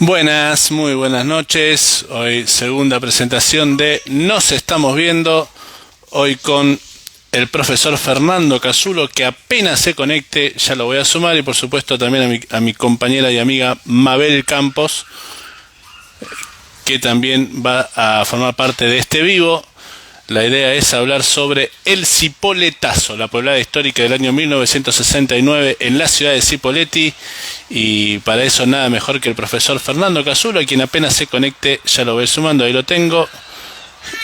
Buenas, muy buenas noches. Hoy segunda presentación de Nos estamos viendo. Hoy con el profesor Fernando Casulo, que apenas se conecte ya lo voy a sumar, y por supuesto también a mi compañera y amiga Mabel Campos, que también va a formar parte de este vivo. La idea es hablar sobre el Cipollettazo, la poblada histórica del año 1969 en la ciudad de Cipolletti, y para eso nada mejor que el profesor Fernando Casulo, a quien apenas se conecte ya lo voy sumando. Ahí lo tengo.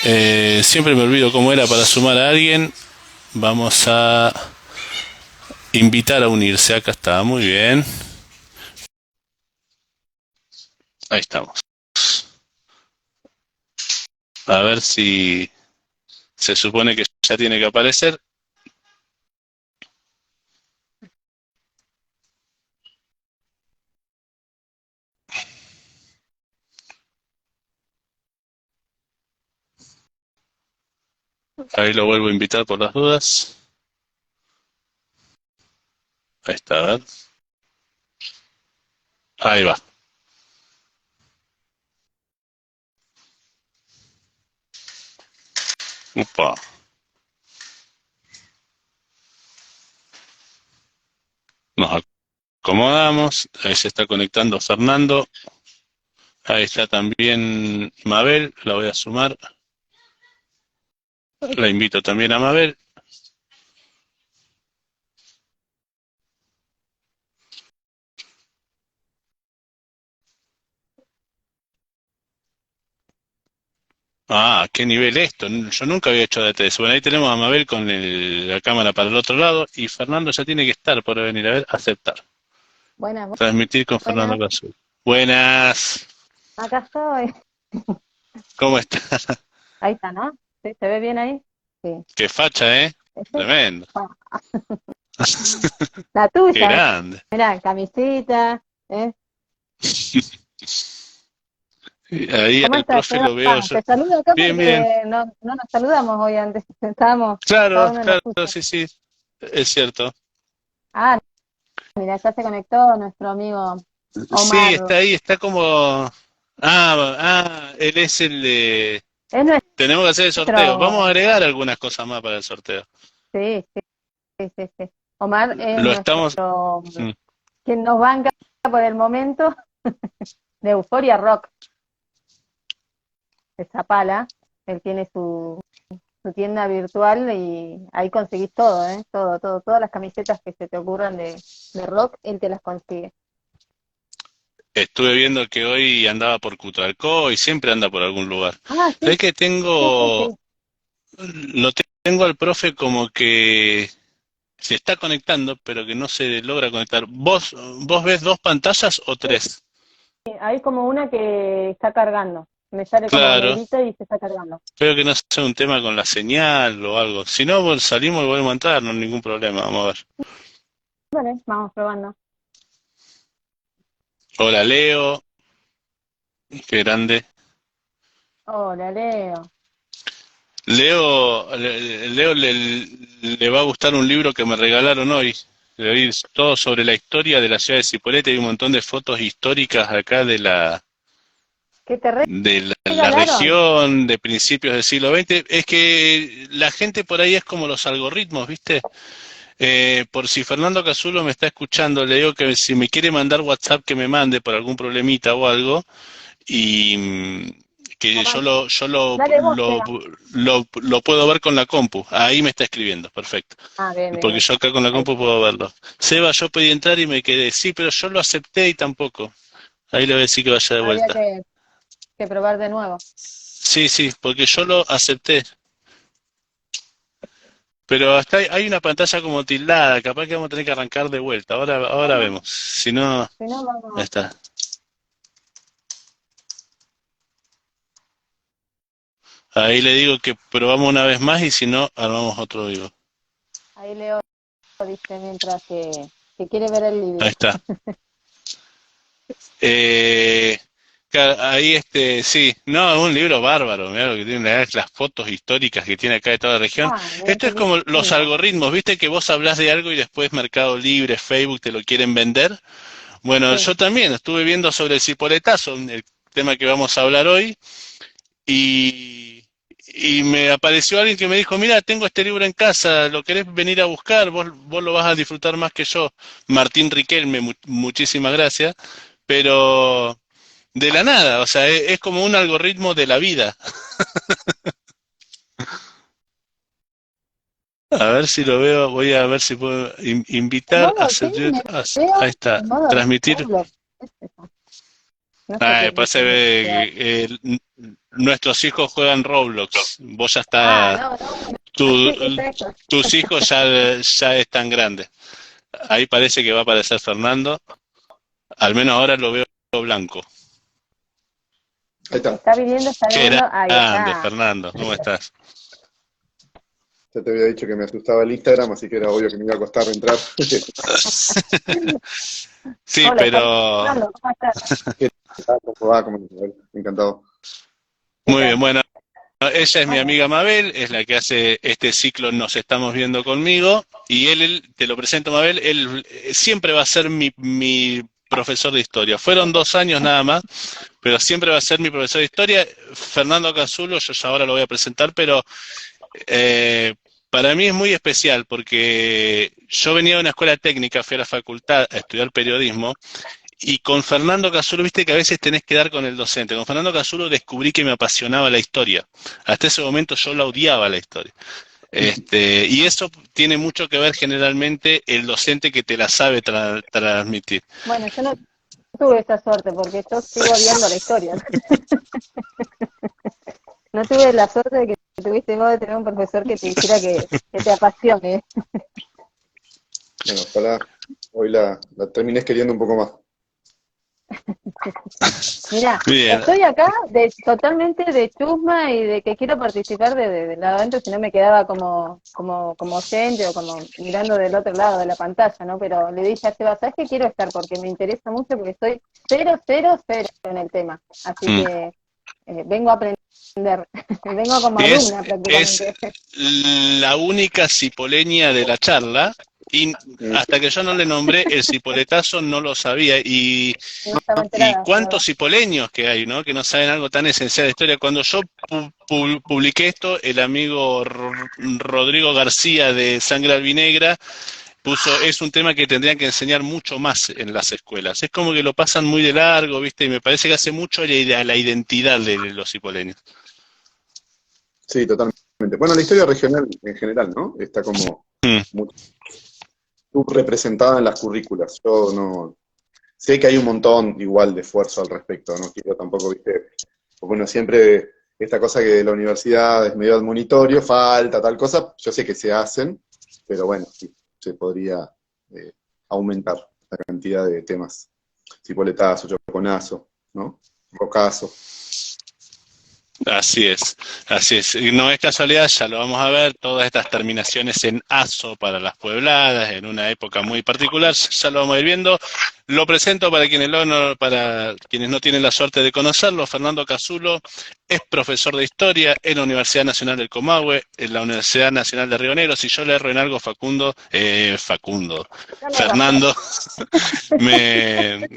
Siempre me olvido cómo era para sumar a alguien. Vamos a invitar a unirse. Acá está, muy bien. Ahí estamos. A ver si se supone que ya tiene que aparecer. Ahí lo vuelvo a invitar por las dudas. Ahí está, a ver. Ahí va. Upa. Nos acomodamos. Ahí se está conectando Fernando. Ahí está también Mabel. La voy a sumar. La invito también a Mabel. Ah, qué nivel esto. Yo nunca había hecho DTS. Bueno, ahí tenemos a Mabel con la cámara para el otro lado, y Fernando ya tiene que estar por venir. A ver, aceptar. Buenas, Transmitir con Fernando buenas, Casulo. Buenas. acá estoy. ¿Cómo estás? Ahí está, ¿no? ¿Sí? ¿Se ve bien ahí? Sí. Qué facha, ¿eh? Tremendo. Ah, la Qué tuya, grande. mirá, camisita, ¿eh? Ahí ¿Cómo al estás, profe Seba? lo veo yo. Te saludo acá Bien, bien. porque no nos saludamos hoy antes. Estábamos, cada Claro, uno en lo claro, suyo. sí, sí. Es cierto. Ah, mira, ya se conectó nuestro amigo Sí, Omar. está ahí, está como... él es el de... Es Tenemos que hacer el sorteo. Vamos a nuestro, agregar algunas cosas más para el sorteo. sí, sí, sí, sí, sí. Omar es Lo estamos... nuestro, Mm. quien nos banca por el momento de Euforia Rock, de Zapala. Él tiene su tienda virtual y ahí conseguís todo, ¿eh? Todo, todo, todas las camisetas que se te ocurran de rock, él te las consigue. Estuve viendo que hoy andaba por Cutralcó y siempre anda por algún lugar. Ah, sí, ¿Sabés que sí, sí, tengo... sí. Lo tengo al profe como que se está conectando, pero que no se logra conectar. ¿Vos ves dos pantallas o Sí, tres? hay como una que está cargando. Me sale como Claro. negrita y se está cargando. Espero que no sea un tema con la señal o algo. Si no, salimos y volvemos a entrar, no hay ningún problema. Vamos a ver. Vale, vamos probando. Hola, Leo. Qué grande. Hola, Leo. Leo le va a gustar un libro que me regalaron hoy. Le oí todo sobre la historia de la ciudad de Cipolletti. Hay un montón de fotos históricas acá ¿Qué te de la regalaron? región de principios del siglo XX. Es que la gente por ahí es como los algoritmos, ¿viste? Por si Fernando Casulo me está escuchando, le digo que si me quiere mandar WhatsApp, que me mande por algún problemita o algo, y que Ah, yo dale vos, Seba. lo puedo ver con la compu. Ahí me está escribiendo, perfecto. Ah, bien, bien, Porque bien. yo acá con la Ahí compu sí. puedo verlo. Seba, yo pedí entrar y me quedé. Sí, pero yo lo acepté y tampoco. Ahí le voy a decir que vaya de Habría vuelta. que probar de nuevo. Sí, sí, porque yo lo acepté. Pero hasta hay una pantalla como tildada, capaz que vamos a tener que arrancar de vuelta. Ahora Bueno, vemos. Si no, si no, ahí vamos. está. Ahí le digo que probamos una vez más y si no, armamos otro vivo. Ahí Leo dice mientras que quiere ver el Ahí libro. está. Eh, ahí sí, no, es un libro bárbaro, mirá lo que tiene, las fotos históricas que tiene acá de toda la región. Ah, mira Esto qué es como los lindo. algoritmos, viste que vos hablás de algo y después Mercado Libre, Facebook te lo quieren vender. Bueno, Sí. yo también estuve viendo sobre el cipoletazo, el tema que vamos a hablar hoy, y me apareció alguien que me dijo, mira, tengo este libro en casa, ¿lo querés venir a buscar? Vos lo vas a disfrutar más que yo. Martín Riquelme, muchísimas gracias, pero de la nada, o sea, es como un algoritmo de la vida. A ver si lo veo, voy a ver si puedo En invitar a modo, sí, subject, me veo ahí está, en modo transmitir. Roblox. ¿Qué es eso? No sé Ah, qué después se significa. ve que nuestros hijos juegan Roblox. Vos ya Ah, está, no, no. tu- Así, exacto. tus hijos ya están grandes. Ahí parece que va a aparecer Fernando. Al menos ahora lo veo blanco. Ahí está. Está Qué viendo, ahí grande, está. Fernando. ¿Cómo estás? Ya te había dicho que me asustaba el Instagram, así que era obvio que me iba a costar entrar. Sí, Hola, pero Fernando, ¿cómo estás? ¿Qué tal? ¿Cómo va? Encantado. ¿Qué muy bien. tal? Bueno, ella es mi Hola. amiga Mabel, es la que hace este ciclo Nos estamos viendo conmigo. Y te lo presento, Mabel, él siempre va a ser mi profesor de historia. Fueron 2 años nada más, pero siempre va a ser mi profesor de historia. Fernando Casulo, yo ya ahora lo voy a presentar, pero eh, para mí es muy especial porque yo venía de una escuela técnica, fui a la facultad a estudiar periodismo, y con Fernando Casulo, viste que a veces tenés que dar con el docente. Con Fernando Casulo descubrí que me apasionaba la historia. Hasta ese momento yo la odiaba la historia. Y eso tiene mucho que ver generalmente el docente que te la sabe transmitir. Bueno, yo no tuve esa suerte porque yo sigo odiando la historia. No tuve la suerte de que tuviste vos de tener un profesor que te hiciera que te apasione. Bueno, ojalá hoy la termines queriendo un poco más. Bien, Mira, estoy acá totalmente de chusma y de que quiero participar del lado adentro, si no me quedaba como oyente o como mirando del otro lado de la pantalla, ¿no? Pero le dije a Seba, ¿sabes qué quiero estar? Porque me interesa mucho, porque estoy cero, cero, cero en el tema. Así mm. que vengo a aprender, vengo como es, alumna es prácticamente. la única cipoleña de la charla. Y Mm, hasta que yo no le nombré el cipoletazo no lo sabía. No estaba Y enterada, la verdad. cuántos cipoleños que hay, ¿no? Que no saben algo tan esencial de historia. Cuando yo publiqué esto, el amigo Rodrigo García de Sangre Albinegra puso, es un tema que tendrían que enseñar mucho más en las escuelas. Es como que lo pasan muy de largo, ¿viste? Y me parece que hace mucho a la identidad de los cipoleños. sí, totalmente. Bueno, la historia regional en general, ¿no? Está como Mm. muy subrepresentada en las currículas. Yo no sé que hay un montón igual de esfuerzo al respecto, no quiero tampoco, viste, porque uno siempre, esta cosa que de la universidad es medio admonitorio, falta tal cosa, yo sé que se hacen, pero bueno, sí, se podría eh, aumentar la cantidad de temas. Cipoletazo, choconazo, ¿no? Rocazo. Así es, así es. Y no es casualidad, ya lo vamos a ver, todas estas terminaciones en aso para las puebladas, en una época muy particular, ya lo vamos a ir viendo. Lo presento para quienes no tienen la suerte de conocerlo. Fernando Casulo es profesor de historia en la Universidad Nacional del Comahue, en la Universidad Nacional de Río Negro. Si yo le erro en algo, Dame razón. Fernando, me,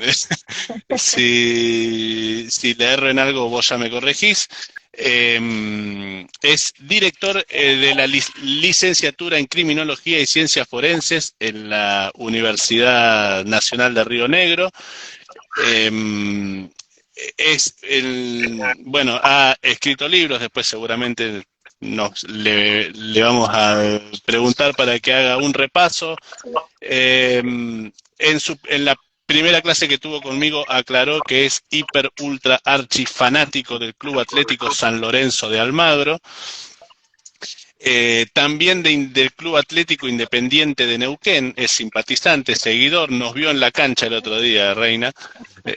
si le erro en algo, vos ya me corregís. Es director de la licenciatura en Criminología y Ciencias Forenses en la Universidad Nacional de Río Negro. Eh, bueno, ha escrito libros, después seguramente le vamos a preguntar para que haga un repaso. En la primera clase que tuvo conmigo aclaró que es hiper ultra archi fanático del Club Atlético San Lorenzo de Almagro, también del Club Atlético Independiente de Neuquén, es simpatizante, seguidor, nos vio en la cancha el otro día, Reina,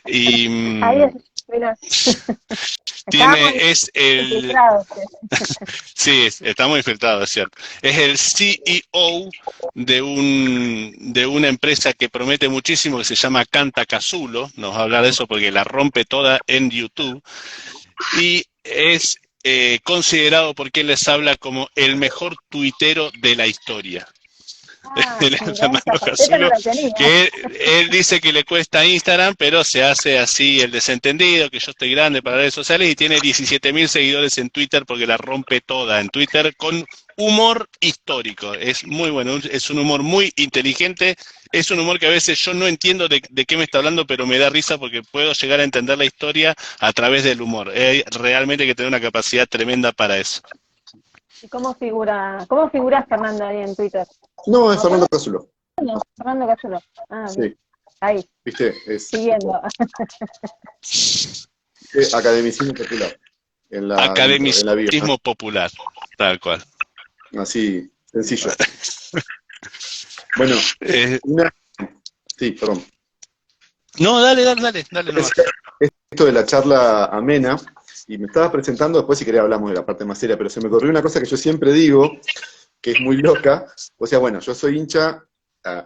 y Ahí es, mira, estábamos es el, infiltrados. sí, está muy infiltrado, es cierto. Es el CEO de una empresa que promete muchísimo, que se llama Canta Casulo. Nos va a hablar de eso porque la rompe toda en YouTube. Y es considerado porque él les habla como el mejor tuitero de la historia. el mirá, Fernando esa faceta no Casulo, la tenía. que él dice que le cuesta Instagram, pero se hace así el desentendido, que yo estoy grande para redes sociales y tiene 17.000 seguidores en Twitter porque la rompe toda en Twitter con humor histórico. Es muy bueno, es un humor muy inteligente, es un humor que a veces yo no entiendo de qué me está hablando, pero me da risa porque puedo llegar a entender la historia a través del humor. Realmente hay que tener una capacidad tremenda para eso. ¿Y cómo figura Fernando ahí en Twitter? No, es ¿Cómo Fernando pone? Casulo. Fernando Casulo. Ah, bien. Sí, Ahí, viste, es siguiendo. academicismo popular en la intro, en la bio. Academicismo popular, tal cual. Así, sencillo. Bueno, Eh, una, sí, perdón. no, dale nomás. Esto de la charla amena, y me estaba presentando, después si querés hablamos de la parte más seria, pero se me ocurrió una cosa que yo siempre digo, que es muy loca. O sea, bueno, yo soy hincha,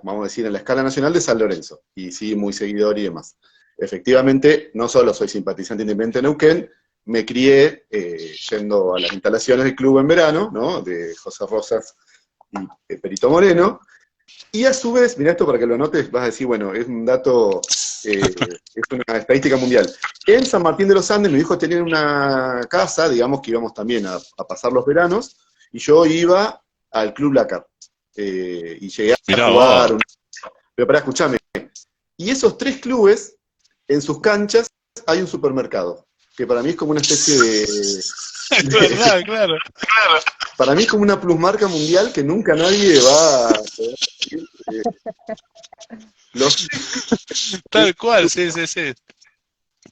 vamos a decir, en la escala nacional de San Lorenzo, y sí, muy seguidor y demás. Efectivamente, no solo soy simpatizante independiente de Neuquén, me crié yendo a las instalaciones del club en verano, ¿no? De José Rosas y Perito Moreno, y a su vez, mira esto para que lo notes, vas a decir, bueno, es un dato, es una estadística mundial. En San Martín de los Andes, mi hijo tenía una casa, digamos que íbamos también a pasar los veranos, y yo iba al Club Lácar, y llegué a Mirá jugar, vos. pero para escucharme, y esos tres clubes, en sus canchas, hay un supermercado, que para mí es como una especie Es verdad, claro. para mí es como una plusmarca mundial que nunca nadie va a poder conseguir, los, Tal cual, sí. por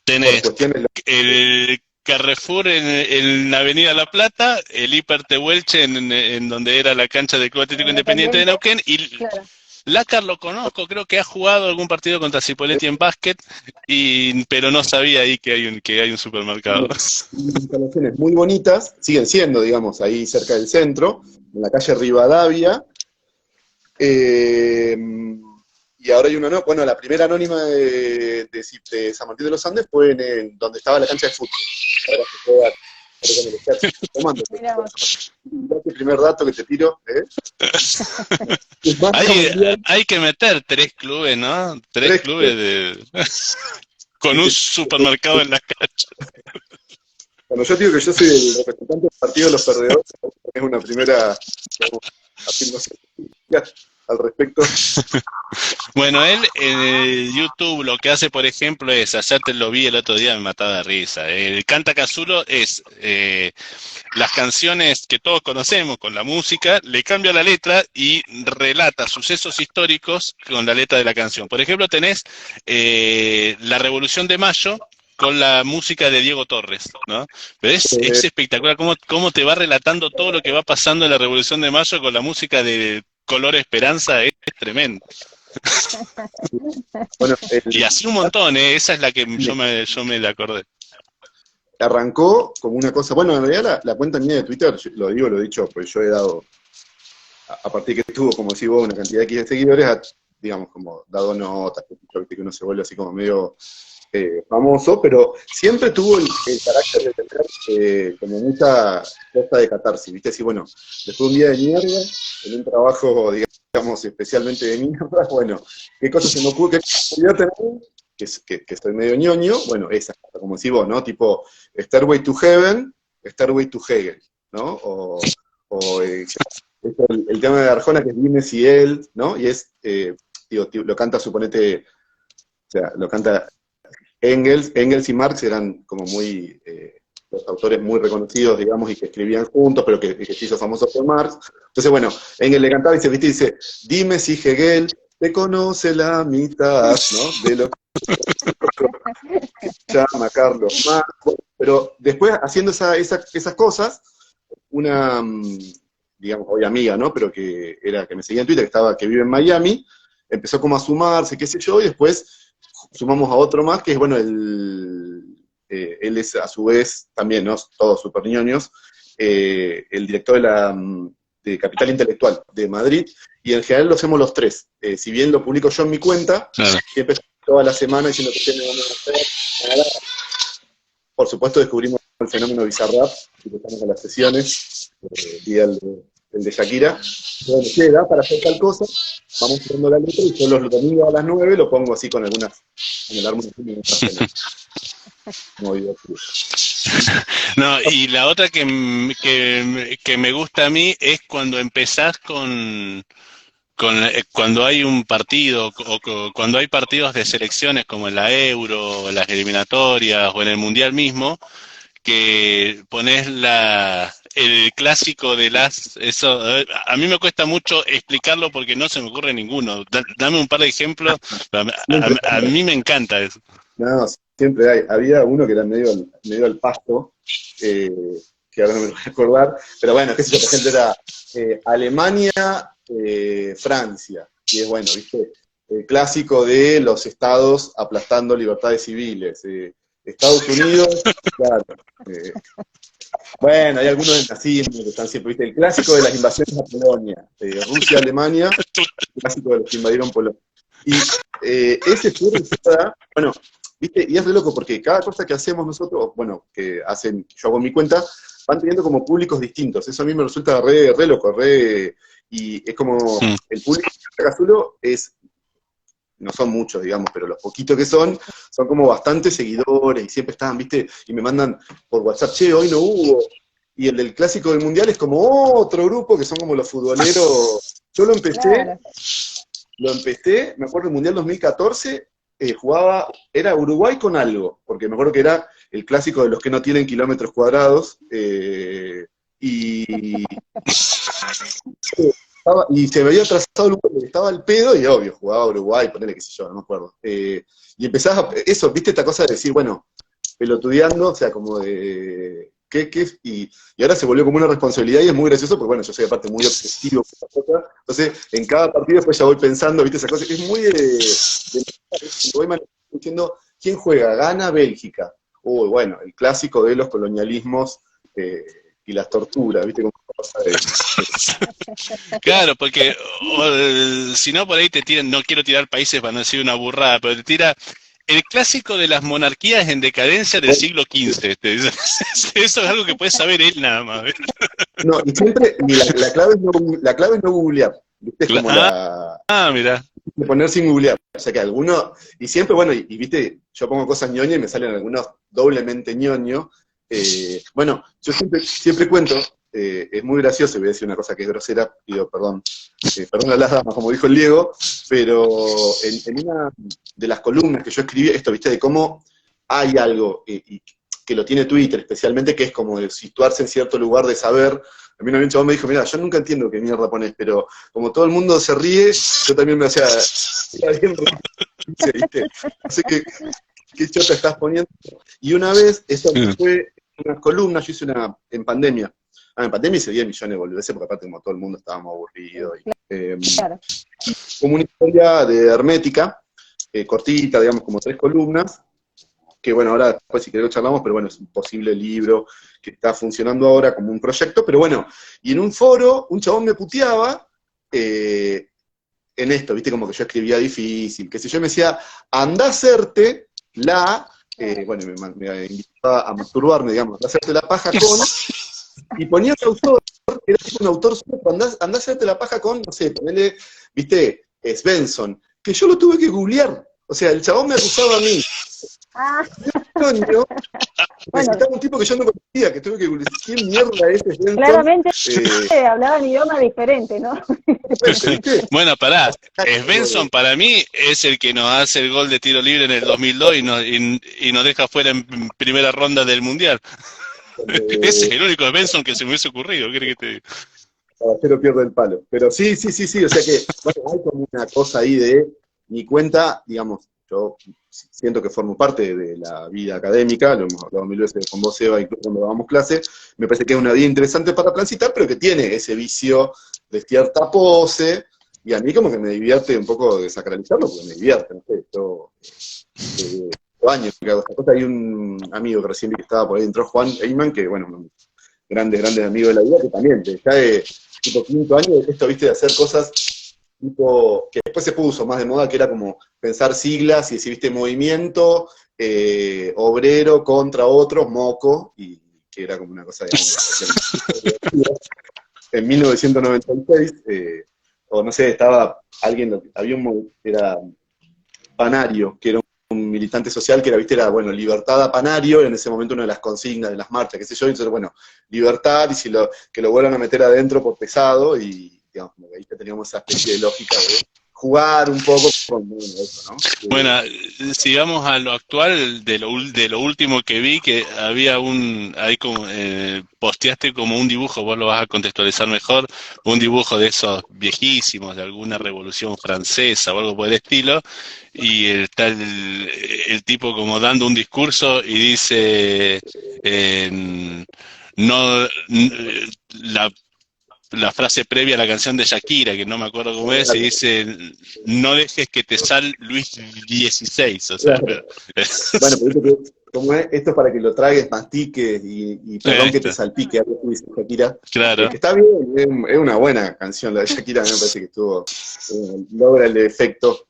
Tenés cuestiones. el Carrefour en la Avenida La Plata, el Hiper Tehuelche en donde era la cancha del Club Atlético Independiente de Independiente, Neuquén, y claro. Lácar lo conozco, creo que ha jugado algún partido contra Cipolletti en básquet, pero no sabía ahí que hay un supermercado. Instalaciones muy bonitas, siguen siendo, digamos, ahí cerca del centro, en la calle Rivadavia. eh, y ahora hay una, bueno, la primera anónima de San Martín de los Andes fue donde estaba la cancha de fútbol. Ahora se juega con el ejército tomando. Mirá vos. El primer dato que te tiro, es más mundial, Hay que meter 3 clubes, ¿no? Tres tres clubes con un que- supermercado en la cancha. Cuando yo digo que yo soy el representante del partido de los perdedores, es una primera, digamos, afirmación al respecto. Bueno, él en YouTube lo que hace, por ejemplo, es, ayer te lo vi el otro día, me mataba de risa. El Canta Casulo es las canciones que todos conocemos con la música, le cambia la letra y relata sucesos históricos con la letra de la canción. Por ejemplo, tenés la Revolución de Mayo con la música de Diego Torres, ¿no? Pero es espectacular cómo te va relatando todo lo que va pasando en la Revolución de Mayo con la música de Color Esperanza, es tremendo. Bueno, Y así un montón, esa es la que yo me la acordé. arrancó como una cosa, bueno, en realidad la cuenta mía de Twitter, lo digo, lo he dicho, pues yo he dado, a partir que tuvo, como decís vos, una cantidad X de seguidores, digamos, como dado notas, que uno se vuelve así como medio famoso, pero siempre tuvo el carácter de tener como mucha cosa de catarsis, ¿viste? Así, bueno, después de un día de mierda, en un trabajo, digamos, especialmente de mierda, bueno, ¿qué cosas se me ocurre? ¿Qué voy a tener? Que estoy medio ñoño, bueno, esa, como decís vos, ¿no? Tipo, Stairway to Heaven, Stairway to Hegel, ¿no? O el tema de Arjona, que es Dime si él, ¿no? Y es, digo, lo canta, suponete, o sea, lo canta Engels y Marx eran como muy, los autores muy reconocidos, digamos, y que escribían juntos, pero que se hizo famoso por Marx. Entonces, bueno, Engels le cantaba y dice, dime si Hegel te conoce la mitad, ¿no? De lo que llama Carlos Marx. Pero después, haciendo esas cosas, una, digamos, hoy amiga, ¿no? Pero que me seguía en Twitter, que vive en Miami, empezó como a sumarse, qué sé yo, y después sumamos a otro más, que es, bueno, él es a su vez también, ¿no? Todos súper ñoños, el director de Capital Intelectual de Madrid, y en general lo hacemos los tres. Si bien lo publico yo en mi cuenta, Claro. siempre toda la semana diciendo que tiene ganas de hacer. Por supuesto descubrimos el fenómeno Bizarrap, y empezamos a las sesiones, vi el de el de Shakira, bueno, che, da para hacer tal cosa, vamos poniendo la letra y yo los domingos a las 9 lo pongo así con el armónico como divertido. No, y la otra que me gusta a mí es cuando empezás cuando hay un partido cuando hay partidos de selecciones como en la Euro, las eliminatorias o en el Mundial mismo, que pones el clásico de eso, a mí me cuesta mucho explicarlo porque no se me ocurre ninguno. Dame un par de ejemplos, a mí me encanta eso. No, siempre hay. Había uno que era medio al pasto, que ahora no me lo voy a acordar, pero bueno, qué sé yo, por ejemplo, era Alemania, Francia, y es bueno, ¿viste? El clásico de los estados aplastando libertades civiles. Estados Unidos, claro. Bueno, hay algunos del nazismo que están siempre, ¿viste? El clásico de las invasiones a Polonia, Rusia, Alemania, el clásico de los que invadieron Polonia. Y ese fue, bueno, ¿viste? Y es re loco porque cada cosa que hacemos nosotros, bueno, que yo hago en mi cuenta, van teniendo como públicos distintos. Eso a mí me resulta re loco, y es como, el público de Casulo no son muchos, digamos, pero los poquitos que son como bastantes seguidores, y siempre están, ¿viste? Y me mandan por WhatsApp, che, hoy no hubo. Y el del clásico del Mundial es como otro grupo que son como los futboleros. Yo lo empecé, me acuerdo, el Mundial 2014, era Uruguay con algo, porque me acuerdo que era el clásico de los que no tienen kilómetros cuadrados, y se me había trazado el lugar que estaba al pedo, y obvio, jugaba Uruguay, ponele qué sé yo, no me acuerdo. Y empezás eso, viste esta cosa de decir, bueno, pelotudeando, o sea, como de, y ahora se volvió como una responsabilidad, y es muy gracioso, porque bueno, yo soy aparte muy obsesivo con esta cosa, entonces en cada partido después ya voy pensando, viste, esa cosa, es muy voy diciendo, ¿quién juega? Gana Bélgica. Uy, bueno, el clásico de los colonialismos, y las torturas, ¿viste? Como cosa Claro, porque si no por ahí te tiran, no quiero tirar países para no decir una burrada, pero te tira el clásico de las monarquías en decadencia del siglo XV. Eso es algo que puede saber él nada más. No, y siempre, la clave es no googlear, ¿viste? Es como mira. de poner sin googlear. O sea que alguno, y siempre, bueno, y viste, yo pongo cosas ñoñas y me salen algunos doblemente ñoño. Bueno, yo siempre cuento, es muy gracioso, y voy a decir una cosa que es grosera, pido perdón a las damas, como dijo el Diego, pero en una de las columnas que yo escribí, esto, viste, de cómo hay algo, y que lo tiene Twitter especialmente, que es como de situarse en cierto lugar de saber. A mí un chabón me dijo, mira, yo nunca entiendo qué mierda pones, pero como todo el mundo se ríe, yo también me hacía bien ¿viste? No sé qué chota estás poniendo. Y una vez, eso fue unas columnas, yo hice una en pandemia. En pandemia hice 10 millones de boludeces, porque aparte como todo el mundo estábamos aburridos. Claro. Como una historia de hermética, cortita, digamos, como 3 columnas, que bueno, ahora después si querés lo charlamos, pero bueno, es un posible libro que está funcionando ahora como un proyecto, pero bueno, y en un foro, un chabón me puteaba en esto, viste, como que yo escribía difícil, que si yo me decía, andá a hacerte bueno, me invitaba a masturbarme, digamos, andá a hacerte la paja con, y ponía un autor, que era tipo un autor sueco, andá a hacerte la paja con, no sé, ponele, viste, Svensson, que yo lo tuve que googlear, o sea, el chabón me acusaba a mí. Coño, necesitaba un tipo que yo no conocía, que tuve que googlear, ¿quién mierda es Svensson? Claramente hablaban idioma diferente, ¿no? Bueno, pará, Svensson para mí es el que nos hace el gol de tiro libre en el 2002 y nos deja fuera en primera ronda del Mundial. Ese es el único Svensson que se me hubiese ocurrido, ¿qué crees que te diga? Caballero pierde el palo. Pero sí, o sea que bueno, hay como una cosa ahí de mi cuenta, digamos, yo siento que formo parte de la vida académica, lo hemos hablado mil veces con vos, Eva, incluso cuando dábamos clase, me parece que es una vida interesante para transitar, pero que tiene ese vicio de cierta pose, y a mí como que me divierte un poco desacralizarlo, porque me divierte, no sé, yo años que hago esta cosa. Hay un amigo que recién vi que estaba por ahí, entró Juan Eyman, que bueno, grandes amigos de la vida, que también, ya de tipo 5 años, esto, viste, de hacer cosas tipo, que después se puso más de moda, que era como pensar siglas y decir, viste, movimiento obrero contra otros, moco, y que era como una cosa, digamos, en 1996, o no sé, estaba alguien, era Panario, que era un militante social que era, viste, era, bueno, libertad a Panario, en ese momento una de las consignas de las marchas, qué sé yo, y entonces, bueno, libertad, y que lo vuelvan a meter adentro por pesado, y digamos, como que ahí teníamos esa especie de lógica de jugar un poco con eso, ¿no? Bueno, sigamos a lo actual, de lo último que vi, que había ahí como, posteaste como un dibujo, vos lo vas a contextualizar mejor, un dibujo de esos viejísimos, de alguna revolución francesa o algo por el estilo, y está el tipo como dando un discurso y dice, no, la frase previa a la canción de Shakira, que no me acuerdo cómo es, y dice, no dejes que te sal Luis XVI, o sea, Claro. Bueno, pero como esto es para que lo tragues, mastiques y perdón que te salpique, algo que dice Shakira. claro. Que está bien, es una buena canción la de Shakira, me parece que logra el efecto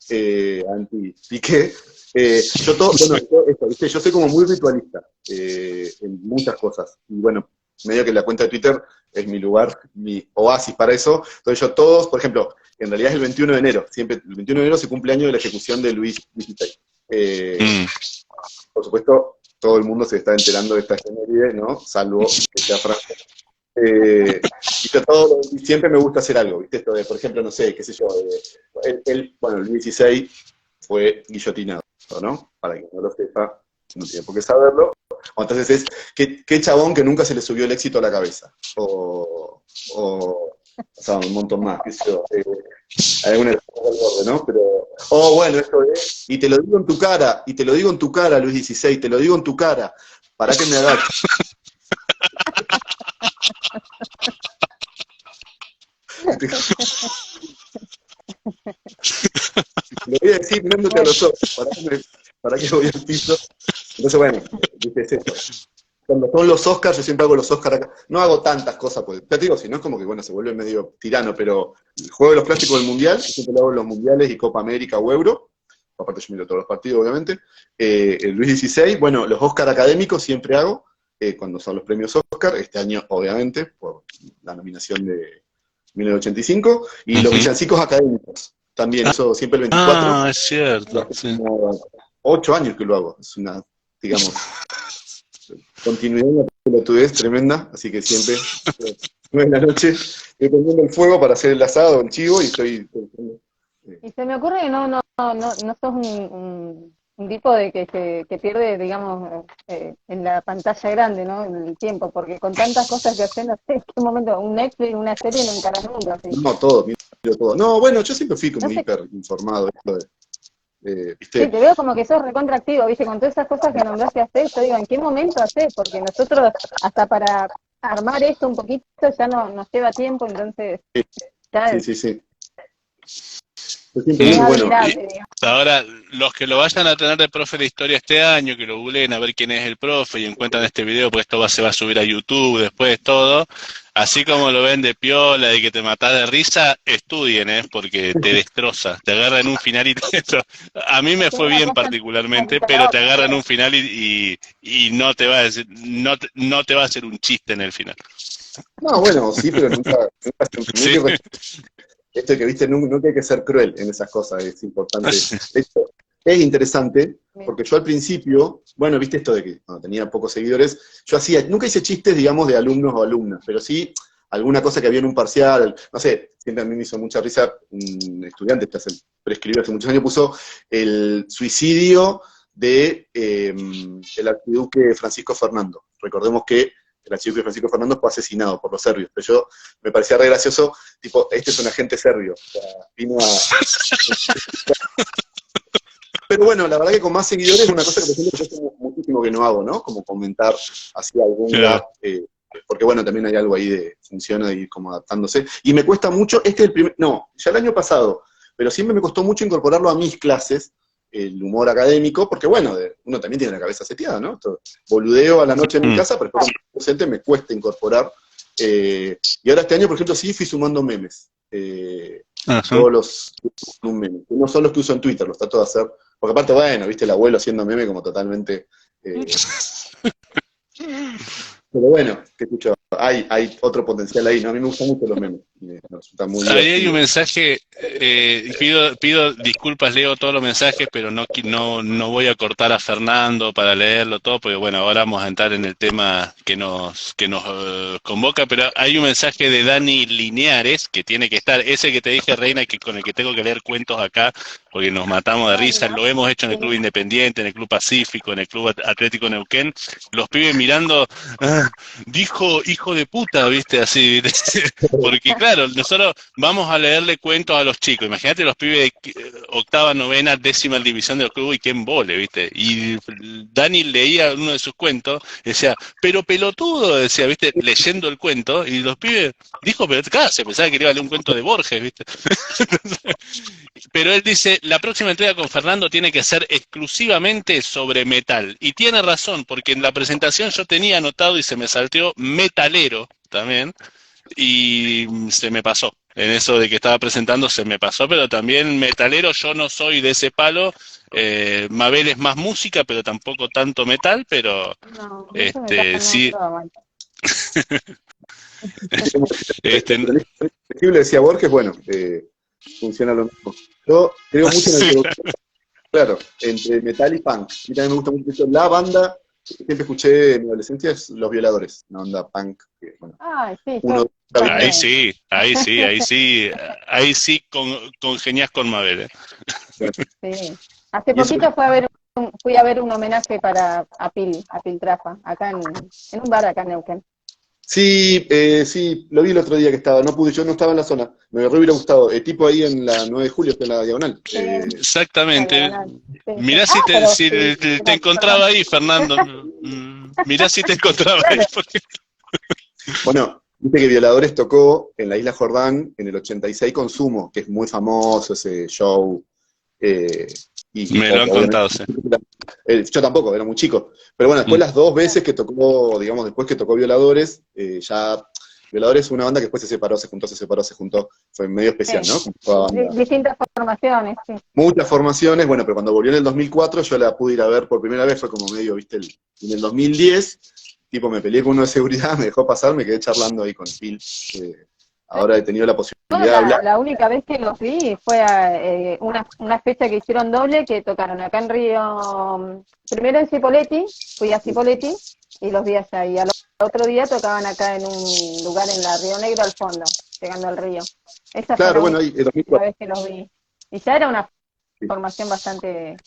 anti-pique. ¿Viste? Yo soy como muy ritualista en muchas cosas. Y bueno, medio que la cuenta de Twitter es mi lugar, mi oasis para eso. Entonces yo por ejemplo, en realidad es el 21 de enero, siempre el 21 de enero se cumple año de la ejecución de Luis XVI. Por supuesto, todo el mundo se está enterando de esta efeméride, ¿no? Salvo que sea Francia. Y siempre me gusta hacer algo, ¿viste? Esto de, por ejemplo, no sé, qué sé yo, bueno, Luis XVI fue guillotinado, ¿no? Para quien no lo sepa, no tiene por qué saberlo. Entonces qué chabón que nunca se le subió el éxito a la cabeza. O sea, un montón más, qué sé yo. Alguna al borde, ¿no? Pero, bueno, esto es, y te lo digo en tu cara, Luis XVI, te lo digo en tu cara, para que me hagas. Lo voy a decir mirándote a los ojos, para que voy al piso. Entonces, bueno, ¿viste? Es eso. Cuando son los Oscars, yo siempre hago los Oscars acá. No hago tantas cosas, pues, ya te digo, si no es como que, bueno, se vuelve medio tirano, pero el juego de los clásicos del Mundial, yo siempre lo hago en los Mundiales y Copa América o Euro, aparte yo miro todos los partidos, obviamente. El Luis XVI, bueno, los Oscar académicos siempre hago, cuando son los premios Oscar, este año, obviamente, por la nominación de 1985, y los villancicos académicos, también, eso siempre el 24. Ah, es cierto. Hace como 8 años que lo hago, es una, digamos, continuidad en la pelotudez tremenda, así que siempre, 9 de la noche, estoy prendiendo el fuego para hacer el asado, el chivo, y estoy... Y se me ocurre que no sos un tipo de que pierde, digamos, en la pantalla grande, ¿no? En el tiempo, porque con tantas cosas que hacen, no sé en qué momento, un Netflix, una serie no encaras nunca. ¿Sí? No, miro todo. No, bueno, yo siempre fui como No sé. hiper informado. ¿Viste? Sí, te veo como que sos recontractivo, ¿viste? Con todas esas cosas que nombraste hacer, yo digo, ¿en qué momento hacer? Porque nosotros, hasta para armar esto un poquito, ya nos lleva tiempo, entonces... Ya Sí. Yo siempre es digo, bueno, admirable, digamos. Ahora, los que lo vayan a tener de profe de historia este año, que lo googleen a ver quién es el profe y encuentran este video, pues esto se va a subir a YouTube después todo. Así como lo ven de piola, de que te matás de risa, estudien, porque te destroza, te agarran un final y a mí me fue bien particularmente, pero te agarran un final y no te va a decir, no te va a hacer un chiste en el final. no, bueno, sí, pero nunca Sí. esto que viste, nunca hay que ser cruel en esas cosas, es importante. De hecho, es interesante, porque yo al principio, bueno, viste esto de que cuando tenía pocos seguidores, yo nunca hice chistes, digamos, de alumnos o alumnas, pero sí alguna cosa que había en un parcial, no sé, siempre a mí me hizo mucha risa, un estudiante que prescribió hace muchos años, puso el suicidio de el archiduque Francisco Fernando. Recordemos que el archiduque Francisco Fernando fue asesinado por los serbios, pero yo me parecía re gracioso, tipo, este es un agente serbio, o sea, vino a... Pero bueno, la verdad que con más seguidores es una cosa que por ejemplo yo hace muchísimo que no hago, ¿no? Como comentar así algún gag, porque bueno, también hay algo ahí de funciona y como adaptándose. Y me cuesta mucho, ya el año pasado, pero siempre me costó mucho incorporarlo a mis clases, el humor académico, porque bueno, uno también tiene la cabeza seteada, ¿no? Esto, boludeo a la noche en mi casa, pero después como docente me cuesta incorporar. Y ahora este año, por ejemplo, sí fui sumando memes. Todos los memes. No son los que uso en Twitter, los trato de hacer. Porque aparte, bueno, viste el abuelo haciendo meme como totalmente... pero bueno, que escucho. Hay otro potencial ahí, ¿no? A mí me gustan mucho los memes. Me resulta muy Ahí hay divertido. un mensaje, pido disculpas, leo todos los mensajes, pero no voy a cortar a Fernando para leerlo todo, porque bueno, ahora vamos a entrar en el tema que nos convoca, pero hay un mensaje de Dani Lineares, que tiene que estar, ese que te dije, Reina, que con el que tengo que leer cuentos acá, porque nos matamos de risa, lo hemos hecho en el Club Independiente, en el Club Pacífico, en el Club Atlético Neuquén, los pibes mirando, dijo hijo de puta, viste, así, porque claro, nosotros vamos a leerle cuentos a los chicos. Imagínate los pibes de octava, novena, décima división del club y qué embole, ¿viste? Y Dani leía uno de sus cuentos, decía, pero pelotudo, decía, ¿viste? Leyendo el cuento, y los pibes, dijo, pero claro, se pensaba que iba a leer un cuento de Borges, ¿viste? Pero él dice, la próxima entrega con Fernando tiene que ser exclusivamente sobre metal. Y tiene razón, porque en la presentación yo tenía anotado y se me salteó metalero también. Y se me pasó. En eso de que estaba presentando se me pasó, pero también metalero, yo no soy de ese palo. Mabel es más música, pero tampoco tanto metal, pero No, eso me pasa, no, sí. no aguanto. Flexible, decía Borges, bueno, funciona lo mismo. Yo creo mucho en el productor, claro, entre metal y punk. A mí también me gusta mucho eso. La banda que siempre escuché en mi adolescencia es Los Violadores, una banda punk. Que, bueno, Ay, sí, uno ahí sí congeniás con Mabel. sí. Hace poquito fui a ver un homenaje a Piltrafa, acá en un bar acá en Neuquén. Sí, sí, lo vi el otro día que estaba, no pude, yo no estaba en la zona, me hubiera gustado, tipo ahí en la 9 de julio, está en la diagonal. Exactamente. Sí. Mirá si te encontraba ahí, Fernando. Mirá si te encontraba ahí. Porque... Bueno, viste que Violadores tocó en la Isla Jordán en el 86 con Sumo, que es muy famoso ese show. Me lo han contado, sí. Yo tampoco, era muy chico. Pero bueno, después las dos veces que tocó, digamos, después que tocó Violadores, ya Violadores fue una banda que después se separó, se juntó. Fue medio especial, Sí. ¿no? Distintas formaciones, sí. Muchas formaciones, bueno, pero cuando volvió en el 2004 yo la pude ir a ver por primera vez, fue como medio, viste, en el 2010, tipo me peleé con uno de seguridad, me dejó pasar, me quedé charlando ahí con Phil. Ahora he tenido la posibilidad de hablar. La única vez que los vi fue a una fecha que hicieron doble, que tocaron acá en Río, primero en Cipolletti, fui a Cipolletti y los vi allá, y al otro día tocaban acá en un lugar en la Río Negro al fondo, llegando al río. Esa Claro, fue bueno, ahí, la única vez que los vi. Y ya era una formación bastante,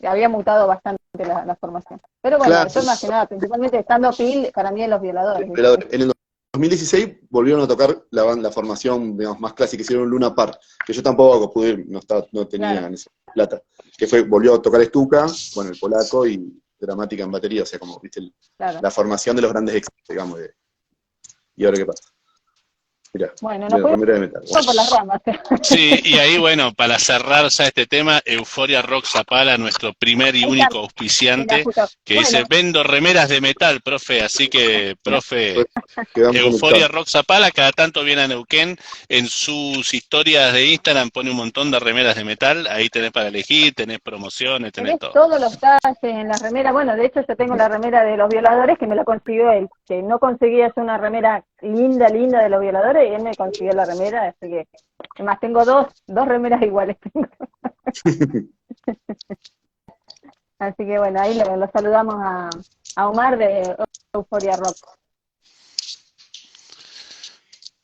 había mutado bastante la formación. Pero bueno, claro. eso más que nada, principalmente estando Phil, para mí en Los Violadores. Pero en el 2016 volvieron a tocar la formación, digamos, más clásica, hicieron Luna Park, que yo tampoco pude ir, no tenía esa plata. Que volvió a tocar Stuka, bueno, el polaco, y Dramática en batería, o sea, como, viste, la formación de los grandes éxitos, digamos, ¿y ahora qué pasa? Mirá, bueno, no remera de metal. por las ramas. Sí, y ahí, bueno, para cerrar ya este tema, Euforia Rock Zapala, nuestro primer y único auspiciante, que dice, vendo remeras de metal, profe, así que, profe, Euforia Rock Zapala, cada tanto viene a Neuquén, en sus historias de Instagram pone un montón de remeras de metal, ahí tenés para elegir, tenés promociones, tenés todo. Todos los talles en la remera, bueno, de hecho yo tengo la remera de Los Violadores, que me la consiguió él, que no conseguía una remera linda de Los Violadores, y él me consiguió la remera, así que, además tengo dos remeras iguales. Así que bueno, ahí lo saludamos a Omar de Euforia Rock.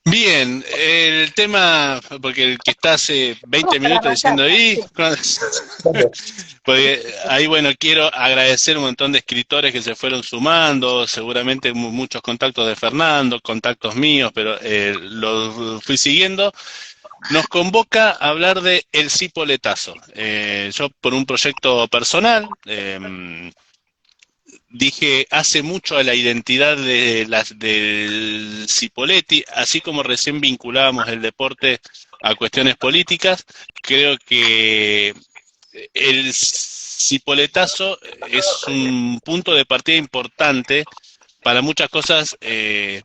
Bien, el tema, porque el que está hace 20 minutos diciendo ahí, porque ahí bueno, quiero agradecer un montón de escritores que se fueron sumando, seguramente muchos contactos de Fernando, contactos míos, pero los fui siguiendo. Nos convoca a hablar de El Cipoletazo. Yo por un proyecto personal, dije hace mucho a la identidad del Cipolletti, así como recién vinculábamos el deporte a cuestiones políticas, creo que el Cipoletazo es un punto de partida importante para muchas cosas,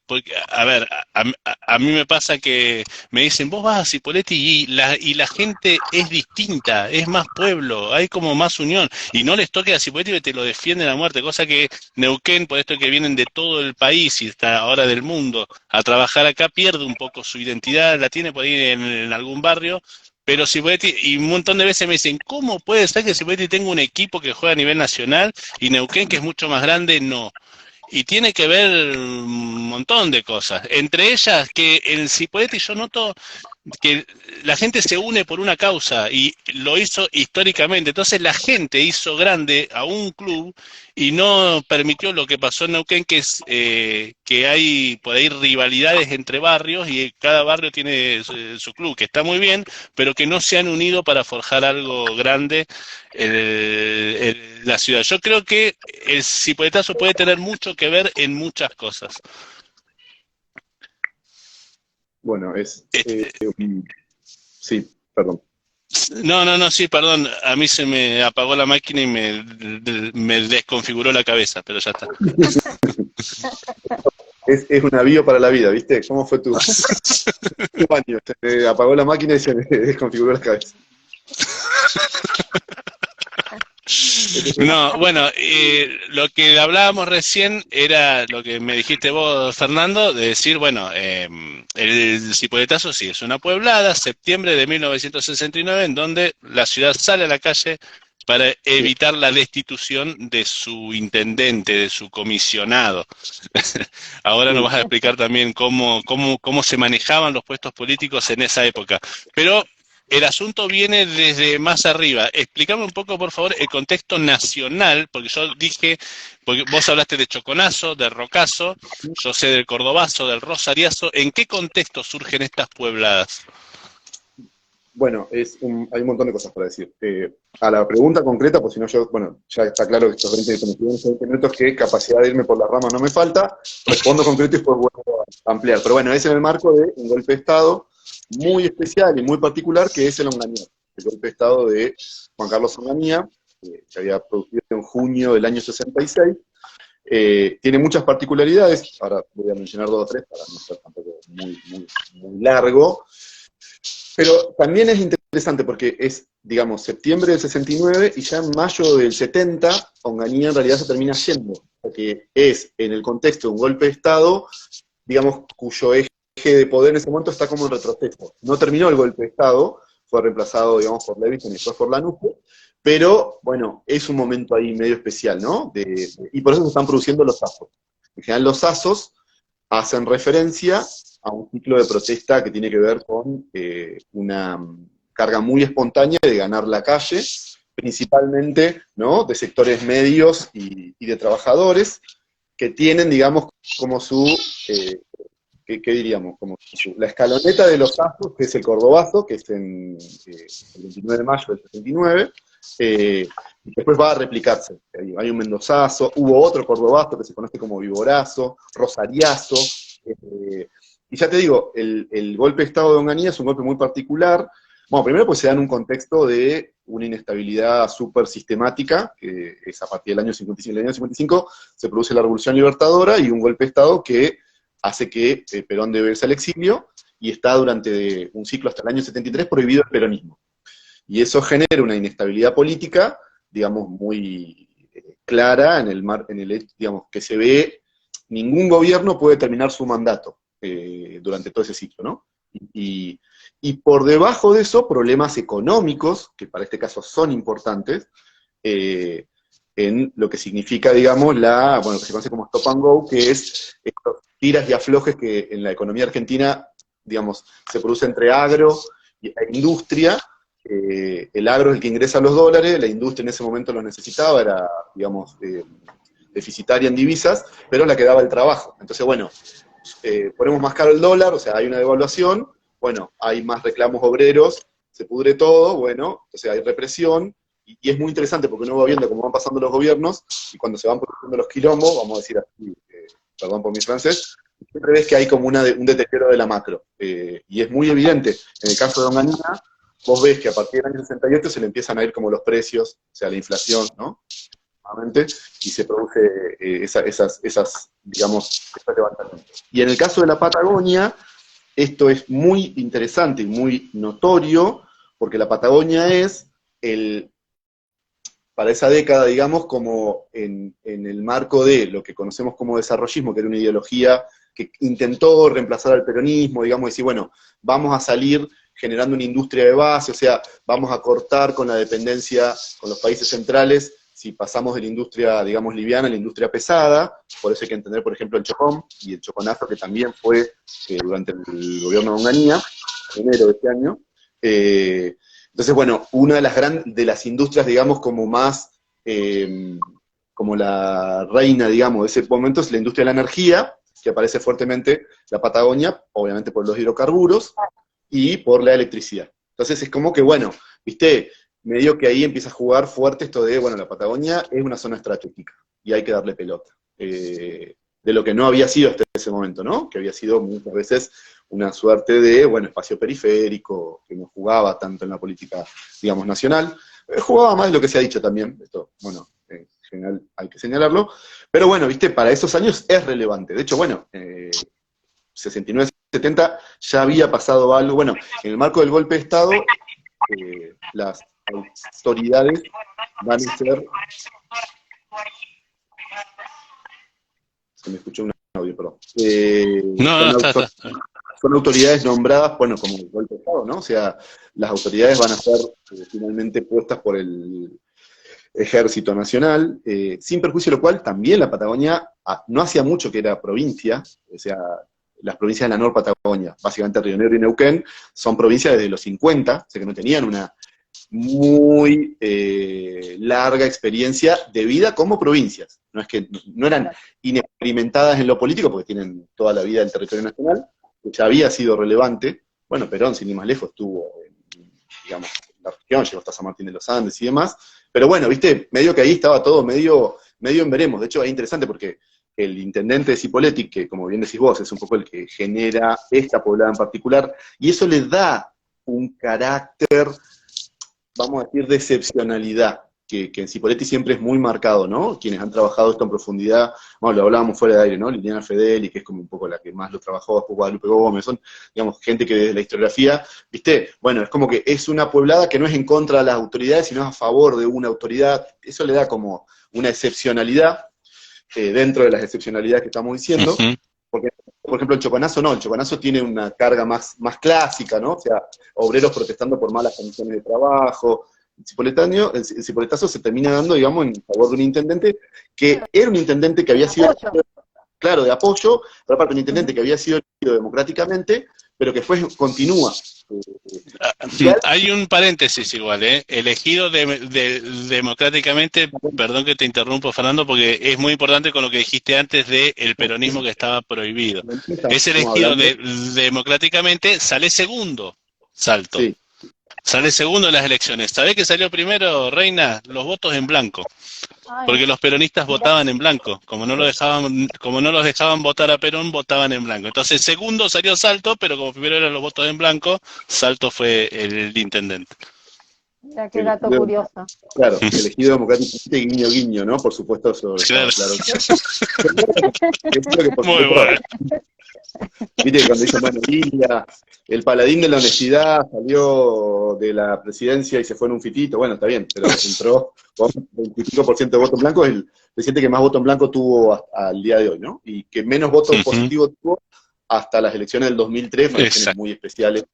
porque, a ver, a mí me pasa que me dicen, vos vas a Cipolletti y la gente es distinta, es más pueblo, hay como más unión, y no les toque a Cipolletti que te lo defienden a muerte, cosa que Neuquén, por esto que vienen de todo el país y está ahora del mundo a trabajar acá, pierde un poco su identidad, la tiene por ahí en algún barrio, pero Cipolletti, y un montón de veces me dicen, ¿cómo puede ser que Cipolletti tenga un equipo que juega a nivel nacional y Neuquén, que es mucho más grande, no? Y tiene que ver un montón de cosas. Entre ellas, que en Cipolletti yo noto que la gente se une por una causa y lo hizo históricamente. Entonces la gente hizo grande a un club y no permitió lo que pasó en Neuquén, que es que hay por ahí rivalidades entre barrios y cada barrio tiene su club, que está muy bien, pero que no se han unido para forjar algo grande en la ciudad. Yo creo que el cipoletazo puede tener mucho que ver en muchas cosas. Bueno, Este, sí, perdón. no, sí, perdón, a mí se me apagó la máquina y me desconfiguró la cabeza, pero ya está. Es un avío para la vida, ¿viste? ¿Cómo fue tu baño? Se te apagó la máquina y se me desconfiguró la cabeza. No, bueno, lo que hablábamos recién era lo que me dijiste vos, Fernando, de decir, bueno, el Cipoletazo sí, es una pueblada, septiembre de 1969, en donde la ciudad sale a la calle para evitar la destitución de su intendente, de su comisionado. Ahora nos Sí. vas a explicar también cómo se manejaban los puestos políticos en esa época. Pero el asunto viene desde más arriba. Explícame un poco, por favor, el contexto nacional, porque yo dije, porque vos hablaste de Choconazo, de Rocazo, yo sé del Cordobazo, del Rosariazo. ¿En qué contexto surgen estas puebladas? Bueno, hay un montón de cosas para decir. A la pregunta concreta, pues si no yo, bueno, ya está claro que estos 20 minutos que capacidad de irme por las ramas no me falta, respondo concreto y después vuelvo a ampliar. Pero bueno, es en el marco de un golpe de Estado muy especial y muy particular, que es el Onganía, el golpe de Estado de Juan Carlos Onganía, que se había producido en junio del año 66. Tiene muchas particularidades, ahora voy a mencionar dos o tres para no ser tampoco muy largo, pero también es interesante porque es, digamos, septiembre del 69 y ya en mayo del 70, Onganía en realidad se termina yendo, porque es en el contexto de un golpe de Estado, digamos, cuyo eje de poder en ese momento está como en retroceso. No terminó el golpe de Estado, fue reemplazado, digamos, por Leviton y después por Lanusse, pero, bueno, es un momento ahí medio especial, ¿no? Y por eso se están produciendo los ASOS. En general los ASOS hacen referencia a un ciclo de protesta que tiene que ver con una carga muy espontánea de ganar la calle, principalmente, ¿no?, de sectores medios y de trabajadores, que tienen, digamos, como su, ¿qué diríamos? Como la escaloneta de los ASOS, que es el Cordobazo, que es el 29 de mayo del 69, y después va a replicarse. Hay un Mendozazo, hubo otro Cordobazo que se conoce como Viborazo, Rosariazo, y ya te digo, el golpe de Estado de Onganía es un golpe muy particular. Bueno, primero pues se da en un contexto de una inestabilidad súper sistemática, que es a partir del año 55. En el año 55 se produce la Revolución Libertadora y un golpe de Estado que hace que Perón debe irse al exilio, y está durante un ciclo hasta el año 73 prohibido el peronismo. Y eso genera una inestabilidad política, digamos, muy clara digamos, que se ve, ningún gobierno puede terminar su mandato durante todo ese ciclo, ¿no? Y por debajo de eso, problemas económicos, que para este caso son importantes, en lo que significa, digamos, bueno, que se conoce como stop and go, que es estos tiras y aflojes que en la economía argentina, digamos, se produce entre agro e industria. El agro es el que ingresa los dólares, la industria en ese momento los necesitaba, era, digamos, deficitaria en divisas, pero la que daba el trabajo. Entonces, bueno, ponemos más caro el dólar, o sea, hay una devaluación, bueno, hay más reclamos obreros, se pudre todo, bueno, entonces hay represión, y es muy interesante porque uno va viendo cómo van pasando los gobiernos, y cuando se van produciendo los quilombos, vamos a decir así, perdón por mi francés, siempre ves que hay como un deterioro de la macro, y es muy evidente. En el caso de Onganía, vos ves que a partir del año 68 se le empiezan a ir como los precios, o sea, la inflación, ¿no? aproximadamente, y se produce digamos, esos levantamientos. Y en el caso de la Patagonia, esto es muy interesante y muy notorio, porque la Patagonia es para esa década, digamos, como en el marco de lo que conocemos como desarrollismo, que era una ideología que intentó reemplazar al peronismo, digamos, decir, bueno, vamos a salir generando una industria de base, o sea, vamos a cortar con la dependencia con los países centrales, si pasamos de la industria, digamos, liviana a la industria pesada, por eso hay que entender, por ejemplo, el Chocón y el Choconazo, que también fue durante el gobierno de Onganía, en enero de este año. Entonces, bueno, una de las industrias, digamos, como más, como la reina, digamos, de ese momento es la industria de la energía, que aparece fuertemente la Patagonia, obviamente por los hidrocarburos, y por la electricidad. Entonces es como que, bueno, viste, medio que ahí empieza a jugar fuerte esto de, bueno, la Patagonia es una zona estratégica, y hay que darle pelota. De lo que no había sido hasta ese momento, ¿no? Que había sido muchas veces una suerte de, bueno, espacio periférico, que no jugaba tanto en la política, digamos, nacional. Jugaba más de lo que se ha dicho también, esto, bueno, en general hay que señalarlo, pero bueno, viste, para esos años es relevante. De hecho, bueno, 69, 70 ya había pasado algo, bueno, en el marco del golpe de Estado, las autoridades van a ser... Se me escuchó un audio, perdón. Está. Son autoridades nombradas, bueno, como el golpe de Estado, ¿no? O sea, las autoridades van a ser finalmente puestas por el Ejército Nacional, sin perjuicio de lo cual también la Patagonia no hacía mucho que era provincia, o sea, las provincias de la Nor Patagonia, básicamente Río Negro y Neuquén, son provincias desde los 50, o sea que no tenían una muy larga experiencia de vida como provincias. No es que no eran inexperimentadas en lo político, porque tienen toda la vida del territorio nacional, que ya había sido relevante. Bueno, Perón, sin ir más lejos, estuvo digamos, la región, llegó hasta San Martín de los Andes y demás. Pero bueno, viste, medio que ahí estaba todo medio en veremos. De hecho, es interesante porque el intendente de Cipolletti, que como bien decís vos, es un poco el que genera esta poblada en particular, y eso le da un carácter, vamos a decir, de excepcionalidad, que en Cipolletti siempre es muy marcado, ¿no? Quienes han trabajado esto en profundidad, bueno, lo hablábamos fuera de aire, ¿no? Liliana Fedeli, que es como un poco la que más lo trabajó, después Guadalupe Gómez, son, digamos, gente que desde la historiografía, ¿viste? Bueno, es como que es una poblada que no es en contra de las autoridades, sino a favor de una autoridad, eso le da como una excepcionalidad, dentro de las excepcionalidades que estamos diciendo, porque, por ejemplo, el Choconazo no, el Choconazo tiene una carga más clásica, ¿no? O sea, obreros protestando por malas condiciones de trabajo. El Cipoletazo se termina dando, digamos, en favor de un intendente que era un intendente que había sido, claro, de apoyo, pero aparte un intendente que había sido elegido democráticamente, pero que continúa. Hay un paréntesis igual, elegido democráticamente, perdón que te interrumpo, Fernando, porque es muy importante con lo que dijiste antes del peronismo que estaba prohibido. Es elegido democráticamente, sale segundo, Salto. Sí. Sale segundo en las elecciones. ¿Sabés qué salió primero, Reina? Los votos en blanco. Porque los peronistas votaban en blanco. Como no los dejaban votar a Perón, votaban en blanco. Entonces segundo salió Salto, pero como primero eran los votos en blanco, Salto fue el intendente. Ya, qué dato curioso. Claro, elegido democráticamente, guiño, guiño, ¿no? Por supuesto, eso claro. Muy bueno. Viste, cuando dicen, bueno, Lilia, el paladín de la honestidad salió de la presidencia y se fue en un fitito, bueno, está bien, pero entró con 25% de voto en blanco, es el presidente que más voto en blanco tuvo al día de hoy, ¿no? Y que menos votos positivos tuvo hasta las elecciones del 2003, elecciones muy especiales.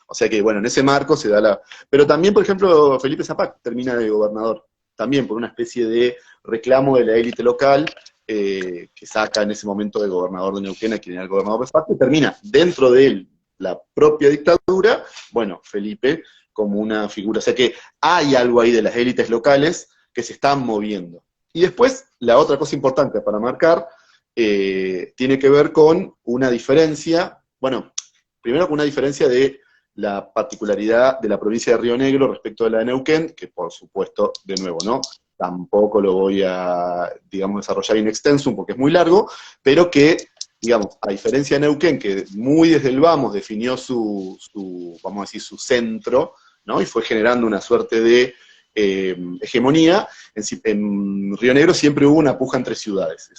O sea que, bueno, en ese marco se da la... Pero también, por ejemplo, Felipe Zapac termina de gobernador, también por una especie de reclamo de la élite local, que saca en ese momento de gobernador de Neuquén, a quien era el gobernador de facto, y termina dentro de la propia dictadura, bueno, Felipe como una figura. O sea que hay algo ahí de las élites locales que se están moviendo. Y después, la otra cosa importante para marcar, tiene que ver con una diferencia, bueno, primero con una diferencia de la particularidad de la provincia de Río Negro respecto de la de Neuquén, que por supuesto, de nuevo, ¿no? Tampoco lo voy a, digamos, desarrollar in extensum porque es muy largo, pero que, digamos, a diferencia de Neuquén, que muy desde el vamos definió su vamos a decir, su centro, ¿no? Y fue generando una suerte de hegemonía, en Río Negro siempre hubo una puja entre ciudades,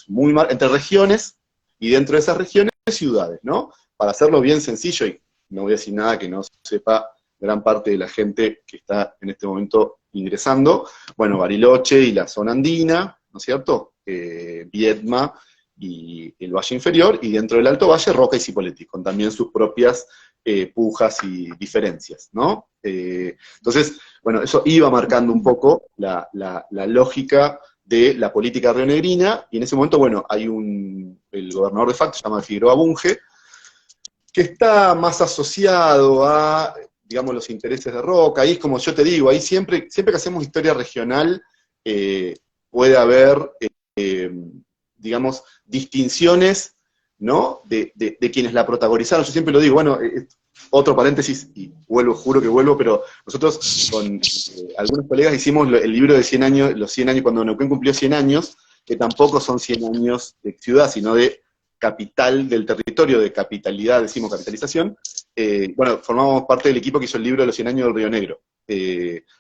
entre regiones, y dentro de esas regiones, ciudades, ¿no? Para hacerlo bien sencillo, y no voy a decir nada que no sepa gran parte de la gente que está en este momento ingresando, bueno, Bariloche y la zona andina, ¿no es cierto? Viedma y el Valle Inferior, y dentro del Alto Valle, Roca y Cipolletti, con también sus propias pujas y diferencias, ¿no? Entonces, bueno, eso iba marcando un poco la lógica de la política rionegrina, y en ese momento, bueno, hay el gobernador de facto, se llama Figueroa Bunge, que está más asociado a, digamos, los intereses de Roca. Ahí es como yo te digo, ahí siempre que hacemos historia regional, puede haber, digamos, distinciones, ¿no? De quienes la protagonizaron. Yo siempre lo digo, bueno, otro paréntesis, y juro que vuelvo, pero nosotros con algunos colegas hicimos el libro de 100 años, los 100 años, cuando Neuquén cumplió 100 años, que tampoco son 100 años de ciudad, sino de capital del territorio, de capitalidad, decimos capitalización. Bueno, formamos parte del equipo que hizo el libro de los 100 años del Río Negro.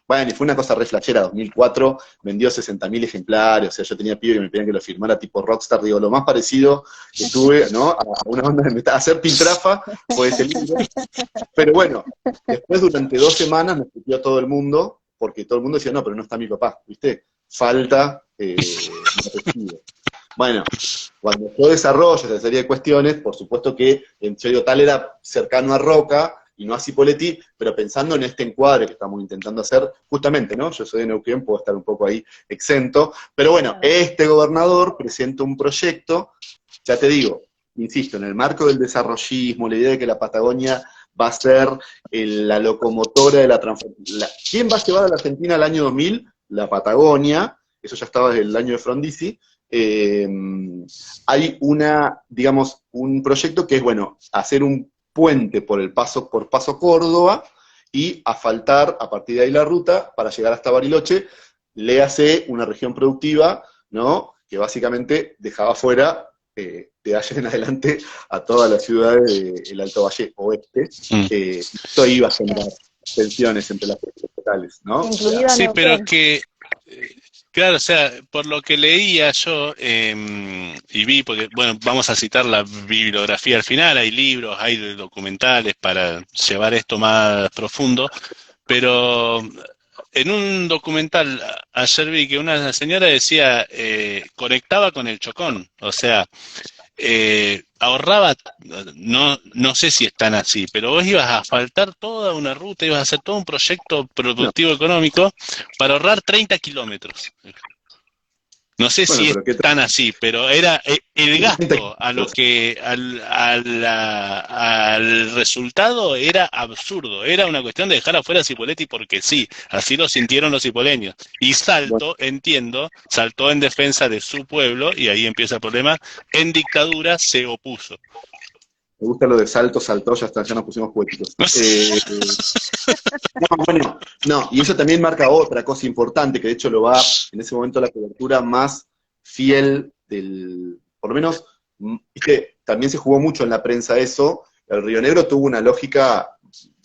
Bueno, y fue una cosa re flashera, 2004 vendió 60.000 ejemplares, o sea, yo tenía pibe que me pedían que lo firmara tipo rockstar, digo, lo más parecido que tuve, ¿no? A una banda de hacer piltrafa fue ese libro. Pero bueno, después durante 2 semanas me escupió todo el mundo, porque todo el mundo decía, no, pero no está mi papá, ¿viste? Falta mi apellido. Bueno, cuando yo desarrollo esa serie de cuestiones, por supuesto que en Choyo Tal era cercano a Roca y no a Cipolletti, pero pensando en este encuadre que estamos intentando hacer, justamente, ¿no? Yo soy de Neuquén, puedo estar un poco ahí exento, pero bueno, este gobernador presenta un proyecto, ya te digo, insisto, en el marco del desarrollismo, la idea de que la Patagonia va a ser la locomotora de la transformación. ¿Quién va a llevar a la Argentina al año 2000? La Patagonia, eso ya estaba desde el año de Frondizi. Hay digamos, un proyecto que es, bueno, hacer un puente por Paso Córdoba y asfaltar a partir de ahí la ruta para llegar hasta Bariloche, léase una región productiva, ¿no? Que básicamente dejaba fuera de ayer en adelante a todas las ciudades del Alto Valle Oeste. Esto iba a generar tensiones entre las regiones locales, ¿no? Sí, pero que claro, o sea, por lo que leía yo y vi, porque, bueno, vamos a citar la bibliografía al final, hay libros, hay documentales para llevar esto más profundo, pero en un documental ayer vi que una señora decía, conectaba con el Chocón, o sea, ahorraba, no sé si están así, pero vos ibas a asfaltar toda una ruta, ibas a hacer todo un proyecto productivo económico para ahorrar 30 kilómetros. No sé si es tan así, pero era el gasto a lo que al resultado era absurdo, era una cuestión de dejar afuera a Cipolletti porque sí, así lo sintieron los cipoleños. Y Salto, entiendo, saltó en defensa de su pueblo, y ahí empieza el problema, en dictadura se opuso. Me gusta lo de saltó, ya nos pusimos poéticos. Y eso también marca otra cosa importante, que de hecho lo va, en ese momento, la cobertura más fiel por lo menos, ¿viste? También se jugó mucho en la prensa eso. El Río Negro tuvo una lógica,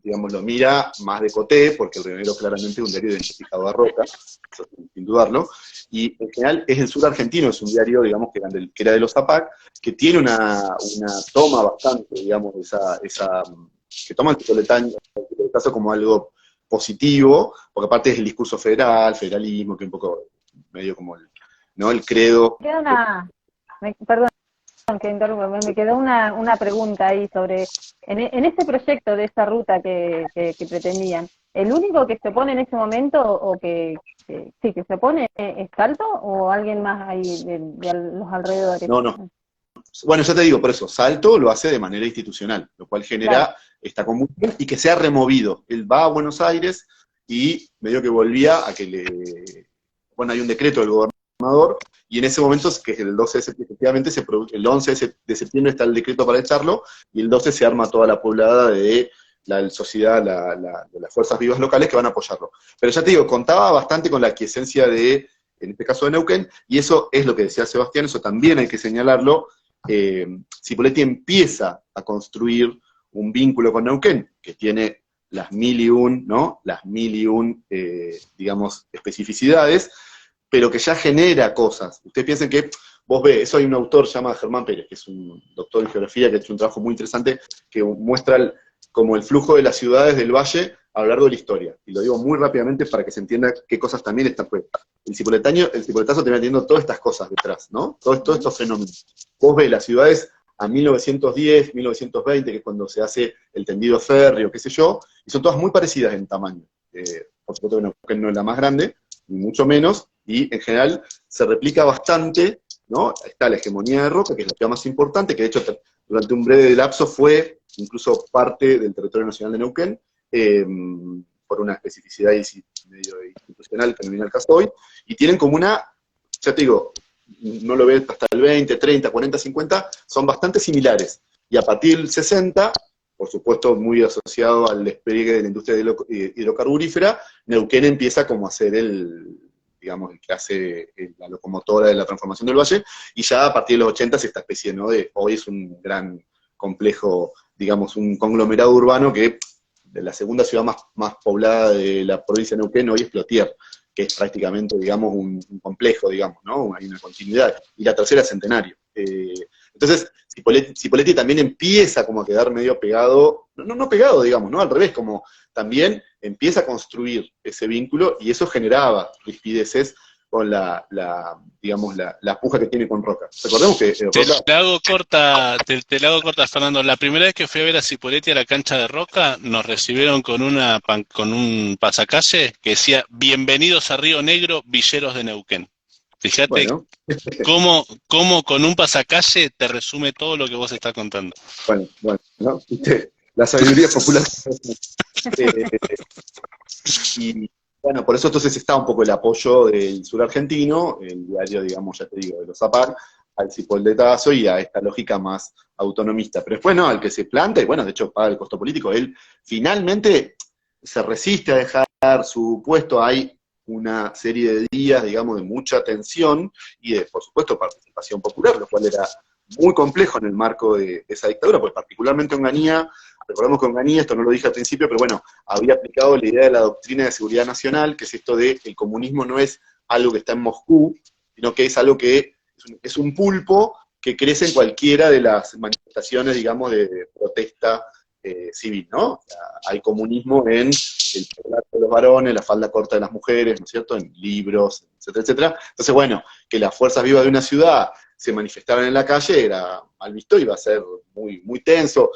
digamos, lo mira más de Coté, porque el Río Negro claramente es un diario identificado a Roca, eso sin dudarlo, y en general es el sur argentino, es un diario, digamos, que era de los APAC, que tiene una toma bastante, digamos, que toma el tituletazo como algo positivo, porque aparte es el discurso federalismo, que un poco medio como el credo. Perdón que interrumpa, me quedó una pregunta ahí sobre, en este proyecto de esa ruta que pretendían, ¿el único que se opone en ese momento, o que se opone, es Salto, o alguien más ahí de los alrededores? No. Bueno, ya te digo, por eso, Salto lo hace de manera institucional, lo cual genera esta convulsión y que sea removido. Él va a Buenos Aires y medio que volvía a que bueno, hay un decreto del gobernador, y en ese momento, que es el 12 de septiembre, efectivamente, el 11 de septiembre está el decreto para echarlo, y el 12 se arma toda la poblada de la sociedad, de las fuerzas vivas locales que van a apoyarlo. Pero ya te digo, contaba bastante con la aquiescencia en este caso de Neuquén, y eso es lo que decía Sebastián, eso también hay que señalarlo. Cipolletti empieza a construir un vínculo con Neuquén, que tiene las mil y un, ¿no? Las mil y un, digamos, especificidades, pero que ya genera cosas. Ustedes piensen que, vos ves, eso hay un autor llamado Germán Pérez, que es un doctor en geografía, que ha hecho un trabajo muy interesante, que muestra como el flujo de las ciudades del valle a lo largo de la historia. Y lo digo muy rápidamente para que se entienda qué cosas también están. Pues, el cipoletazo termina teniendo todas estas cosas detrás, ¿no? Todos estos fenómenos. Vos ves las ciudades a 1910, 1920, que es cuando se hace el tendido férreo, qué sé yo, y son todas muy parecidas en tamaño. Por supuesto que Neuquén no es la más grande, ni mucho menos, y en general se replica bastante, ¿no? Está la hegemonía de Roca, que es la ciudad más importante, que de hecho durante un breve lapso fue incluso parte del territorio nacional de Neuquén, por una especificidad medio institucional que no viene al caso hoy, y tienen como una, ya te digo, no lo ves hasta el 20, 30, 40, 50, son bastante similares. Y a partir del 60, por supuesto muy asociado al despliegue de la industria hidrocarburífera, Neuquén empieza como a ser digamos, el que hace la locomotora de la transformación del valle, y ya a partir de los 80 esta especie, ¿no? De hoy es un gran complejo, digamos, un conglomerado urbano que de la segunda ciudad más poblada de la provincia de Neuquén hoy es Plotier, que es prácticamente, digamos, un complejo, digamos, ¿no? Hay una continuidad. Y la tercera es Centenario. Entonces, Cipolletti también empieza como a quedar medio pegado, no pegado, digamos, ¿no? Al revés, como también empieza a construir ese vínculo, y eso generaba rispideces con digamos, la puja que tiene con Roca. Recordemos que Roca... Te la hago corta, Fernando. La primera vez que fui a ver a Cipolletti a la cancha de Roca, nos recibieron con un pasacalle que decía: bienvenidos a Río Negro, villeros de Neuquén. Fíjate, bueno, cómo con un pasacalle te resume todo lo que vos estás contando. Bueno, ¿no? La sabiduría popular. Y bueno, por eso entonces está un poco el apoyo del sur argentino, el diario, digamos, ya te digo, de los APAC, al cipolletazo y a esta lógica más autonomista. Pero después, no, al que se planta, y bueno, de hecho paga el costo político, él finalmente se resiste a dejar su puesto. Hay una serie de días, digamos, de mucha tensión y de, por supuesto, participación popular, lo cual era muy complejo en el marco de esa dictadura, pues particularmente Onganía, recordemos que Onganía, esto no lo dije al principio, pero bueno, había aplicado la idea de la doctrina de seguridad nacional, que es esto de que el comunismo no es algo que está en Moscú, sino que es algo que es un pulpo que crece en cualquiera de las manifestaciones, digamos, de protesta civil, ¿no? O sea, hay comunismo en el pelazo de los varones, la falda corta de las mujeres, ¿no es cierto?, en libros, etcétera, etcétera. Entonces, bueno, que las fuerzas vivas de una ciudad se manifestaran en la calle era mal visto, iba a ser muy, muy tenso.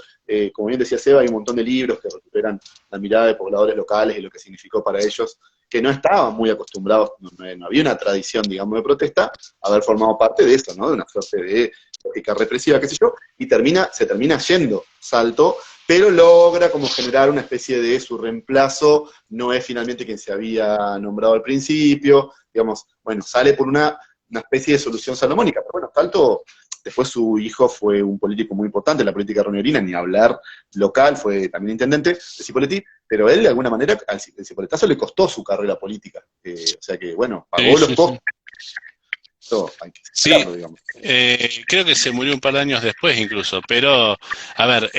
Como bien decía Seba, hay un montón de libros que recuperan la mirada de pobladores locales y lo que significó para ellos, que no estaban muy acostumbrados, no había una tradición, digamos, de protesta, haber formado parte de esto, ¿no? De una suerte de lógica represiva, qué sé yo, y se termina yendo Salto, pero logra como generar una especie de su reemplazo, no es finalmente quien se había nombrado al principio, digamos, bueno, sale por una especie de solución salomónica, pero bueno, Salto, después su hijo fue un político muy importante en la política rionegriana, ni hablar, local, fue también intendente de Cipolletti, pero él de alguna manera, al Cipollettazo le costó su carrera política, o sea que bueno, pagó los costos. Hay que separarlo, digamos. Creo que se murió un par de años después incluso, pero a ver,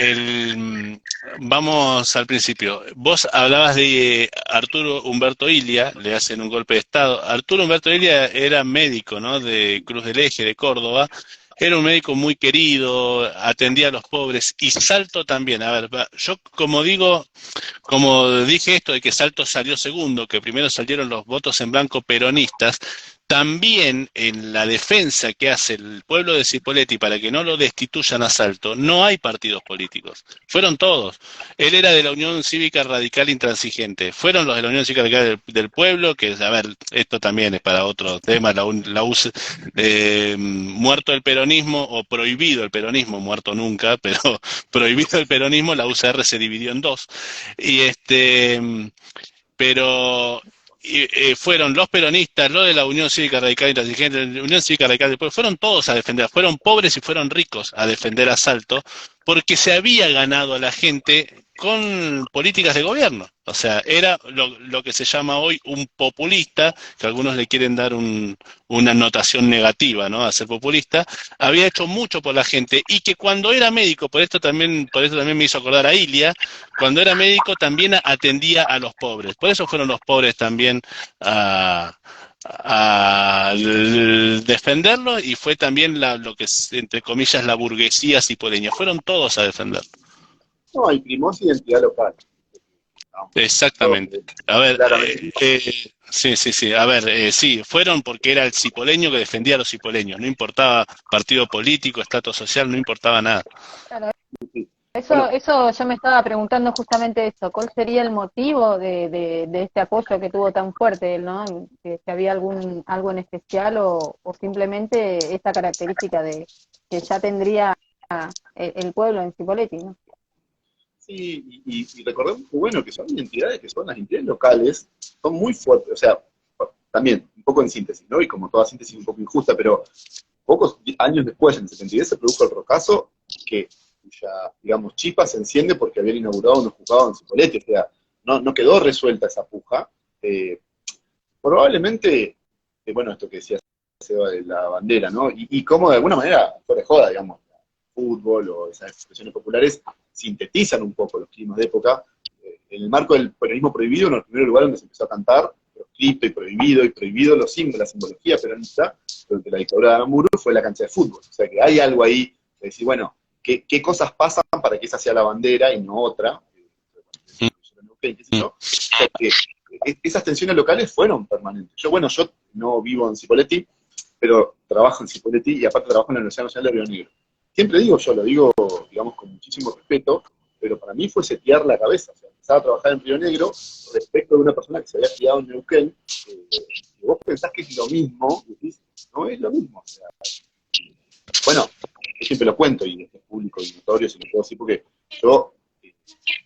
vamos al principio. Vos hablabas de Arturo Humberto Ilia, le hacen un golpe de Estado. Arturo Humberto Ilia era médico, ¿no?, de Cruz del Eje, de Córdoba. Era un médico muy querido, atendía a los pobres, y Salto también. A ver, yo como dije esto de que Salto salió segundo, que primero salieron los votos en blanco peronistas, también en la defensa que hace el pueblo de Cipolletti para que no lo destituyan a Salto, no hay partidos políticos, fueron todos. Él era de la Unión Cívica Radical Intransigente, fueron los de la Unión Cívica Radical del Pueblo, que, a ver, esto también es para otro tema, muerto el peronismo, o prohibido el peronismo, muerto nunca, pero prohibido el peronismo, la UCR se dividió en dos. Pero fueron los peronistas, los de la Unión Cívica Radical Intransigente, la Unión Cívica Radical del Pueblo, fueron todos a defender, fueron pobres y fueron ricos a defender a Salto, porque se había ganado a la gente con políticas de gobierno. O sea, era lo que se llama hoy un populista, que algunos le quieren dar una notación negativa, ¿no? A ser populista, había hecho mucho por la gente y que cuando era médico, por eso también me hizo acordar a Ilia, cuando era médico también atendía a los pobres. Por eso fueron los pobres también a defenderlo y fue también lo que es, entre comillas, la burguesía cipoleña. Fueron todos a defenderlo. No, y primó su identidad local. No, Exactamente. A ver, claramente. sí. A ver, sí, fueron porque era el cipoleño que defendía a los cipoleños. No importaba partido político, estatus social, no importaba nada. Claro, Sí. eso, Bueno, eso yo me estaba preguntando justamente eso, ¿cuál sería el motivo de este apoyo que tuvo tan fuerte él, ¿no? Si había algo en especial o simplemente esta característica de que ya tendría el pueblo en Cipolletti, ¿no? sí, y recordemos que, bueno, que son identidades que son las entidades locales, son muy fuertes, o sea, también, un poco en síntesis, ¿no? Y como toda síntesis un poco injusta, pero pocos años después, en el 72, se produjo el Rocazo, cuya, digamos, chispa se enciende porque habían inaugurado unos juzgados en Cipolletti, o sea, no quedó resuelta esa puja. Probablemente, bueno, esto que decía Seba de la bandera, ¿no? Y cómo de alguna manera, fuera de joda, digamos, fútbol o esas expresiones populares sintetizan un poco los climas de época. En el marco del peronismo prohibido, en el primer lugar donde se empezó a cantar, proscripto y prohibido los símbolos, la simbología peronista, durante la dictadura de Aramburu, fue la cancha de fútbol. O sea que hay algo ahí de decir, bueno, ¿qué cosas pasan para que esa sea la bandera y no otra? O sea que esas tensiones locales fueron permanentes. Yo no vivo en Cipolletti, pero trabajo en Cipolletti y aparte trabajo en la Universidad Nacional de Río Negro. Siempre digo, yo lo digo, digamos, con muchísimo respeto, pero para mí fue setear la cabeza. O sea, empezaba a trabajar en Río Negro respecto de una persona que se había criado en Neuquén, y vos pensás que es lo mismo, y decís, no es lo mismo. O sea, bueno, yo siempre lo cuento, y es público y notorio, si lo puedo decir, porque yo,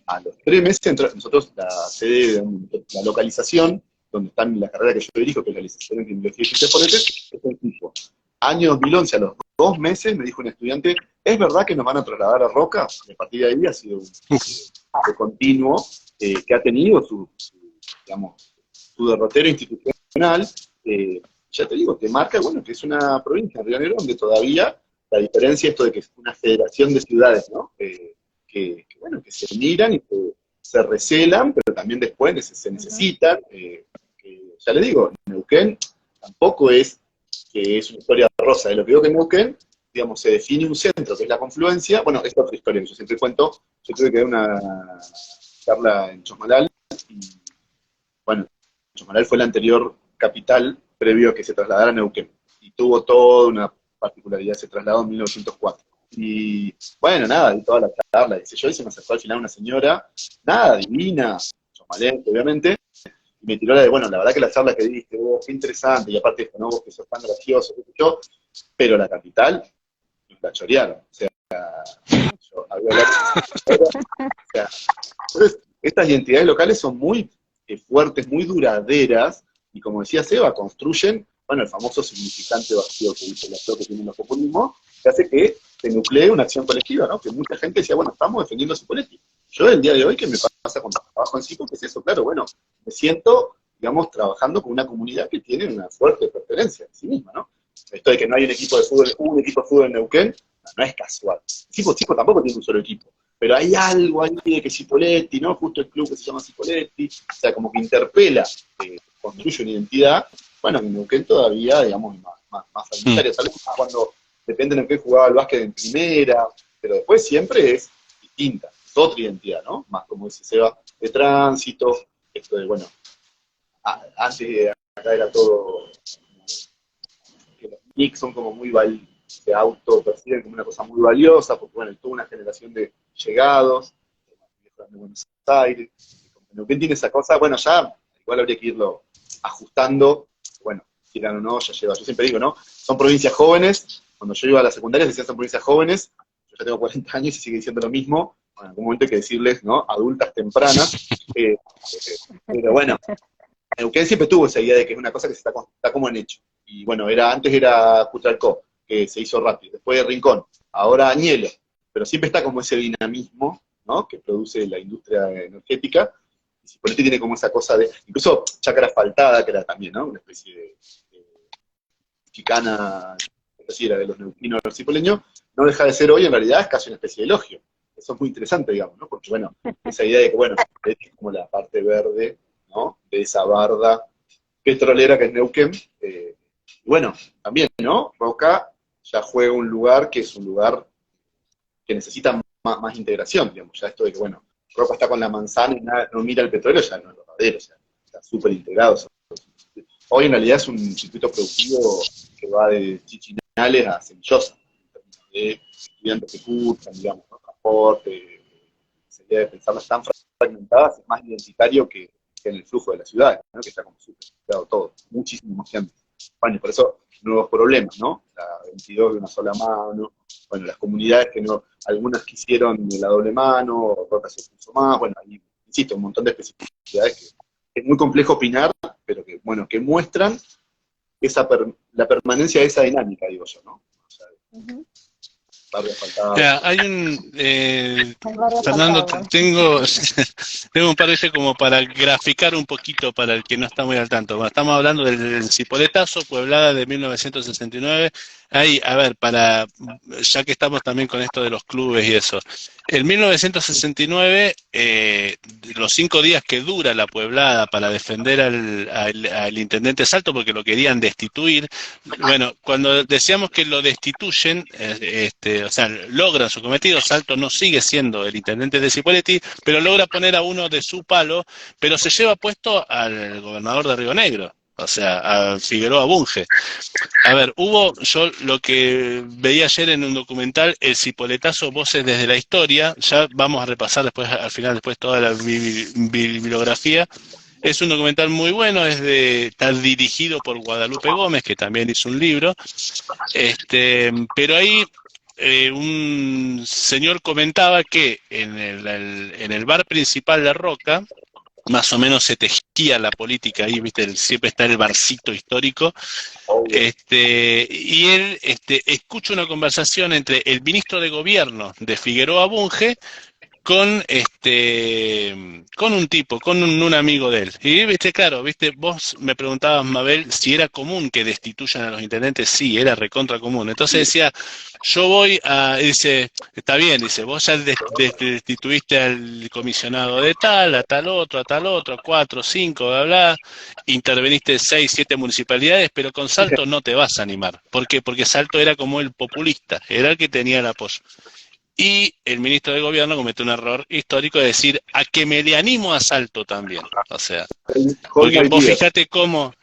a los 3 meses, nosotros, la sede, la localización, donde están la carrera que yo dirijo, que es la licenciatura en Criminología y Ciencias Forenses, es el tipo. Año 2011, a los 2 meses, me dijo un estudiante, ¿es verdad que nos van a trasladar a Roca? Y a partir de ahí ha sido un continuo que ha tenido digamos, su derrotero institucional. Ya te digo, te marca, bueno, que es una provincia, en Río Negro, donde todavía la diferencia, esto de que es una federación de ciudades, ¿no? Bueno, que se miran y que se recelan, pero también después se necesitan. Ya le digo, Neuquén tampoco es que es una historia rosa. De lo que digo que en Neuquén, digamos, se define un centro, que es la confluencia. Bueno, es otra historia que yo siempre cuento. Yo tuve que dar una charla en Chosmalal, y bueno, Chosmalal fue la anterior capital previo a que se trasladara a Neuquén. Y tuvo toda una particularidad, se trasladó en 1904. Y bueno, nada, di toda la charla, dice yo, y se me acercó al final una señora, nada, divina, chosmalense, obviamente, y me tiró la de, bueno, la verdad que la charla que diste, vos, qué interesante, y aparte esto, ¿no? Vos que sos tan gracioso, qué sé yo, pero la capital, nos la chorearon, o sea, yo había hablado, o sea, entonces, estas identidades locales son muy fuertes, muy duraderas, y como decía Seba, construyen, bueno, el famoso significante vacío que dice la que tienen los populismos, que hace que se nuclee una acción colectiva, ¿no? Que mucha gente decía, bueno, estamos defendiendo a Cipolletti. Yo el día de hoy, ¿qué me pasa cuando trabajo en Cipo? Que es eso, claro, bueno, me siento, digamos, trabajando con una comunidad que tiene una fuerte pertenencia en sí misma, ¿no? Esto de que no hay un equipo de fútbol en Neuquén, no es casual. Cipo tampoco tiene un solo equipo, pero hay algo ahí de que Cipolletti, ¿no? Justo el club que se llama Cipolletti, o sea, como que interpela, construye una identidad, bueno, en Neuquén todavía, digamos, más alimentaria, tal vez cuando depende de en qué jugaba el básquet en primera, pero después siempre es distinta, es otra identidad, ¿no? Más como dice Seba, de tránsito, esto de, bueno, antes acá era todo, que los Knicks son como se autoperciben como una cosa muy valiosa, porque bueno, toda una generación de llegados, de Buenos Aires, Neuquén tiene esa cosa, bueno, ya igual habría que irlo ajustando, bueno, quieran o no, ya lleva, yo siempre digo, ¿no? Son provincias jóvenes, cuando yo iba a la secundaria decían son provincias jóvenes, yo ya tengo 40 años y sigue diciendo lo mismo, bueno, en algún momento hay que decirles, ¿no? Adultas tempranas, pero bueno, Neuquén siempre tuvo esa idea de que es una cosa que está como en hecho, y bueno, antes era Cutralcó, que se hizo rápido, después de Rincón, ahora Añelo, pero siempre está como ese dinamismo, ¿no? Que produce la industria energética. Y Cipolletti tiene como esa cosa de, incluso Chácara Asfaltada, que era también, ¿no? Una especie de chicana, así era de los neuquinos, los cipoleños, no deja de ser hoy, en realidad, es casi una especie de elogio. Eso es muy interesante, digamos, ¿no? Porque, bueno, esa idea de que, bueno, es como la parte verde, ¿no? De esa barda petrolera que es Neuquén. Y bueno, también, ¿no? Roca ya juega un lugar que es un lugar que necesita más integración, digamos, ya esto de que, bueno, Roca está con la manzana y no mira el petróleo, ya no es verdadero, o sea, está súper integrado. Hoy en realidad es un circuito productivo que va de Chichinales a Semillosa, en términos de estudiantes que cursan, digamos, ¿no? Transporte, esa idea de pensarlas tan fragmentadas es más identitario que en el flujo de la ciudad, ¿no? Que está como súper integrado todo, muchísimo más que antes. Bueno, y por eso nuevos problemas, ¿no? La 22 de una sola mano, bueno, las comunidades que no, algunas quisieron la doble mano, otras se puso más, bueno, ahí, insisto, un montón de especificidades que es muy complejo opinar, pero que, bueno, que muestran la permanencia de esa dinámica, digo yo, ¿no? O sea, barrio asfaltado. Mira, hay Fernando, tengo un par de como para graficar un poquito para el que no está muy al tanto. Bueno, estamos hablando del Cipoletazo, Pueblada de 1969. Ahí, a ver, ya que estamos también con esto de los clubes y eso. En 1969, los 5 días que dura la Pueblada para defender al intendente Salto, porque lo querían destituir. Bueno, cuando decíamos que lo destituyen, o sea, logran su cometido, Salto no sigue siendo el intendente de Cipolletti, pero logra poner a uno de su palo, pero se lleva puesto al gobernador de Río Negro, o sea, a Figueroa Bunge. A ver, yo lo que veía ayer en un documental, El Cipoletazo, Voces desde la Historia, ya vamos a repasar después, al final, después toda la bibliografía. Es un documental muy bueno, está dirigido por Guadalupe Gómez, que también hizo un libro, pero ahí un señor comentaba que en el bar principal de Roca, más o menos se tejía la política ahí, viste, siempre está el barcito histórico, y él escucha una conversación entre el ministro de Gobierno de Figueroa Bunge con un amigo de él. Y viste, claro, viste, vos me preguntabas, Mabel, si era común que destituyan a los intendentes. Sí, era recontra común. Entonces decía, dice, está bien, dice, vos ya destituiste al comisionado de tal, a tal otro, a 4, 5, bla, bla, interveniste 6, 7 municipalidades, pero con Salto no te vas a animar. ¿Por qué? Porque Salto era como el populista, era el que tenía el apoyo. Y el ministro de Gobierno comete un error histórico de decir, a que me le animo a Salto también. O sea, porque vos fíjate cómo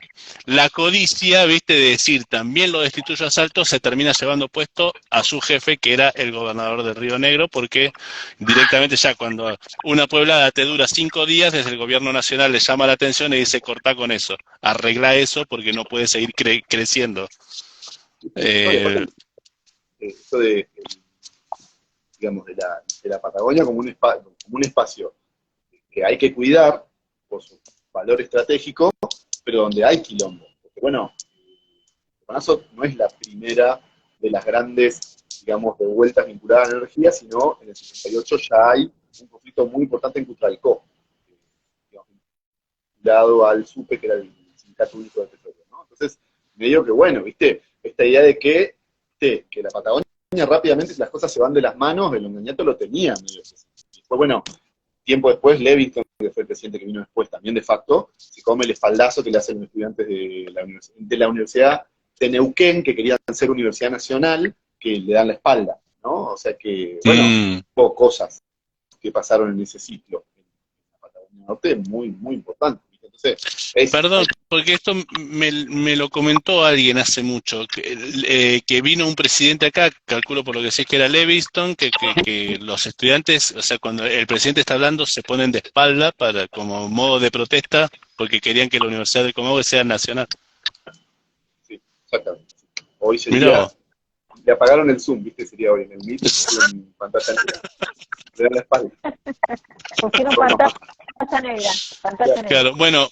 la codicia, viste, de decir, también lo destituyo a Salto, se termina llevando puesto a su jefe, que era el gobernador de Río Negro, porque directamente ya cuando una pueblada te dura 5 días, desde el gobierno nacional le llama la atención y dice, cortá con eso, arregla eso porque no puede seguir creciendo. Esto de digamos, de la Patagonia como un espacio que hay que cuidar por su valor estratégico, pero donde hay quilombo. Porque, bueno, el Conazo no es la primera de las grandes, digamos, revueltas vinculadas a la energía, sino en el 68 ya hay un conflicto muy importante en Cutralcó, digamos, vinculado al SUPE, que era el Sindicato Único de Petróleo, ¿no? Entonces, me digo que, bueno, ¿viste? Esta idea de que la Patagonia rápidamente las cosas se van de las manos, el Ongañato lo tenía medio. Y después, bueno, tiempo después, Levingston, que fue el presidente que vino después también de facto, se come el espaldazo que le hacen los estudiantes de la Universidad de Neuquén, que querían ser Universidad Nacional, que le dan la espalda, ¿no? O sea que, bueno, hubo cosas que pasaron en ese ciclo en la Patagonia Norte muy, muy importantes. Entonces, perdón, porque esto me lo comentó alguien hace mucho, que vino un presidente acá, calculo por lo que sé que era Levingston, que los estudiantes, o sea, cuando el presidente está hablando, se ponen de espalda como modo de protesta, porque querían que la Universidad de Comahue sea nacional. Sí, exactamente. Hoy sería, le apagaron el Zoom, ¿viste? Sería hoy en el Meet, en pantalla negra. Le dan la espalda. Pusieron pantalla negra. Claro, bueno,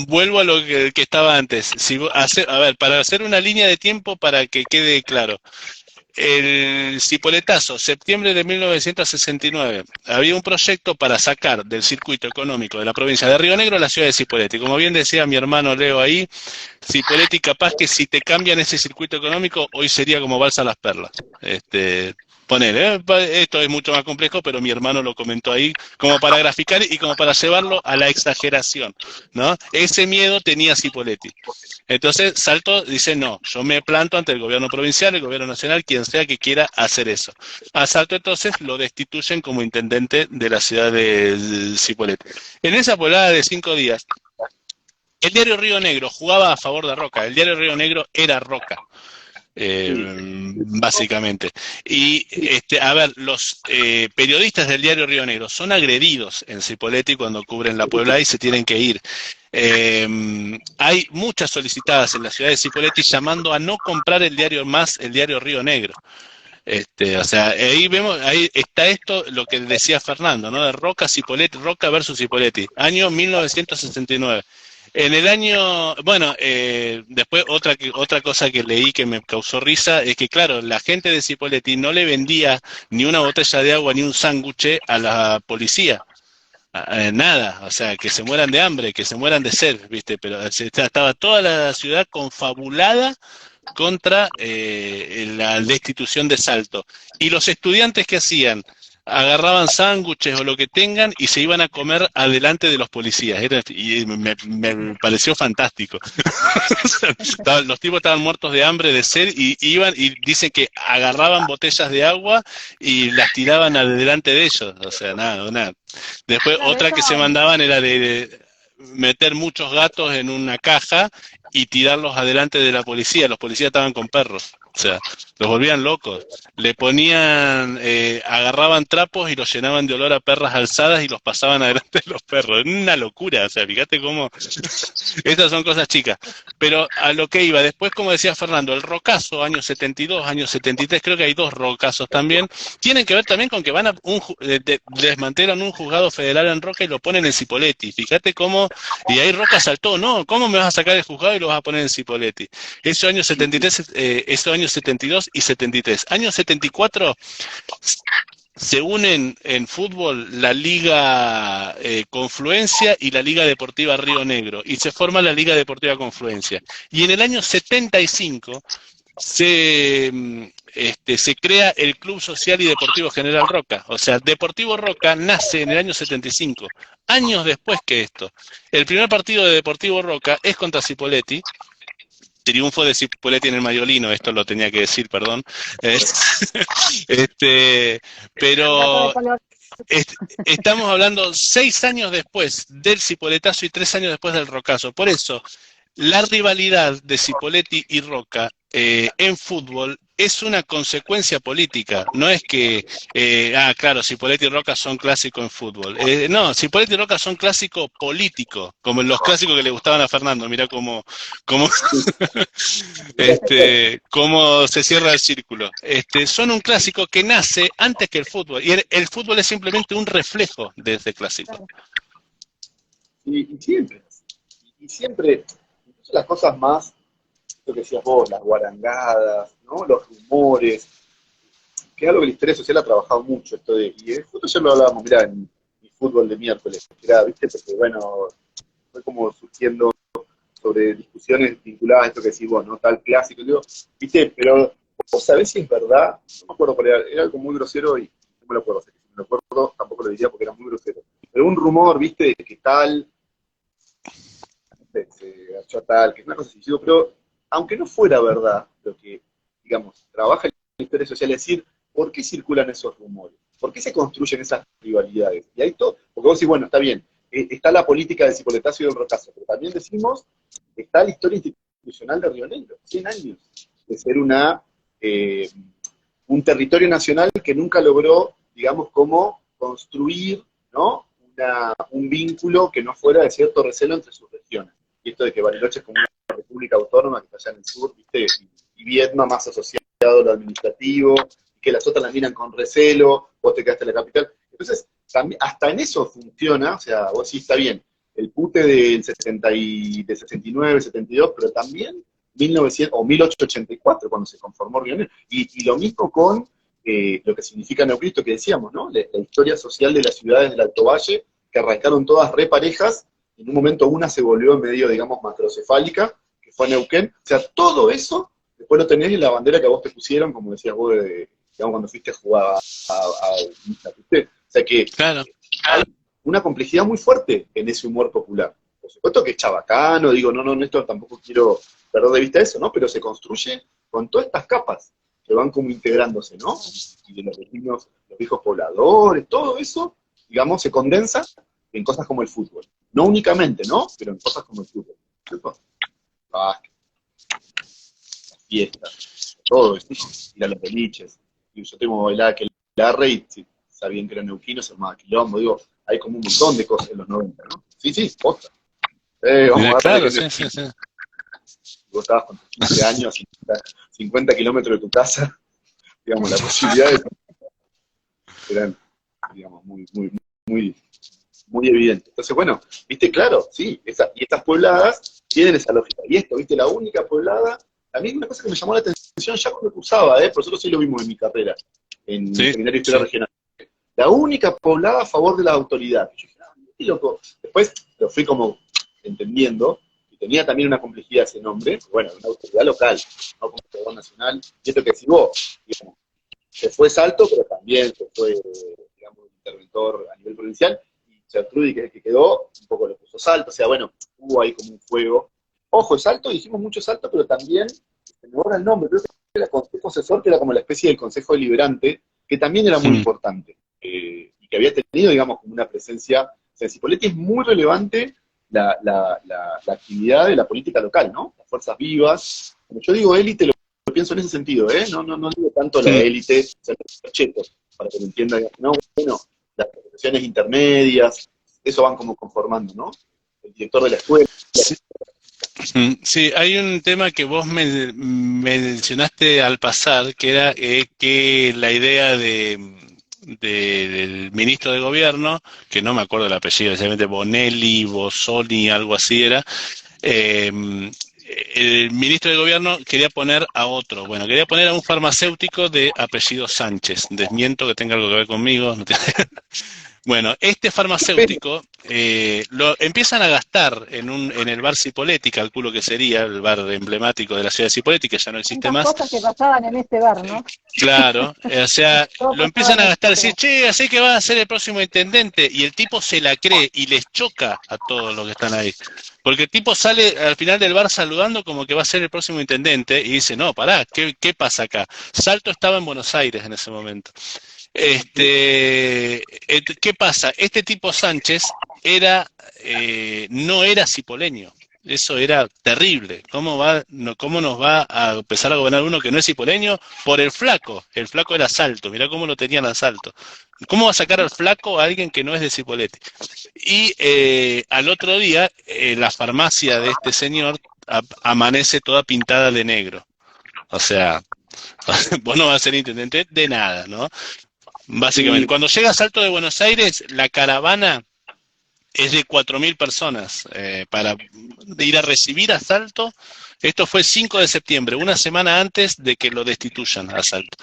vuelvo a lo que estaba antes. A ver, para hacer una línea de tiempo para que quede claro. el Cipoletazo, septiembre de 1969, había un proyecto para sacar del circuito económico de la provincia de Río Negro la ciudad de Cipolletti. Como bien decía mi hermano Leo ahí, Cipolletti capaz que si te cambian ese circuito económico, hoy sería como Balsa Las Perlas. Poner, esto es mucho más complejo, pero mi hermano lo comentó ahí como para graficar y como para llevarlo a la exageración, ¿no? Ese miedo tenía Cipolletti. Entonces Salto dice, no, yo me planto ante el gobierno provincial, el gobierno nacional, quien sea que quiera hacer eso. A Salto entonces lo destituyen como intendente de la ciudad de Cipolletti. En esa poblada de 5 días, el diario Río Negro jugaba a favor de Roca, el diario Río Negro era Roca. Básicamente. Y a ver, los periodistas del diario Río Negro son agredidos en Cipolletti cuando cubren la Puebla y se tienen que ir. Hay muchas solicitadas en la ciudad de Cipolletti llamando a no comprar el diario más, el diario Río Negro. O sea, ahí vemos, ahí está esto, lo que decía Fernando, ¿no? De Roca, Cipolletti, Roca versus Cipolletti, año 1969. En el año, bueno, después otra cosa que leí que me causó risa es que, claro, la gente de Cipolletti no le vendía ni una botella de agua ni un sándwich a la policía. Nada, o sea, que se mueran de hambre, que se mueran de sed, ¿viste? Pero estaba toda la ciudad confabulada contra la destitución de Salto. Y los estudiantes, ¿qué hacían? Agarraban sándwiches o lo que tengan y se iban a comer adelante de los policías. Y me pareció fantástico. Los tipos estaban muertos de hambre, de sed, y iban y dicen que agarraban botellas de agua y las tiraban adelante de ellos. O sea, nada. Después Claro, otra que se mandaban era de meter muchos gatos en una caja y tirarlos adelante de la policía. Los policías estaban con perros. O sea, los volvían locos. Le ponían, agarraban trapos y los llenaban de olor a perras alzadas y los pasaban adelante de los perros. Una locura, o sea, fíjate cómo... Estas son cosas chicas. Pero a lo que iba, después, como decía Fernando, el rocazo, años 72, años 73, creo que hay 2 rocazos también, tienen que ver también con que van a desmantelan un juzgado federal en Roca y lo ponen en Cipolletti. Fíjate cómo, y ahí Roca saltó, no, ¿cómo me vas a sacar el juzgado y lo vas a poner en Cipolletti? Esos años 73, esos años 72 y 73. Año 74 se unen en fútbol la Liga Confluencia y la Liga Deportiva Río Negro, y se forma la Liga Deportiva Confluencia. Y en el año 75 se crea el Club Social y Deportivo General Roca. O sea, Deportivo Roca nace en el año 75, años después que esto. El primer partido de Deportivo Roca es contra Cipolletti. Triunfo de Cipolletti en el Mayolino, esto lo tenía que decir, perdón. Pero estamos hablando 6 años después del Cipoletazo y 3 años después del Rocazo. Por eso, la rivalidad de Cipolletti y Roca en fútbol es una consecuencia política, no es que, claro, Cipolletti y Roca son clásicos en fútbol. No, Cipolletti y Roca son clásicos políticos, como los clásicos que le gustaban a Fernando. Mirá cómo cómo se cierra el círculo. Son un clásico que nace antes que el fútbol, y el fútbol es simplemente un reflejo de ese clásico. Y siempre, incluso las cosas más, lo que decías vos, las guarangadas, ¿no? Los rumores, que es algo que la historia social ha trabajado mucho, esto de, y justo ya lo hablábamos, mirá, en mi fútbol de miércoles, era, viste, porque bueno, fue como surgiendo sobre discusiones vinculadas a esto que decís vos, ¿no? Tal clásico, digo, viste, pero vos sabés si es verdad, no me acuerdo cuál era algo muy grosero y no me lo acuerdo, si me lo acuerdo tampoco lo diría porque era muy grosero, pero un rumor, viste, de que tal, se agachó a tal, que es una cosa así, digo, pero aunque no fuera verdad lo que, digamos, trabaja en la historia social, es decir, ¿por qué circulan esos rumores? ¿Por qué se construyen esas rivalidades? Y ahí todo, porque vos decís, bueno, está bien, está la política del Cipoletazo y del Rocazo, pero también decimos, está la historia institucional de Río Negro, 100 años de ser un territorio nacional que nunca logró, digamos, como construir, ¿no? Un vínculo que no fuera de cierto recelo entre sus regiones. Y esto de que Bariloche es como una república autónoma que está allá en el sur, ¿viste? Y Viedma más asociado a lo administrativo, y que las otras la miran con recelo, vos te quedaste en la capital. Entonces, también, hasta en eso funciona, o sea, vos sí está bien, el pute del 69, 72, pero también 1900, o 1884, cuando se conformó Río Negro. Y lo mismo con lo que significa Neuquén, que decíamos, ¿no? La historia social de las ciudades del Alto Valle, que arrancaron todas re parejas, en un momento una se volvió medio, digamos, macrocefálica, que fue Neuquén. O sea, todo eso, después lo tenés en la bandera que a vos te pusieron, como decías vos, digamos, cuando fuiste a jugar o sea que Claro. hay una complejidad muy fuerte en ese humor popular. Por supuesto que es chabacano, digo, no, esto tampoco quiero perder de vista eso, ¿no? Pero se construye con todas estas capas que van como integrándose, ¿no? Y de los viejos pobladores, todo eso, digamos, se condensa en cosas como el fútbol. No únicamente, ¿no? Pero en cosas como el fútbol. ¿Cierto? Básquet, las fiestas, todo eso. Ir a los boliches. Y yo tengo bailada que la rey, si sabían que era neuquino, se llamaba Quilombo, digo, hay como un montón de cosas en los 90, ¿no? Sí, posta. Vamos a Claro, darle sí. vos estabas con tus 15 años, 50 kilómetros de tu casa, digamos, las posibilidades eran, digamos, muy evidentes. Entonces, bueno, viste, claro, sí, y estas pobladas tienen esa lógica. Y esto, viste, la única poblada, a mí una cosa que me llamó la atención ya cuando cursaba, por nosotros sí lo vimos en mi carrera, en el seminario de historia regional. La única poblada a favor de la autoridad. Y yo dije, qué loco. Después lo fui como entendiendo, y tenía también una complejidad ese nombre, bueno, una autoridad local, no como autoridad nacional, y esto que decís vos, digamos, se fue Salto, pero también se fue, digamos, interventor a nivel provincial, y Gertrudis, que es el que quedó, un poco lo puso Salto, o sea, bueno, hubo ahí como un fuego. Ojo, Salto, dijimos mucho Salto, pero también, se me borra el nombre, creo que era el Consejo Asesor, que era como la especie del Consejo Deliberante, que también era muy importante, y que había tenido, digamos, como una presencia. O sea, en Cipolletti es muy relevante la actividad de la política local, ¿no? Las fuerzas vivas. Como yo digo élite, lo pienso en ese sentido, ¿eh? No digo tanto la élite, o sea, los chetos, para que lo entiendan. No, bueno, las profesiones intermedias, eso van como conformando, ¿no? El director de la escuela. Sí, hay un tema que vos mencionaste al pasar, que era que la idea del ministro de gobierno, que no me acuerdo el apellido, especialmente Bonelli, Bosoni, algo así era, eh, el ministro de gobierno quería poner a otro, bueno, quería poner a un farmacéutico de apellido Sánchez, desmiento que tenga algo que ver conmigo, no tiene. Bueno, este farmacéutico lo empiezan a gastar en el bar Cipolletti, calculo que sería el bar emblemático de la ciudad de Cipolletti, que ya no existe Tantas más. cosas que pasaban en este bar, ¿no? Claro, o sea, Todo lo pasaba empiezan a en gastar, este decir, bar. che, así que va a ser el próximo intendente, y el tipo se la cree y les choca a todos los que están ahí. Porque el tipo sale al final del bar saludando como que va a ser el próximo intendente, y dice, no, pará, ¿qué pasa acá? Salto estaba en Buenos Aires en ese momento. ¿Qué pasa? Este tipo Sánchez no era cipoleño. Eso era terrible. ¿Cómo nos va a empezar a gobernar uno que no es cipoleño? Por el flaco. El flaco era Salto. Mirá cómo lo tenían a Salto. ¿Cómo va a sacar al flaco a alguien que no es de Cipolletti? Y al otro día, la farmacia de este señor amanece toda pintada de negro. O sea, vos no vas a ser intendente de nada, ¿no? Básicamente, cuando llega a Salto de Buenos Aires, la caravana es de 4.000 personas para ir a recibir a Salto. Esto fue 5 de septiembre, una semana antes de que lo destituyan a Salto.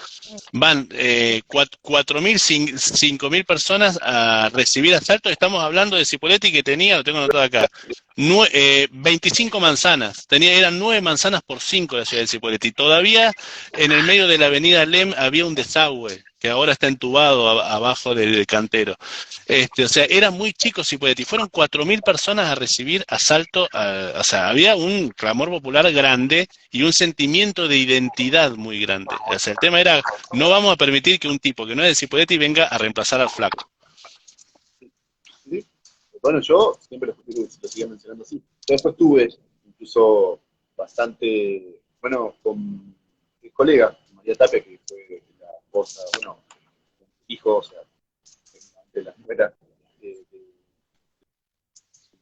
Van 4.000, 5.000 personas a recibir a Salto. Estamos hablando de Cipolletti que tenía, lo tengo anotado acá, 25 manzanas. Eran 9 manzanas por 5 la ciudad de Cipolletti. Todavía en el medio de la avenida Lem había un desagüe que ahora está entubado abajo del cantero. O sea, era muy chico Cipolletti. Fueron 4.000 personas a recibir a Salto. O sea, había un clamor popular grande y un sentimiento de identidad muy grande. O sea, el tema era, no vamos a permitir que un tipo que no es de Cipolletti venga a reemplazar al flaco. ¿Sí? Bueno, yo siempre lo sigo mencionando así. Yo después tuve incluso bastante, bueno, con mi colega, María Tapia, que fue la esposa, bueno, hijo, o sea, de la nuera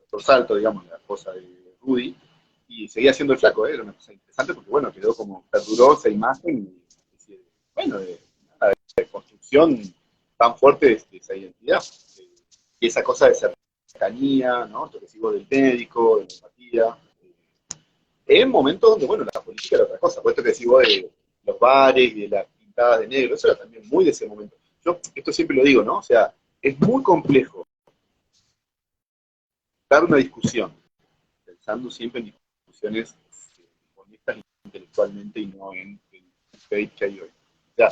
doctor Salto, digamos, la esposa de Rudy, y seguía siendo el flaco, era una cosa interesante porque, bueno, quedó como, perduró esa imagen, y, bueno, de construcción tan fuerte de esa identidad, y esa cosa de cercanía, ¿no? Esto que sigo del médico, de la empatía, en momentos donde, bueno, la política era otra cosa, por esto que decís vos de los bares y de las pintadas de negro, eso era también muy de ese momento. Yo esto siempre lo digo, ¿no? O sea, es muy complejo dar una discusión, pensando siempre en discusiones honestas intelectualmente y no en el debate que hay hoy. O sea,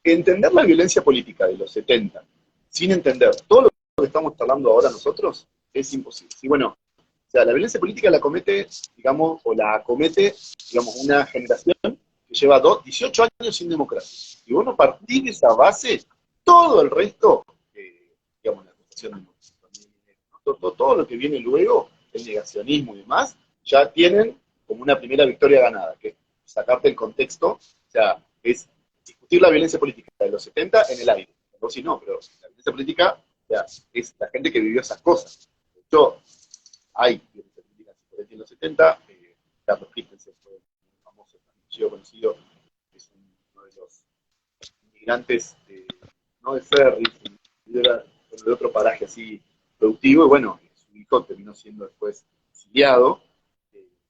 entender la violencia política de los 70 sin entender todo lo que estamos hablando ahora nosotros es imposible. Y bueno, o sea, la violencia política la comete, digamos, o la acomete, digamos, una generación que lleva 18 años sin democracia. Y bueno, a partir de esa base, todo el resto, digamos, la acusación de todo lo que viene luego, el negacionismo y demás, ya tienen como una primera victoria ganada, que es sacarte el contexto, o sea, es discutir la violencia política de los 70 en el aire. O si no, pero la violencia política, o sea, es la gente que vivió esas cosas. De hecho, hay violencia política en los 70, Carlos Christensen fue un famoso, conocido, es uno de los inmigrantes no de ferry, de otro paraje así productivo, y bueno, su hijo terminó siendo después exiliado,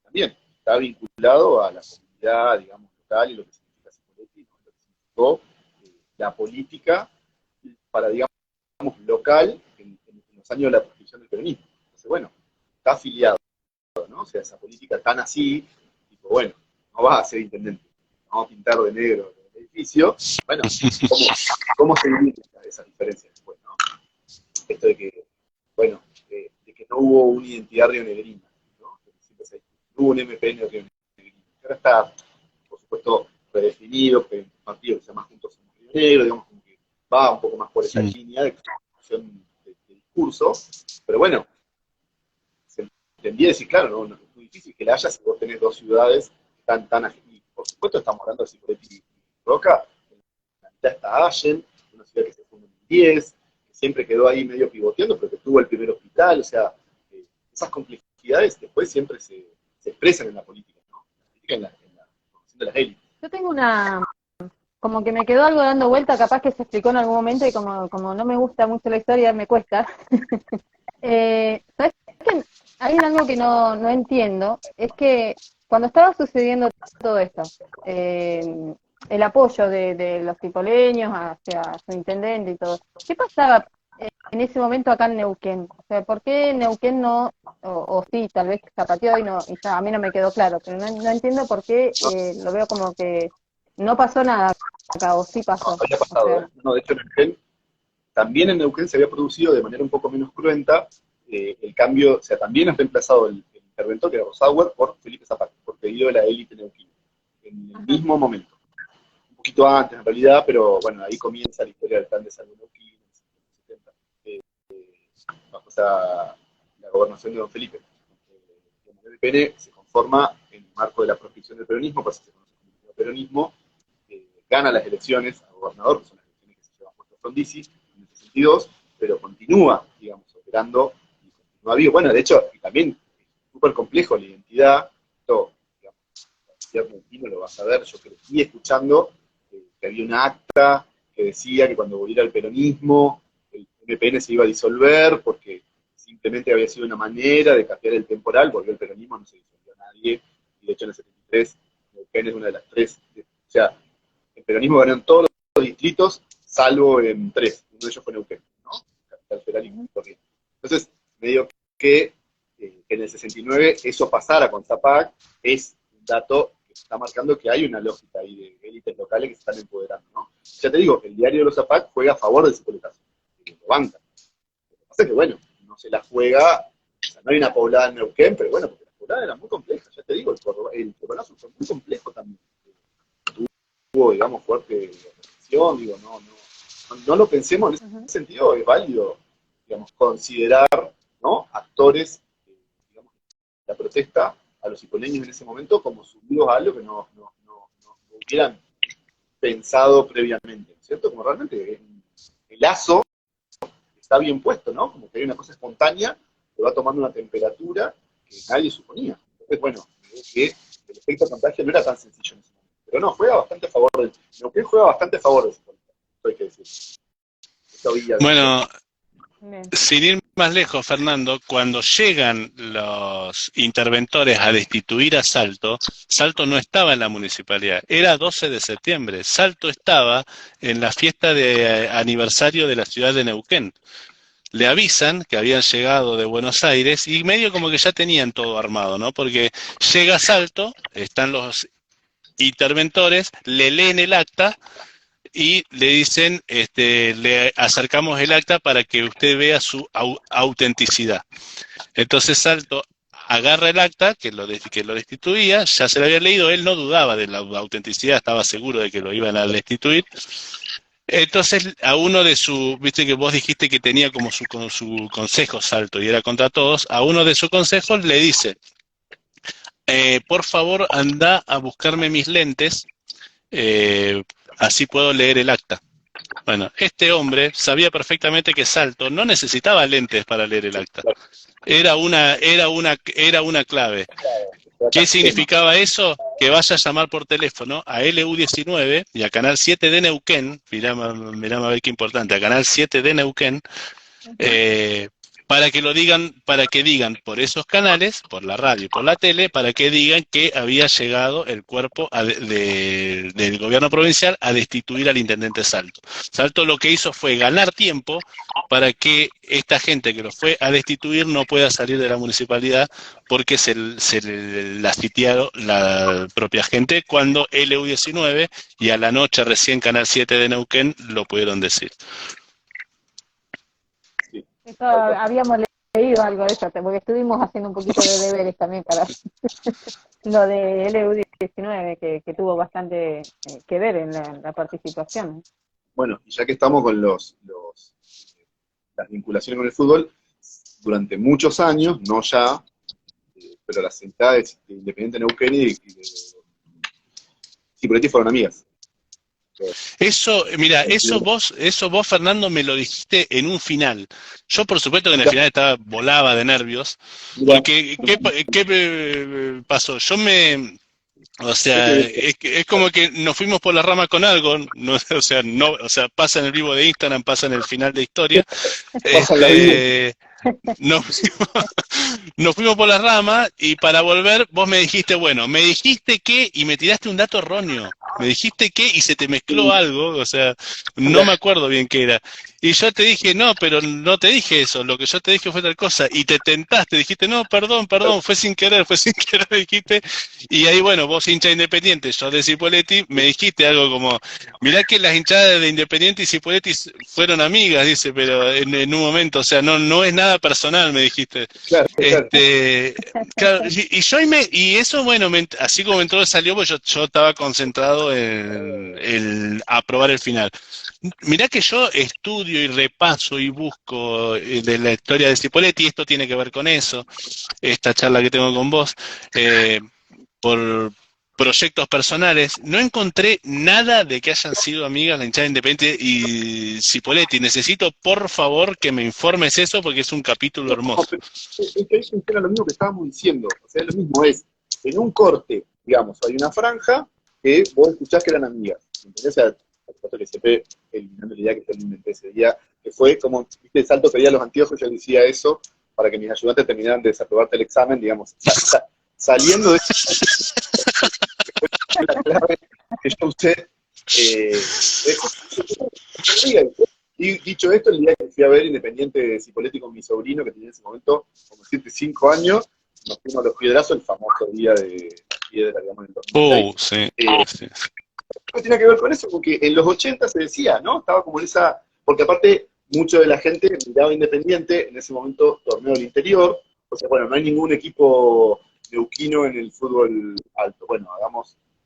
también está vinculado a la comunidad, digamos, local y lo que significa Cipolletti, ¿no? Lo que significó la política para, digamos, local en los años de la proscripción del peronismo. Entonces, bueno, está afiliado, ¿no? O sea, esa política tan así, tipo, bueno, no vas a ser intendente, vamos a pintar de negro el edificio, bueno, ¿cómo se divide esa diferencia después, no? Esto de que, bueno, de que no hubo una identidad rionegrina, ¿no? No hubo un MPN rionegrino, que ahora está, por supuesto, redefinido, que hay un partido que se llama Juntos Somos Río Negro, digamos, como que va un poco más por esa línea de construcción de discurso, pero bueno, se entendía decir, claro, no, es muy difícil que la haya si vos tenés dos ciudades tan y por supuesto estamos hablando de Cipolletti y Roca, en la mitad está Allen, una ciudad que se fundó en el 10, que siempre quedó ahí medio pivoteando, pero que tuvo el primer hospital, o sea, esas complejidades después siempre se expresan en la política, ¿no? En la formación de las élites. Yo tengo como que me quedó algo dando vuelta, capaz que se explicó en algún momento y como no me gusta mucho la historia, me cuesta. ¿Sabes qué? Hay algo que no entiendo, es que cuando estaba sucediendo todo esto, el apoyo de los cipoleños hacia su intendente y todo, ¿qué pasaba en ese momento acá en Neuquén? O sea, ¿por qué Neuquén no, o sí, tal vez zapateó y ya, a mí no me quedó claro, pero no entiendo por qué lo veo como que no pasó nada acá, o sí pasó. No había pasado, O sea, no, de hecho en Neuquén, también en Neuquén se había producido de manera un poco menos cruenta el cambio, o sea, también ha reemplazado el interventor, que era Rosauer, por Felipe Zapata, por pedido de la élite neuquina, en el mismo momento. Un poquito antes, en realidad, pero bueno, ahí comienza la historia del plan de salud neuquino, en los 70, bajo la gobernación de don Felipe. El MPN se conforma en el marco de la proscripción del peronismo, por eso se conoce como el peronismo, gana las elecciones a gobernador, que son las elecciones que se llevan puesto Frondizi, en el 62, pero continúa, digamos, operando, y continúa vivo. Bueno, de hecho, y también es súper complejo la identidad, todo, digamos, cualquier argentino lo va a saber, yo crecí escuchando que había un acta que decía que cuando volviera el peronismo, el MPN se iba a disolver, porque simplemente había sido una manera de cambiar el temporal, volvió el peronismo, no se disolvió a nadie, y de hecho en el 73, el MPN es una de las tres, o sea, el peronismo ganó en todos los distritos, salvo en 3, uno de ellos fue Neuquén, ¿no? Capital Federal y Corrientes. Entonces, medio que en el 69 eso pasara con Zapac es un dato que está marcando que hay una lógica ahí de élites locales que se están empoderando, ¿no? Ya te digo, el diario de los Zapac juega a favor del Cipoletazo, que lo banca. Lo que pasa es que, bueno, no se la juega, o sea, no hay una poblada en Neuquén, pero bueno, porque las pobladas eran muy complejas, ya te digo, el Coronazo fue muy complejo también. Tuvo, digamos, fuerte represión, digo, no lo pensemos en ese sentido, es válido, digamos, considerar, ¿no?, actores, digamos, la protesta a los cipoleños en ese momento como subidos a algo que no hubieran pensado previamente, ¿no es cierto? Como realmente el lazo está bien puesto, ¿no? Como que hay una cosa espontánea que va tomando una temperatura que nadie suponía. Entonces, bueno, que el efecto contagio no era tan sencillo en ese momento. Pero no, juega bastante a favor del... Neuquén juega bastante a favor de ese político, eso hay que decir. Bueno, sin ir más lejos, Fernando, cuando llegan los interventores a destituir a Salto, Salto no estaba en la municipalidad, era 12 de septiembre, Salto estaba en la fiesta de aniversario de la ciudad de Neuquén. Le avisan que habían llegado de Buenos Aires y medio como que ya tenían todo armado, ¿no? Porque llega Salto, están los interventores, le leen el acta y le dicen, le acercamos el acta para que usted vea su autenticidad. Entonces Salto agarra el acta que lo destituía, ya se lo había leído, él no dudaba de la autenticidad, estaba seguro de que lo iban a destituir. Entonces a uno de su, viste que vos dijiste que tenía como su consejo Salto y era contra todos, a uno de sus consejos le dice, por favor anda a buscarme mis lentes, eh, así puedo leer el acta. Bueno, este hombre sabía perfectamente que Salto no necesitaba lentes para leer el acta. Era una clave. ¿Qué significaba eso? Que vaya a llamar por teléfono a LU19 y a Canal 7 de Neuquén, mirá a ver qué importante, a Canal 7 de Neuquén, para que lo digan, para que digan por esos canales, por la radio y por la tele, para que digan que había llegado el cuerpo del gobierno provincial a destituir al intendente Salto. Salto lo que hizo fue ganar tiempo para que esta gente que lo fue a destituir no pueda salir de la municipalidad porque se la sitiaron la propia gente cuando LU19 y a la noche recién Canal 7 de Neuquén lo pudieron decir. Eso habíamos leído algo de eso, porque estuvimos haciendo un poquito de deberes también para lo de LU19, que tuvo bastante que ver en la participación. Bueno, y ya que estamos con las vinculaciones con el fútbol, durante muchos años, no ya, pero las entidades de Independiente Neuquén y de Cipolletti fueron amigas. Eso, mira, eso vos, Fernando, me lo dijiste en un final. Yo, por supuesto, que en el final volaba de nervios, porque ¿qué pasó? O sea, es como que nos fuimos por la rama con algo, no, o sea, pasa en el vivo de Instagram, pasa en el final de historia. Nos fuimos, nos fuimos por la rama y para volver vos me dijiste, bueno, me dijiste que y me tiraste un dato erróneo. Me dijiste que y se te mezcló algo, o sea, no me acuerdo bien qué era. Y yo te dije, no, pero no te dije eso, lo que yo te dije fue tal cosa. Y te tentaste, dijiste, no, perdón, fue sin querer, dijiste. Y ahí, bueno, vos hincha Independiente, yo de Cipolletti, me dijiste algo como, mirá que las hinchadas de Independiente y Cipolletti fueron amigas, dice, pero en un momento, o sea, no es nada personal, me dijiste. Claro. Claro, y eso, bueno, así como entró salió, pues yo estaba concentrado en aprobar el final. Mirá que yo estudio y repaso y busco de la historia de Cipolletti, esto tiene que ver con eso, esta charla que tengo con vos, por proyectos personales, no encontré nada de que hayan sido amigas la hinchada Independiente y Cipolletti. Necesito, por favor, que me informes eso porque es un capítulo hermoso. No, es que eso era lo mismo que estábamos diciendo, o sea, lo mismo es, en un corte, digamos, hay una franja que vos escuchás que eran amigas, ¿entendés? O sea, que siempre eliminando la idea que yo le inventé ese día, que fue como, viste, el Salto pedía los anteojos, yo decía eso, para que mis ayudantes terminaran de desaprobarte el examen, digamos, saliendo de la clave que yo usé, y dicho esto, el día que fui a ver Independiente de Cipolletti con mi sobrino, que tenía en ese momento como 5 años, nos fuimos a los Piedrazos, el famoso día de la piedra, digamos, en el 2006. Sí. ¿Qué tiene que ver con eso? Porque en los 80 se decía, ¿no? Estaba como en esa... Porque aparte, mucho de la gente miraba Independiente, en ese momento, torneo del interior, o sea, bueno, no hay ningún equipo neuquino en el fútbol alto. Bueno,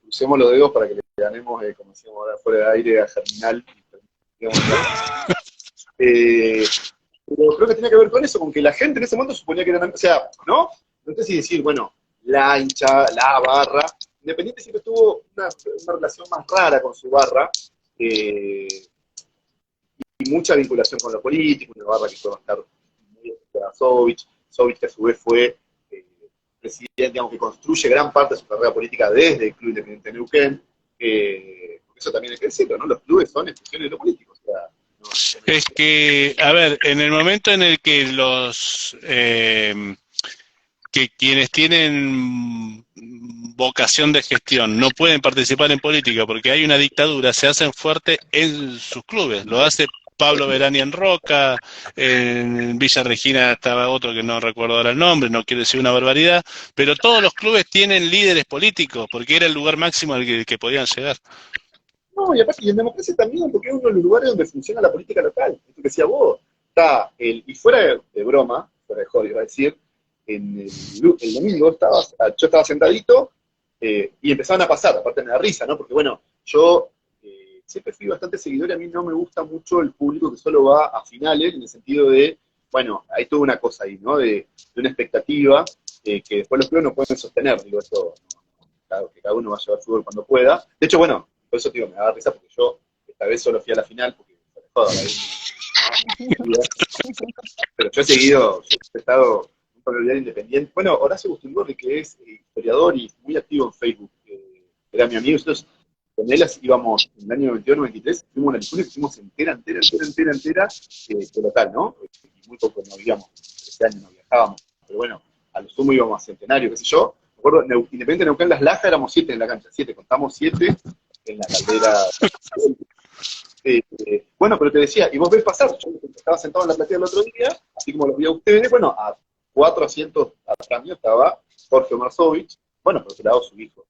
crucemos los dedos para que le ganemos, como decíamos ahora, fuera de aire a Germinal. Digamos, pero creo que tiene que ver con eso, con que la gente en ese momento suponía que eran... O sea, ¿no? No sé si decir, bueno, la hincha, la barra... Independiente siempre tuvo una relación más rara con su barra, y mucha vinculación con lo político, una barra que fue bastante muy a Sovich que a su vez fue presidente, digamos, que construye gran parte de su carrera política desde el Club Independiente Neuquén, porque eso también hay que decirlo, ¿no? Los clubes son expresiones de lo político, o sea, Es que, a ver, en el momento en el que que quienes tienen vocación de gestión no pueden participar en política porque hay una dictadura, se hacen fuertes en sus clubes. Lo hace Pablo Verani en Roca, en Villa Regina estaba otro que no recuerdo ahora el nombre, no quiero decir una barbaridad, pero todos los clubes tienen líderes políticos porque era el lugar máximo al que podían llegar. No, y aparte, y en democracia también, porque es uno de los lugares donde funciona la política local. Esto que decía vos, está y fuera de broma, fuera de joder, iba a decir, el domingo yo estaba sentadito y empezaban a pasar, aparte me da risa, ¿no? Porque bueno, yo siempre fui bastante seguidor y a mí no me gusta mucho el público que solo va a finales, en el sentido de, bueno, hay toda una cosa ahí, ¿no? De una expectativa que después los clubes no pueden sostener, digo, esto, que cada uno va a llevar fútbol cuando pueda. De hecho, bueno, por eso digo, me da risa porque yo esta vez solo fui a la final, porque joder, pero yo he seguido, yo he estado un familiar independiente. Bueno, Horacio Bustingorri, que es historiador y muy activo en Facebook, era mi amigo, nosotros con él íbamos en el año 91-93, fuimos a una lectura que fuimos entera, de local, ¿no? Y muy poco no vivíamos, 13 años no viajábamos, pero bueno, a lo sumo íbamos a Centenario, qué sé yo. Me acuerdo, Independiente de Neuquén, Las Lajas, éramos 7 en la cancha, 7, contamos 7 en la caldera. Bueno, pero te decía, y vos ves pasar, yo estaba sentado en la platea el otro día, así como los vi a ustedes, bueno, a 4 asientos atrás mío estaba Jorge Omarsovich, bueno, por otro lado su hijo,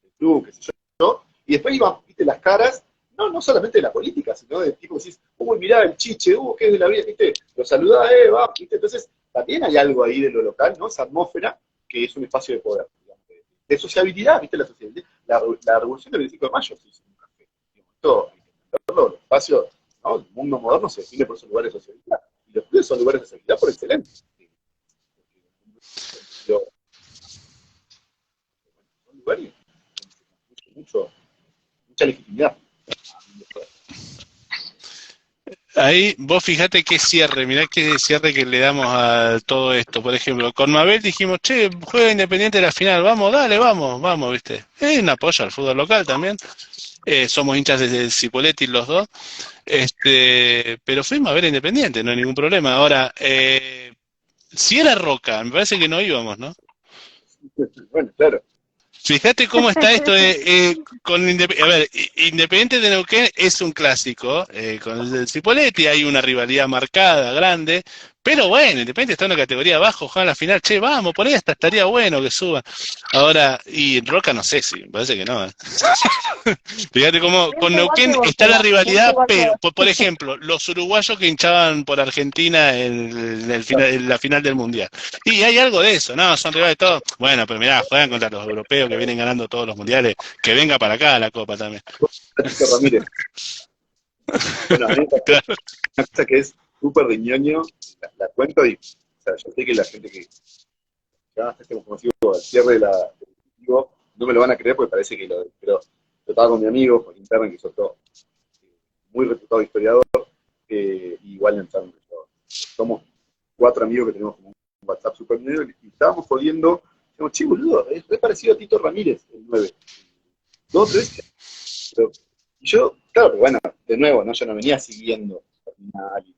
el club, qué sé yo, y después iban, viste, las caras, no solamente de la política, sino de tipo que decís, uy, mirá el chiche, qué es de la vida, viste, lo saludás, va, viste, entonces también hay algo ahí de lo local, ¿no? Esa atmósfera que es un espacio de poder, digamos, de sociabilidad, viste, la revolución del 25 de mayo se hizo en un café, todo, los espacios, ¿no? El mundo moderno se define por esos lugares de sociabilidad, y los clubes son lugares de sociabilidad por excelencia. Son lugares donde se mucha legitimidad. Ahí vos fijate qué cierre, mirá qué cierre que le damos a todo esto. Por ejemplo, con Mabel dijimos, che, juega Independiente de la final, vamos, dale, vamos, viste. Es un apoyo al fútbol local también. Somos hinchas de Cipolletti los dos. Pero fuimos a ver Independiente, no hay ningún problema. Ahora, si era Roca, me parece que no íbamos, ¿no? Bueno, claro. Fíjate cómo está esto con a ver, Independiente de Neuquén es un clásico, con el Cipolletti hay una rivalidad marcada, grande, pero bueno, Independiente está en una categoría abajo, juega la final, che, vamos, por ahí hasta estaría bueno que suba. Ahora, y Roca no sé si, me parece que no. Fíjate cómo con Neuquén está la rivalidad, pero, por ejemplo, los uruguayos que hinchaban por Argentina en la final del Mundial. Y hay algo de eso, ¿no? Son rivales todos. Bueno, pero mirá, juegan contra los europeos que vienen ganando todos los mundiales. Que venga para acá la Copa también. Ramírez. Bueno, a mí Claro. una cosa que es súper de ñoño, la cuento y, o sea, yo sé que la gente que ya hasta como conocido al cierre del vivo, no me lo van a creer porque parece que pero yo estaba con mi amigo, Joaquín Perren, que es otro muy reputado historiador, igual entraron. Somos 4 amigos que tenemos como un WhatsApp super nuevo y estábamos jodiendo, decimos, che, boludo, es parecido a Tito Ramírez, el 9. 2, 3, pero, y yo, claro, pero bueno, de nuevo, ¿no? Yo no venía siguiendo a alguien.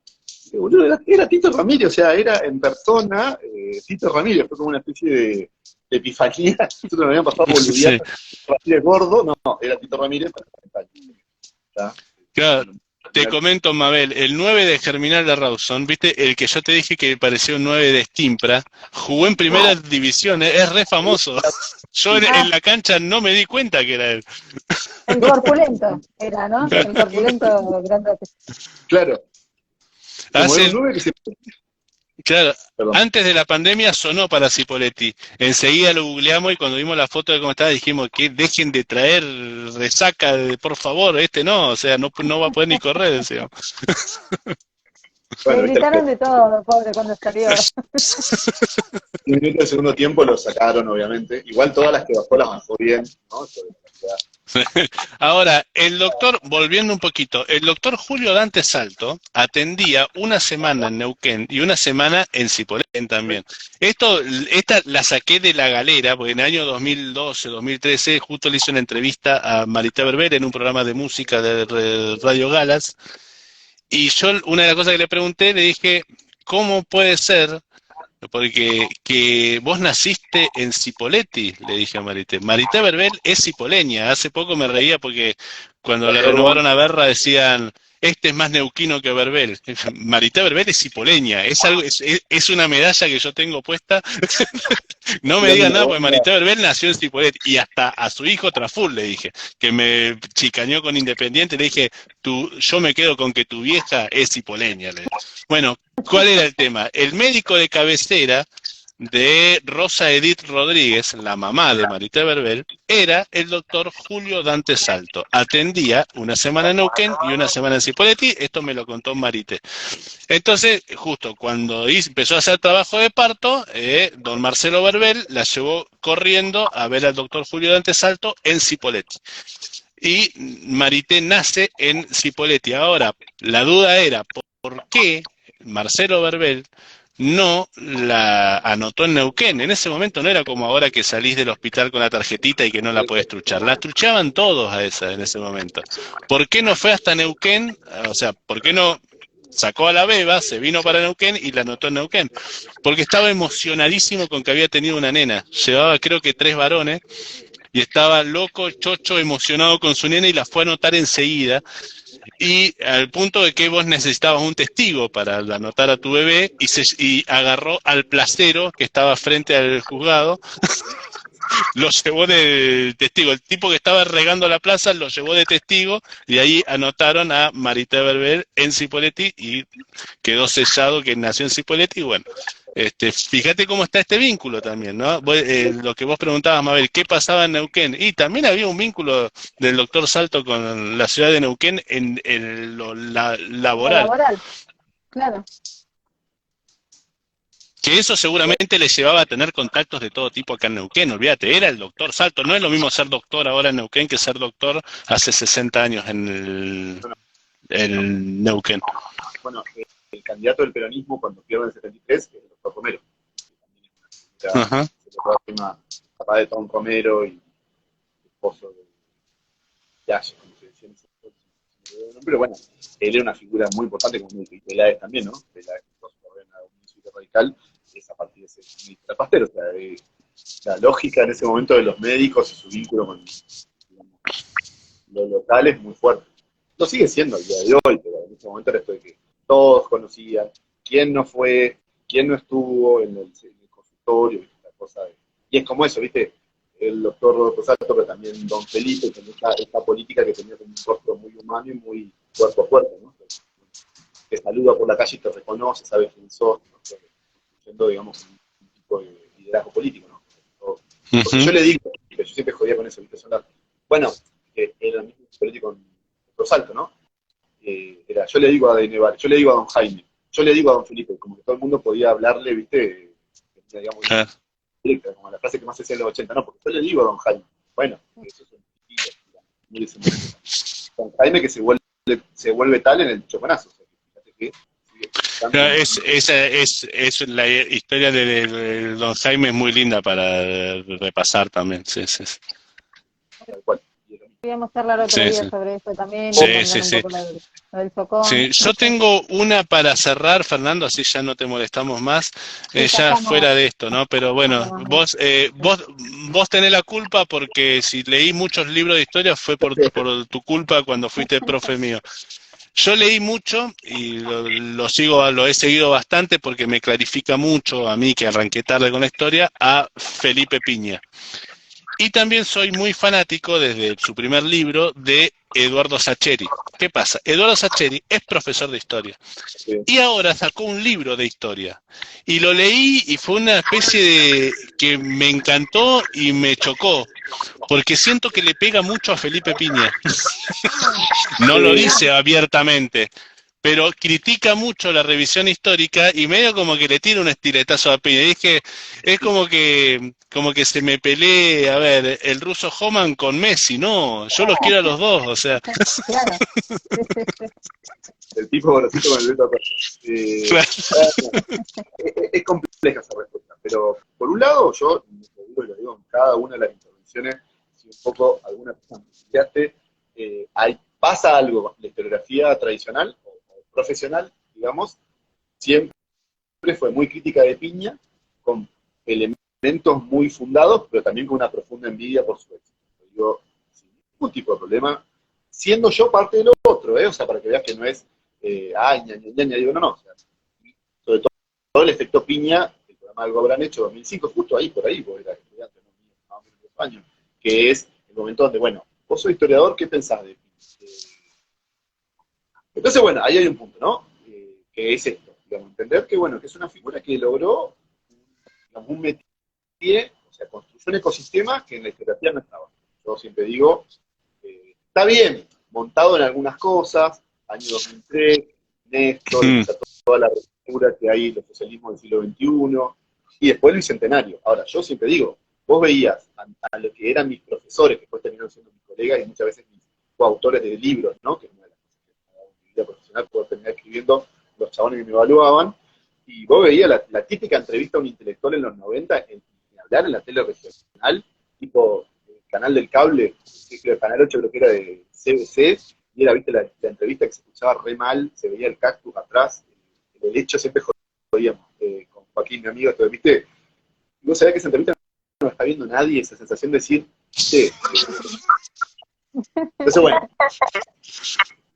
Y, boludo, era Tito Ramírez, o sea, era en persona Tito Ramírez, fue como una especie de epifanía. Nosotros nos habíamos pasado boludeando. Sí. Ramírez gordo, no, era Tito Ramírez para ¿está? Claro. Te comento, Mabel, el 9 de Germinal de Rawson, ¿viste? El que yo te dije que parecía un 9 de Stimpra, jugó en primera división, es re famoso. Yo en la cancha no me di cuenta que era él. El corpulento era, ¿no? El corpulento grande. Claro. Claro, antes de la pandemia sonó para Cipolletti. Enseguida lo googleamos y cuando vimos la foto de cómo estaba dijimos que dejen de traer resaca, por favor, no, o sea, no va a poder ni correr, decíamos. Bueno, me gritaron de todo, pobre, cuando salió. 10 minutos del segundo tiempo lo sacaron, obviamente. Igual todas las que bajó bien, ¿no? Ahora, volviendo un poquito, el doctor Julio Dante Salto atendía una semana en Neuquén y una semana en Cipolletti también. Esta la saqué de la galera, porque en el año 2012, 2013, justo le hice una entrevista a Marité Berber en un programa de música de Radio Galas, Y yo, una de las cosas que le pregunté, le dije, ¿cómo puede ser? Porque que vos naciste en Cipolletti, le dije a Marité. Marité Verbel es cipoleña. Hace poco me reía porque cuando le renovaron a Berra decían, este es más neuquino que Verbel. Marité Verbel es cipoleña. Es algo, es una medalla que yo tengo puesta. No me digan nada, porque Marité Verbel nació en Cipolletti. Y hasta a su hijo Traful le dije, que me chicañó con Independiente, le dije, yo me quedo con que tu vieja es cipoleña. Bueno, ¿cuál era el tema? El médico de cabecera de Rosa Edith Rodríguez, la mamá de Marité Verbel, era el doctor Julio Dante Salto. Atendía una semana en Neuquén y una semana en Cipolletti, esto me lo contó Marité. Entonces, justo cuando empezó a hacer trabajo de parto, don Marcelo Verbel la llevó corriendo a ver al doctor Julio Dante Salto en Cipolletti. Y Marité nace en Cipolletti. Ahora, la duda era, ¿por qué Marcelo Verbel no la anotó en Neuquén? En ese momento no era como ahora que salís del hospital con la tarjetita y que no la podés truchar. La truchaban todos a esa en ese momento. ¿Por qué no fue hasta Neuquén? O sea, ¿por qué no sacó a la beba, se vino para Neuquén y la anotó en Neuquén? Porque estaba emocionadísimo con que había tenido una nena. Llevaba creo que 3 varones y estaba loco, chocho, emocionado con su nena y la fue a anotar enseguida. Y al punto de que vos necesitabas un testigo para anotar a tu bebé y agarró al placero que estaba frente al juzgado, lo llevó de testigo. El tipo que estaba regando la plaza lo llevó de testigo y ahí anotaron a Marité Verbel en Cipolletti y quedó sellado que nació en Cipolletti. Y bueno, fíjate cómo está este vínculo también, ¿no? Lo que vos preguntabas, Mabel, ¿qué pasaba en Neuquén? Y también había un vínculo del doctor Salto con la ciudad de Neuquén en lo Lo laboral. laboral, claro. Que eso seguramente le llevaba a tener contactos de todo tipo acá en Neuquén, olvídate, era el doctor Salto. No es lo mismo ser doctor ahora en Neuquén que ser doctor hace 60 años el Neuquén. Bueno, el candidato del peronismo cuando pierde en el 73 es el doctor Romero. Que también es una figura, se le puede hacer una papá de Tom Romero y esposo de Yash, como se decía en ese momento. Pero bueno, él era una figura muy importante como médico, y Peláez también, ¿no? Peláez, por un suite radical, es a partir de ese ministro Pasteur. O sea, la lógica en ese momento de los médicos y su vínculo con, digamos, lo local es muy fuerte. Lo sigue siendo al día de hoy, pero en ese momento era esto de que todos conocían quién no fue, quién no estuvo en el consultorio, la cosa de, y es como eso, ¿viste? El doctor Rodolfo Salto, pero también don Felipe, con esta política que tenía como un rostro muy humano y muy cuerpo a cuerpo, ¿no? Te saluda por la calle y te reconoce, sabe quién sos, ¿no? Construyendo, digamos, un tipo de liderazgo político, ¿no? Porque yo le digo, yo siempre jodía con eso, ¿viste? Bueno, era el mismo político con Salto, ¿no? Yo le digo a Denevar, yo le digo a don Jaime, yo le digo a don Felipe, como que todo el mundo podía hablarle, ¿viste? Digamos, directa, como la frase que más se hacía en los 80, no, porque yo le digo a don Jaime, bueno, eso es un poquito, don Jaime que se vuelve tal en el choconazo, o sea, fíjate que es la historia de don Jaime, es muy linda para repasar también, sí. tal cual. Podríamos charlar otro día sobre esto también, sí. un poco lo del Chocón. Sí, yo tengo una para cerrar, Fernando, así ya no te molestamos más, ya fuera de esto, ¿no? Pero bueno, vos tenés la culpa porque si leí muchos libros de historia fue por tu culpa cuando fuiste profe mío. Yo leí mucho y lo he seguido bastante porque me clarifica mucho a mí, que arranqué tarde con la historia, a Felipe Piña. Y también soy muy fanático, desde su primer libro, de Eduardo Sacheri. ¿Qué pasa? Eduardo Sacheri es profesor de historia. Y ahora sacó un libro de historia. Y lo leí y fue una especie de que me encantó y me chocó. Porque siento que le pega mucho a Felipe Piña. No lo dice abiertamente, pero critica mucho la revisión histórica y medio como que le tira un estiletazo a Piña. Y es que es como que se me pelee, a ver, el ruso Homan con Messi, no, yo los quiero a los dos, o sea. Claro. El tipo conocido con el Beto Acosta. Es compleja esa respuesta, pero por un lado, yo lo digo en cada una de las intervenciones, si un poco alguna cosa me explicaste, pasa algo de historiografía tradicional, o profesional, digamos, siempre fue muy crítica de Piña, con elementos muy fundados, pero también con una profunda envidia por su éxito. Digo, sin ningún tipo de problema, siendo yo parte de lo otro, o sea, para que veas que no es, digo, no, o sea, sobre todo el efecto Piña, el programa Algo Habrán Hecho 2005, justo ahí, por ahí, vos eras estudiante, ¿no? Más o menos 2 años, que es el momento donde, bueno, vos sos historiador, ¿qué pensás de Piña? Entonces, bueno, ahí hay un punto, ¿no? Que es esto, digamos, entender que, bueno, que es una figura que logró, digamos, un métier, o sea, construyó un ecosistema que en la historiografía no estaba. Yo siempre digo, está bien, montado en algunas cosas, año 2003, Néstor, toda la ruptura que hay, los socialismos del siglo XXI, y después el Bicentenario. Ahora, yo siempre digo, vos veías a lo que eran mis profesores, que después terminaron siendo mis colegas y muchas veces mis coautores de libros, ¿no? Que es una de las cosas que me ha dado mi vida profesional, poder terminar escribiendo los chabones que me evaluaban, y vos veías la típica entrevista a un intelectual en los 90, en hablar en la tele regional, tipo el canal del cable, el canal 8 creo que era de CBC, y era, viste, la entrevista que se escuchaba re mal, se veía el cactus atrás, el helecho siempre jodíamos, con Joaquín, mi amigo, entonces, viste, y vos sabés que esa entrevista no está viendo nadie, esa sensación de decir, sí. Entonces, bueno,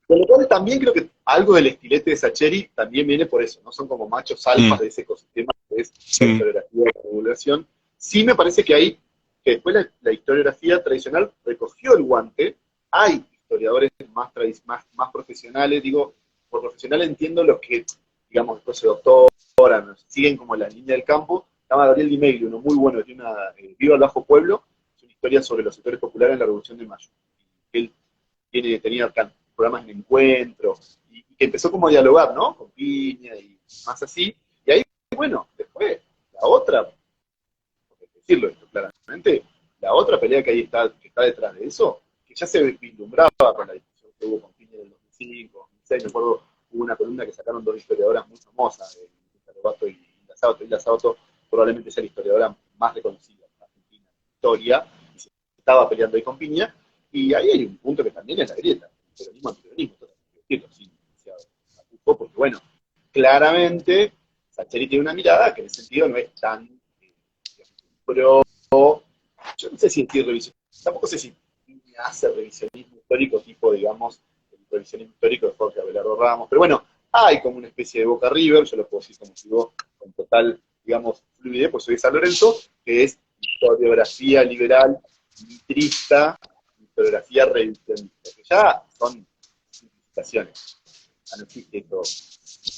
con lo cual también creo que algo del estilete de Sacheri también viene por eso, ¿no? Son como machos alfas de ese ecosistema que es la historiografía y la divulgación. Sí me parece que después la historiografía tradicional recogió el guante, hay historiadores más profesionales, digo, por profesional entiendo los que, digamos, después se doctoran, siguen como la línea del campo. Se llama Gabriel Di Meglio, uno muy bueno, tiene una Viva el Bajo Pueblo, es una historia sobre los sectores populares en la Revolución de Mayo. Él tenía programas en encuentro, y que empezó como a dialogar, ¿no? Con Piña y más así, y ahí, bueno, después, la otra, por decirlo esto claramente, la otra pelea que está detrás de eso, que ya se vislumbraba con la discusión que hubo con Piña en el 2005, 2006, me acuerdo, hubo una columna que sacaron 2 historiadoras muy famosas, Lobato y Hilda Sábato. Hilda Sábato probablemente sea la historiadora más reconocida en Argentina en historia, y se estaba peleando ahí con Piña, y ahí hay un punto que también es la grieta, peronismo antiperonismo, sin demasiado apuro, porque bueno, claramente Sacheri tiene una mirada que en ese sentido no es tan pro, yo no sé si decir revisionismo, tampoco sé si hace revisionismo histórico tipo, digamos, el revisionismo histórico de Jorge Abelardo Ramos, pero bueno, hay como una especie de Boca River, yo lo puedo decir como si vos, con total, digamos, fluidez, pues soy de San Lorenzo, que es historiografía liberal, mitrista, historiografía revisionista, que ya son simplificaciones, ya no existe eso,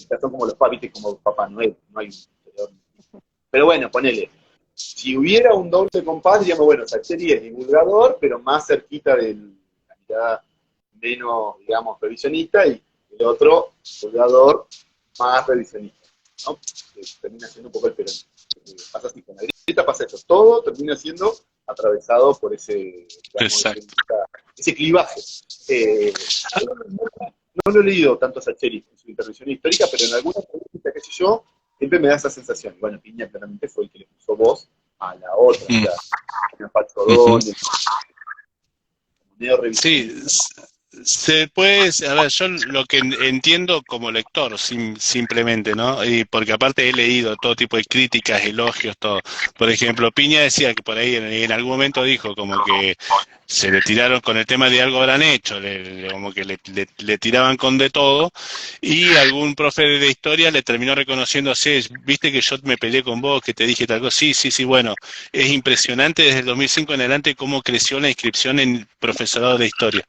ya son como los papites, como Papá Noel, no hay un historiador. Pero bueno, ponele, si hubiera un doble compás, diríamos, bueno, Sacheri es divulgador, pero más cerquita de la mirada menos, digamos, revisionista, y el otro, divulgador, más revisionista, ¿no? Que termina siendo un poco el peronismo. Pasa así, con la grieta pasa eso, todo termina siendo atravesado por ese, digamos, ese clivaje. No lo he leído tanto a Sacheri en su intervención histórica, pero en alguna entrevista, qué sé yo, siempre me da esa sensación. Bueno, Piña claramente fue el que le puso voz a la otra, o sea, Pacho O'Donnell, sí, se puede, a ver, yo lo que entiendo como lector, simplemente, ¿no? Y porque aparte he leído todo tipo de críticas, elogios, todo. Por ejemplo, Piña decía que por ahí en algún momento dijo como que se le tiraron con el tema de Algo Habrán Hecho, como que le tiraban con de todo, y algún profe de historia le terminó reconociendo así, viste que yo me peleé con vos, que te dije tal cosa, sí, bueno, es impresionante desde el 2005 en adelante cómo creció la inscripción en profesorado de historia.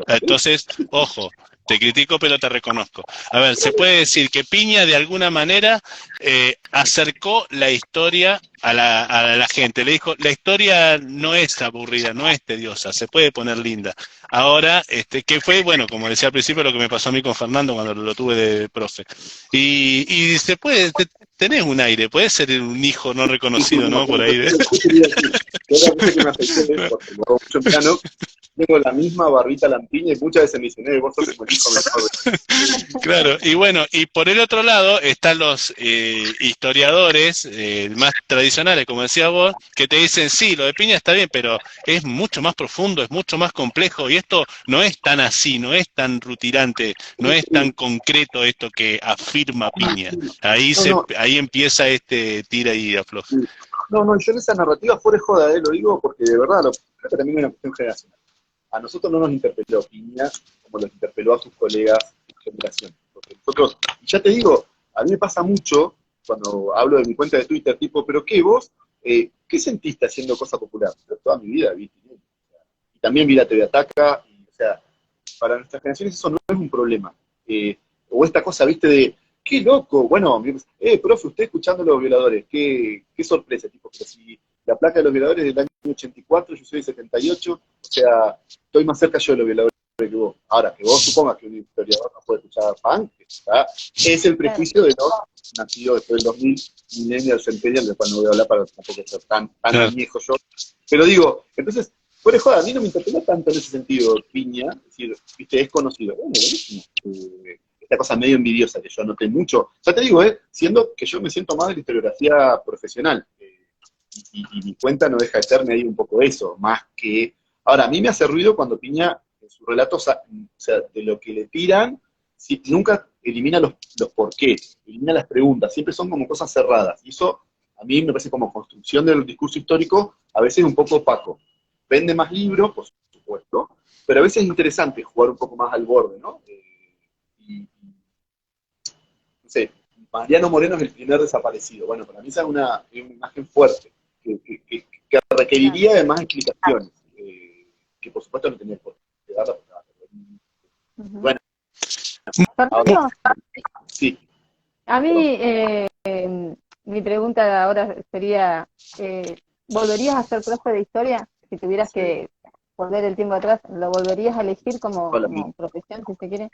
Entonces, ojo, te critico pero te reconozco. A ver, se puede decir que Piña de alguna manera acercó la historia a la gente. Le dijo, la historia no es aburrida, no es tediosa, se puede poner linda. Ahora, que fue, bueno, como decía al principio, lo que me pasó a mí con Fernando cuando lo tuve de profe. Y se puede, tenés un aire, puede ser un hijo no reconocido, ¿no? Por ahí. tengo la misma barbita lampiña y muchas veces me dicen, vos sos como el hijo mejor. Claro, y bueno, y por el otro lado están los historiadores más tradicionales, como decías vos, que te dicen, sí, lo de Piña está bien, pero es mucho más profundo, es mucho más complejo, y esto no es tan así, no es tan rutilante, no es tan concreto esto que afirma Piña. Ahí empieza este tira y afloja. No, yo en esa narrativa fuera de joda, lo digo porque de verdad creo que también es una cuestión generacional. A nosotros no nos interpeló Piña como los interpeló a sus colegas de generación. Porque nosotros, y ya te digo, a mí me pasa mucho cuando hablo de mi cuenta de Twitter, tipo, ¿pero qué vos? ¿Qué sentiste haciendo cosa popular? Pero toda mi vida vi Piña. Y también vi la TV Ataca, y, o sea, para nuestras generaciones eso no es un problema. O esta cosa, viste, de, qué loco, bueno, profe, usted escuchando a los violadores, qué sorpresa, tipo, pero si la placa de los violadores es del año 84, yo soy de 78, o sea, estoy más cerca yo de los violadores que vos. Ahora, que vos supongas que un historiador no puede escuchar punk, es el prejuicio de los nacidos después del 2000, millennials, centennials, del cual no voy a hablar para tampoco ser tan añejo yo. Pero digo, entonces, por joda, a mí no me interpeló tanto en ese sentido Piña, es decir, viste, es conocido. Bueno, buenísimo. Esta cosa medio envidiosa que yo noté mucho. Ya te digo, siendo que yo me siento más de la historiografía profesional. Y mi cuenta no deja de serme ahí un poco eso, más que... Ahora, a mí me hace ruido cuando Piña, en sus relatos, o sea, de lo que le tiran, nunca elimina los porqués, elimina las preguntas, siempre son como cosas cerradas. Y eso, a mí me parece como construcción del discurso histórico, a veces un poco opaco. Vende más libros, por supuesto, pero a veces es interesante jugar un poco más al borde, ¿no? No sé, Mariano Moreno es el primer desaparecido. Bueno, para mí esa es una imagen fuerte, que requeriría de más explicaciones, que por supuesto no tenía por qué darla. Bueno, Fernando, sí. a mí mi pregunta ahora sería, ¿volverías a ser profe de historia? Si tuvieras que volver el tiempo atrás, ¿lo volverías a elegir como profesión, si se quiere?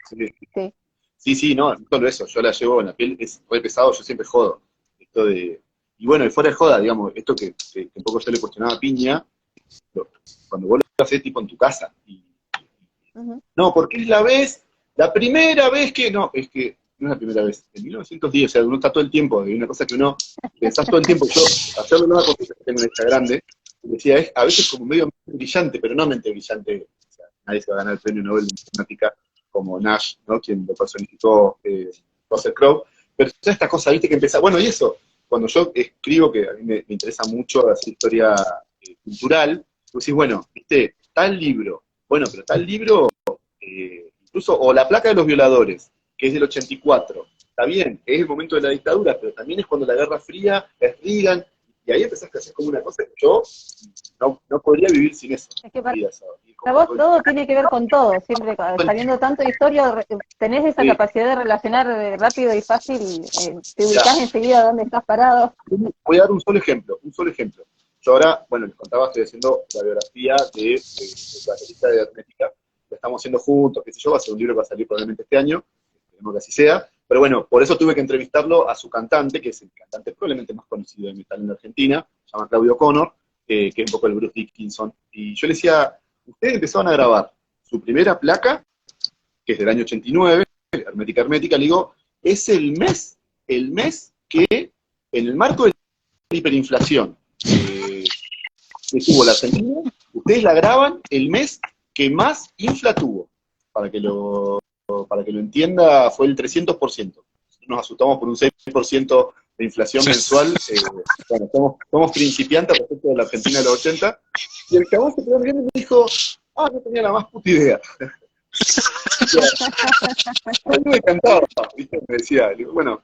Sí, no solo eso, yo la llevo en la piel, es re pesado, yo siempre jodo. Esto de, y bueno, y fuera de joda, digamos, esto que un poco yo le cuestionaba a Piña, cuando vos lo haces tipo en tu casa, no, porque es la primera vez que, no, es que no es la primera vez, en 1910, o sea, uno está todo el tiempo, hay una cosa que uno pensás todo el tiempo, yo, hacerlo nueva porque tengo una hija grande, decía, es a veces como medio brillante, pero no mente brillante, o sea, nadie se va a ganar el premio Nobel de Matemática como Nash, ¿no? Quien lo personificó Russell Crowe, pero toda esta cosa, viste, que empieza, bueno, y eso, cuando yo escribo, que a mí me interesa mucho hacer historia cultural, tú decís, bueno, viste, tal libro, bueno, pero tal libro, incluso, o La placa de los violadores, que es del 84, está bien, es el momento de la dictadura, pero también es cuando la Guerra Fría, es Reagan, y ahí empezás a hacer como una cosa que yo no podría vivir sin eso. Es que para vos todo tiene que ver con todo, siempre sabiendo tanto de historia, tenés esa capacidad de relacionar rápido y fácil, te ubicás enseguida dónde estás parado. Voy a dar un solo ejemplo. Yo ahora, bueno, les contaba, estoy haciendo la biografía de la revista de Hermética, lo estamos haciendo juntos, qué sé yo, va a ser un libro que va a salir probablemente este año, esperemos que así sea, pero bueno, por eso tuve que entrevistarlo a su cantante, que es el cantante probablemente más conocido de metal en Argentina, se llama Claudio Connor, que es un poco el Bruce Dickinson, y yo le decía, ustedes empezaron a grabar su primera placa, que es del año 89, Hermética, le digo, es el mes que, en el marco de la hiperinflación que tuvo la Argentina, ustedes la graban el mes que más infla tuvo. Para que lo entienda, fue el 300%. Nos asustamos por un 6% de inflación mensual. Bueno, somos principiantes respecto de la Argentina de los 80. Y el cabón se quedó viendo y me dijo, no tenía la más puta idea. A mí me encantaba, ¿viste? Me decía, bueno,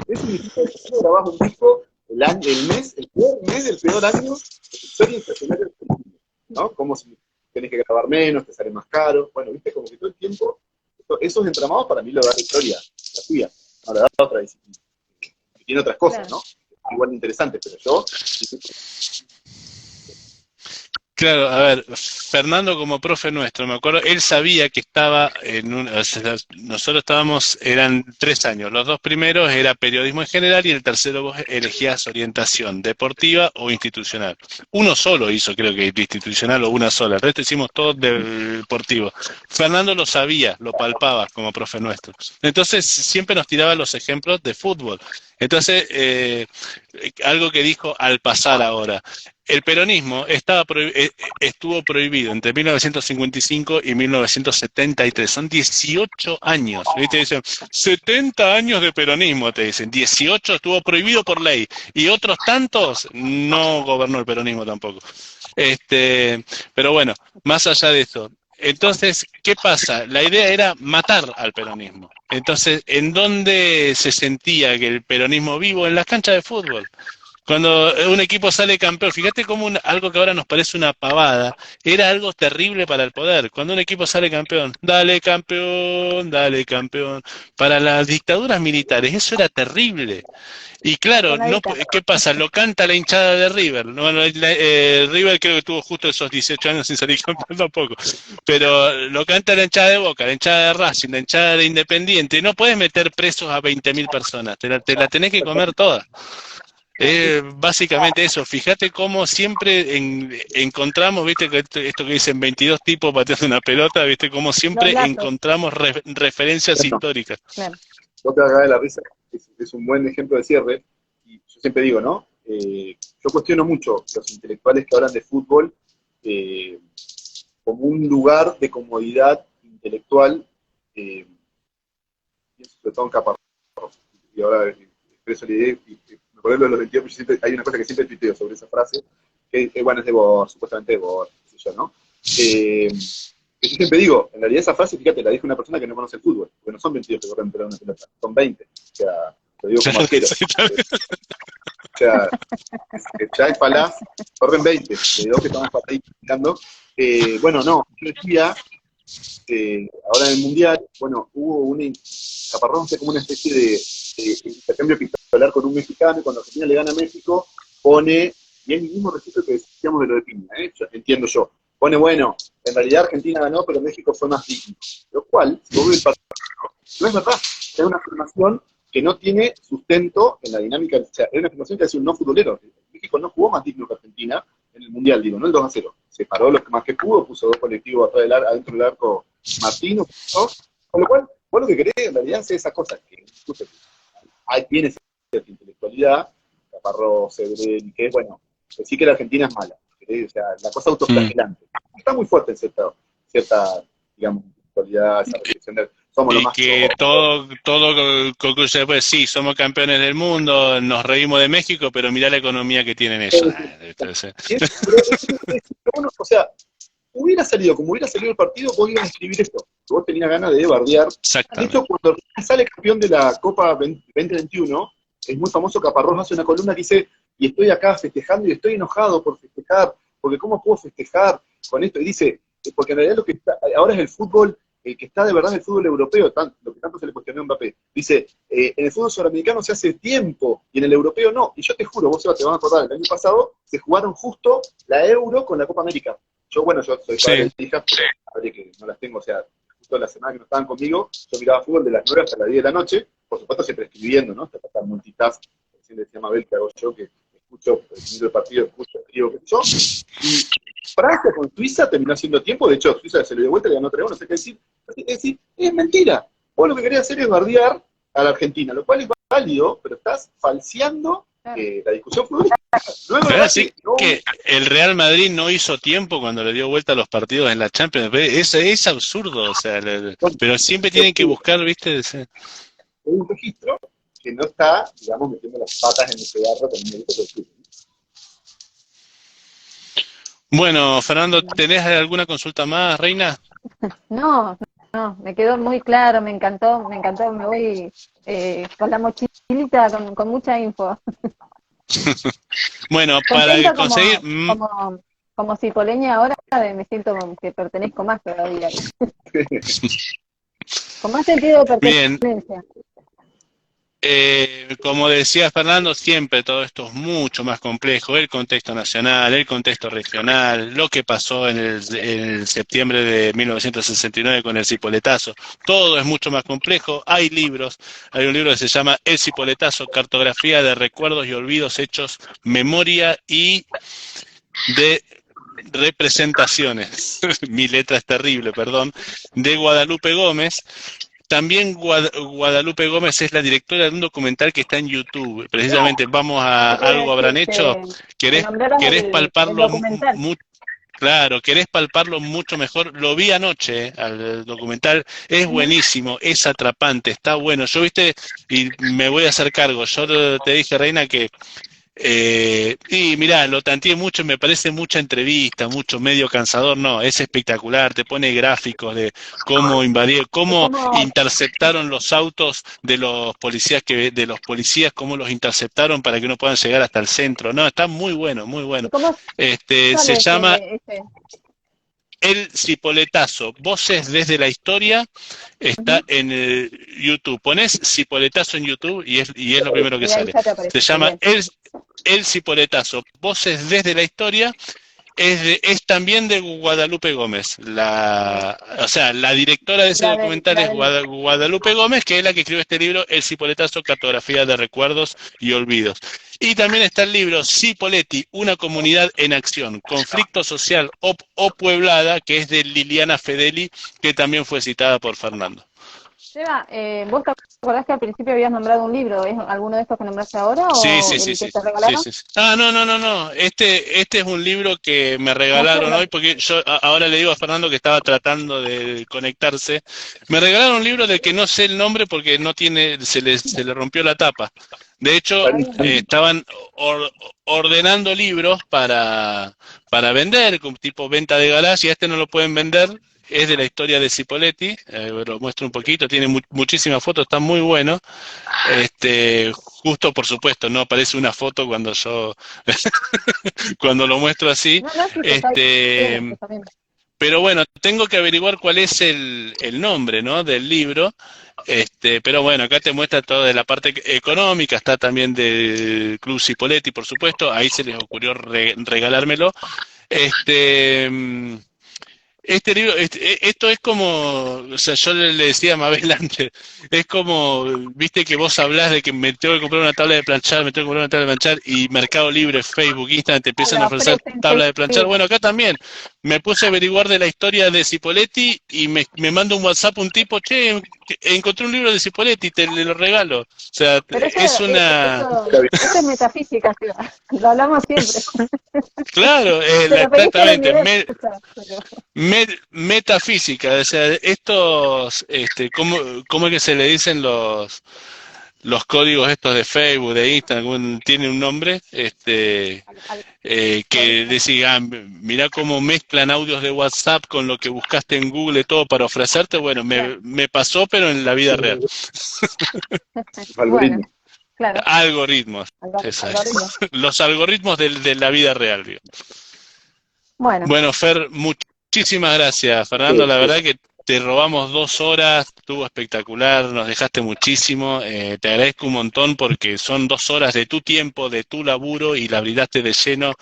eso significa que tú grabás un disco el peor mes del peor año de historia inflacionaria del mundo, ¿no? Como si tenés que grabar menos, te sale más caro. Bueno, viste, como que todo el tiempo, esos entramados para mí lo da la historia, la tuya, no la da otra disciplina, que tiene otras cosas, ¿no? Igual de interesantes, pero yo... Claro, a ver, Fernando como profe nuestro, me acuerdo, él sabía que estaba o sea, nosotros estábamos, eran 3 años, los dos primeros era periodismo en general y el tercero vos elegías orientación deportiva o institucional. Uno solo hizo, creo que institucional o una sola, el resto hicimos todo deportivo. Fernando lo sabía, lo palpaba como profe nuestro. Entonces siempre nos tiraba los ejemplos de fútbol. Entonces, algo que dijo al pasar ahora. El peronismo estuvo prohibido entre 1955 y 1973. Son 18 años. ¿Viste? Dicen, 70 años de peronismo, te dicen. 18 estuvo prohibido por ley. Y otros tantos no gobernó el peronismo tampoco. Pero bueno, más allá de eso. Entonces, ¿qué pasa? La idea era matar al peronismo. Entonces, ¿en dónde se sentía que el peronismo vivo? En las canchas de fútbol. Cuando un equipo sale campeón, fíjate cómo algo que ahora nos parece una pavada, era algo terrible para el poder. Cuando un equipo sale campeón, dale campeón, dale campeón. Para las dictaduras militares eso era terrible. Y claro, no, ¿qué pasa? Lo canta la hinchada de River. Bueno, River creo que tuvo justo esos 18 años sin salir campeón tampoco. Pero lo canta la hinchada de Boca, la hinchada de Racing, la hinchada de Independiente. No puedes meter presos a 20.000 personas, te la tenés que comer toda. Básicamente eso, fíjate cómo siempre encontramos, viste, que esto que dicen 22 tipos pateando una pelota, viste, cómo siempre encontramos referencias históricas. Claro. Vos te acabas de la risa, es un buen ejemplo de cierre, y yo siempre digo, ¿no? Yo cuestiono mucho los intelectuales que hablan de fútbol como un lugar de comodidad intelectual, sobre todo en Caparrós, y ahora expreso la idea, y me acuerdo de los 22, hay una cosa que siempre tuiteo sobre esa frase, que bueno, es de Bor, supuestamente de Bor, qué sé yo, ¿no? Que yo siempre digo, en realidad esa frase, fíjate, la dijo una persona que no conoce el fútbol, porque no son 22 que corren una pelota, son 20, o sea, lo digo como arquero. O sea, ya es falaz, corren 20, de dos que estamos practicando. Bueno, no, yo decía, ahora en el Mundial, bueno, hubo Caparrós como una especie de intercambio epistolar con un mexicano, y cuando Argentina le gana a México, pone, y es el mismo registro que decíamos de lo de Piña, entiendo yo, pone, bueno, en realidad Argentina ganó, pero México fue más digno. Lo cual, si vos ves el partido, no es verdad, es una afirmación que no tiene sustento en la dinámica, o sea, es una afirmación que hace un no futbolero. México no jugó más digno que Argentina en el Mundial, digo, no el 2-0. Se paró lo que más que pudo, puso dos colectivos atrás adentro del arco Martino, con lo cual, vos lo que querés en realidad es esa cosa, que tiene cierta intelectualidad, Caparrós, Sebrén, que es, bueno, decir que la Argentina es mala, o sea, la cosa autoflagelante. Está muy fuerte en cierta digamos, intelectualidad, esa reflexión de somos lo más que todo concluye después, sí, somos campeones del mundo, nos reímos de México, pero mirá la economía que tienen ellos. Bueno, o sea, hubiera salido, como hubiera salido el partido, vos ibas a escribir esto, que vos tenías ganas de bardear. De hecho, cuando sale campeón de la Copa 2021, es muy famoso, Caparrós hace una columna que dice, y estoy acá festejando y estoy enojado por festejar, porque ¿cómo puedo festejar con esto? Y dice, porque en realidad lo que está, ahora es el fútbol, el que está de verdad es el fútbol europeo, lo que tanto se le cuestionó a Mbappé. Dice, en el fútbol sudamericano se hace tiempo, y en el europeo no. Y yo te juro, vos te vas a acordar, el año pasado se jugaron justo la Euro con la Copa América. Yo soy padre de hijas, pero que no las tengo, o sea, justo la semana que no estaban conmigo, yo miraba fútbol de las 9 hasta las 10 de la noche, por supuesto siempre escribiendo, ¿no? Hasta multitask, recién decía Mabel que hago yo, que escucho, el partido, escucho, escribo, qué sé yo, y Francia con Suiza terminó haciendo tiempo, de hecho Suiza se le dio vuelta y ganó 3-1, no sé qué decir. Es decir, es mentira. Vos lo que querés hacer es bardear a la Argentina, lo cual es válido, pero estás falseando la discusión futbolística. Que el Real Madrid no hizo tiempo cuando le dio vuelta a los partidos en la Champions. Es absurdo, o sea, pero siempre tienen que buscar, ¿viste? Es un registro que no está, digamos, metiendo las patas en ese barro con un delito de fútbol. Bueno, Fernando, ¿tenés alguna consulta más, Reina? No, me quedó muy claro, me encantó, me voy con la mochilita con mucha info. Bueno, para conseguir... Como cipoleña ahora me siento que pertenezco más todavía. Con más sentido de pertenencia. Como decía Fernando, siempre todo esto es mucho más complejo, el contexto nacional, el contexto regional, lo que pasó en el septiembre de 1969 con el Cipoletazo, todo es mucho más complejo. Hay libros, hay un libro que se llama El Cipoletazo, cartografía de recuerdos y olvidos hechos, memoria y de representaciones, mi letra es terrible, perdón, de Guadalupe Gómez. También Guadalupe Gómez es la directora de un documental que está en YouTube. Precisamente, vamos a Te iba a algo decir habrán hecho. que nombraras Querés el palparlo documental. claro, querés palparlo mucho mejor. Lo vi anoche, al documental. Es Ujú. buenísimo, es atrapante, está bueno. Yo, viste, y me voy a hacer cargo. Yo te dije, Reina, que y mirá, lo tanteé mucho, me parece mucha entrevista, mucho medio cansador, no, es espectacular, te pone gráficos de cómo invadir, Es cómo como, interceptaron los autos de los policías, cómo los interceptaron para que no puedan llegar hasta el centro, no, está muy bueno, muy bueno. ¿y cómo Se sale llama ese? El Cipoletazo, Voces desde la Historia, está Ujú. en YouTube. Pones Cipoletazo en YouTube y es lo primero que Y ahí sale. ya te Se aparece, llama bien. El Cipoletazo, Voces desde la Historia. Es también de Guadalupe Gómez. O sea, la directora de ese documental La es del, Guadalupe Gómez, que es la que escribió este libro, El Cipoletazo, cartografía de recuerdos y olvidos. Y también está el libro Cipoletti, una comunidad en acción, conflicto social o pueblada, que es de Liliana Fedeli, que también fue citada por Fernando. Seba, ¿vos te acordás que al principio habías nombrado un libro? ¿Es alguno de estos que nombraste ahora Sí, o sí, sí, el que sí. te Sí, regalaron? sí, sí. Ah, no, no, no, no. Este es un libro que me regalaron Mostralo. hoy porque yo ahora le digo a Fernando que estaba tratando de conectarse. Me regalaron un libro del que no sé el nombre porque no tiene, se le rompió la tapa. De hecho, Está bien. estaban ordenando libros para vender, como tipo venta de garage, y a este no lo pueden vender. Es de la historia de Cipoletti, lo muestro un poquito, tiene muchísimas fotos, está muy bueno. Justo por supuesto, no aparece una foto cuando yo cuando lo muestro así. No, no, sí, se está viendo, se Este, está viendo. pero bueno, tengo que averiguar cuál es el nombre, ¿no? Del libro. Pero bueno, acá te muestra todo de la parte económica, está también del Club Cipoletti, por supuesto. Ahí se les ocurrió regalármelo. Este, libro, esto es como, o sea, yo le decía a Mabel antes, es como, viste que vos hablás de que me tengo que comprar una tabla de planchar, me tengo que comprar una tabla de planchar, y Mercado Libre, Facebook, Instagram te Ah, empiezan a la ofrecer ofrecen, tabla sí, de planchar. sí. Bueno, acá también me puse a averiguar de la historia de Cipoletti y me manda un WhatsApp un tipo, che, encontré un libro de Cipoletti, te lo regalo. O sea, Pero es una... eso es metafísica, Seba. Lo hablamos siempre. Claro, Te lo pediste al exactamente. universo, pero Metafísica, o sea, estos, ¿cómo es que se le dicen los códigos estos de Facebook, de Instagram? Tiene un nombre, que algoritmo. decía, mirá cómo mezclan audios de WhatsApp con lo que buscaste en Google, todo para ofrecerte. Bueno, Claro. me pasó, pero en la vida real. Bueno, Algoritmo. claro, Algoritmos, exacto. algoritmo. Los algoritmos de la vida real, digo. Bueno, Bueno, Fer, muchísimas gracias, Fernando. La verdad que te robamos 2 horas, estuvo espectacular, nos dejaste muchísimo. Te agradezco un montón porque son 2 horas de tu tiempo, de tu laburo y la brindaste de lleno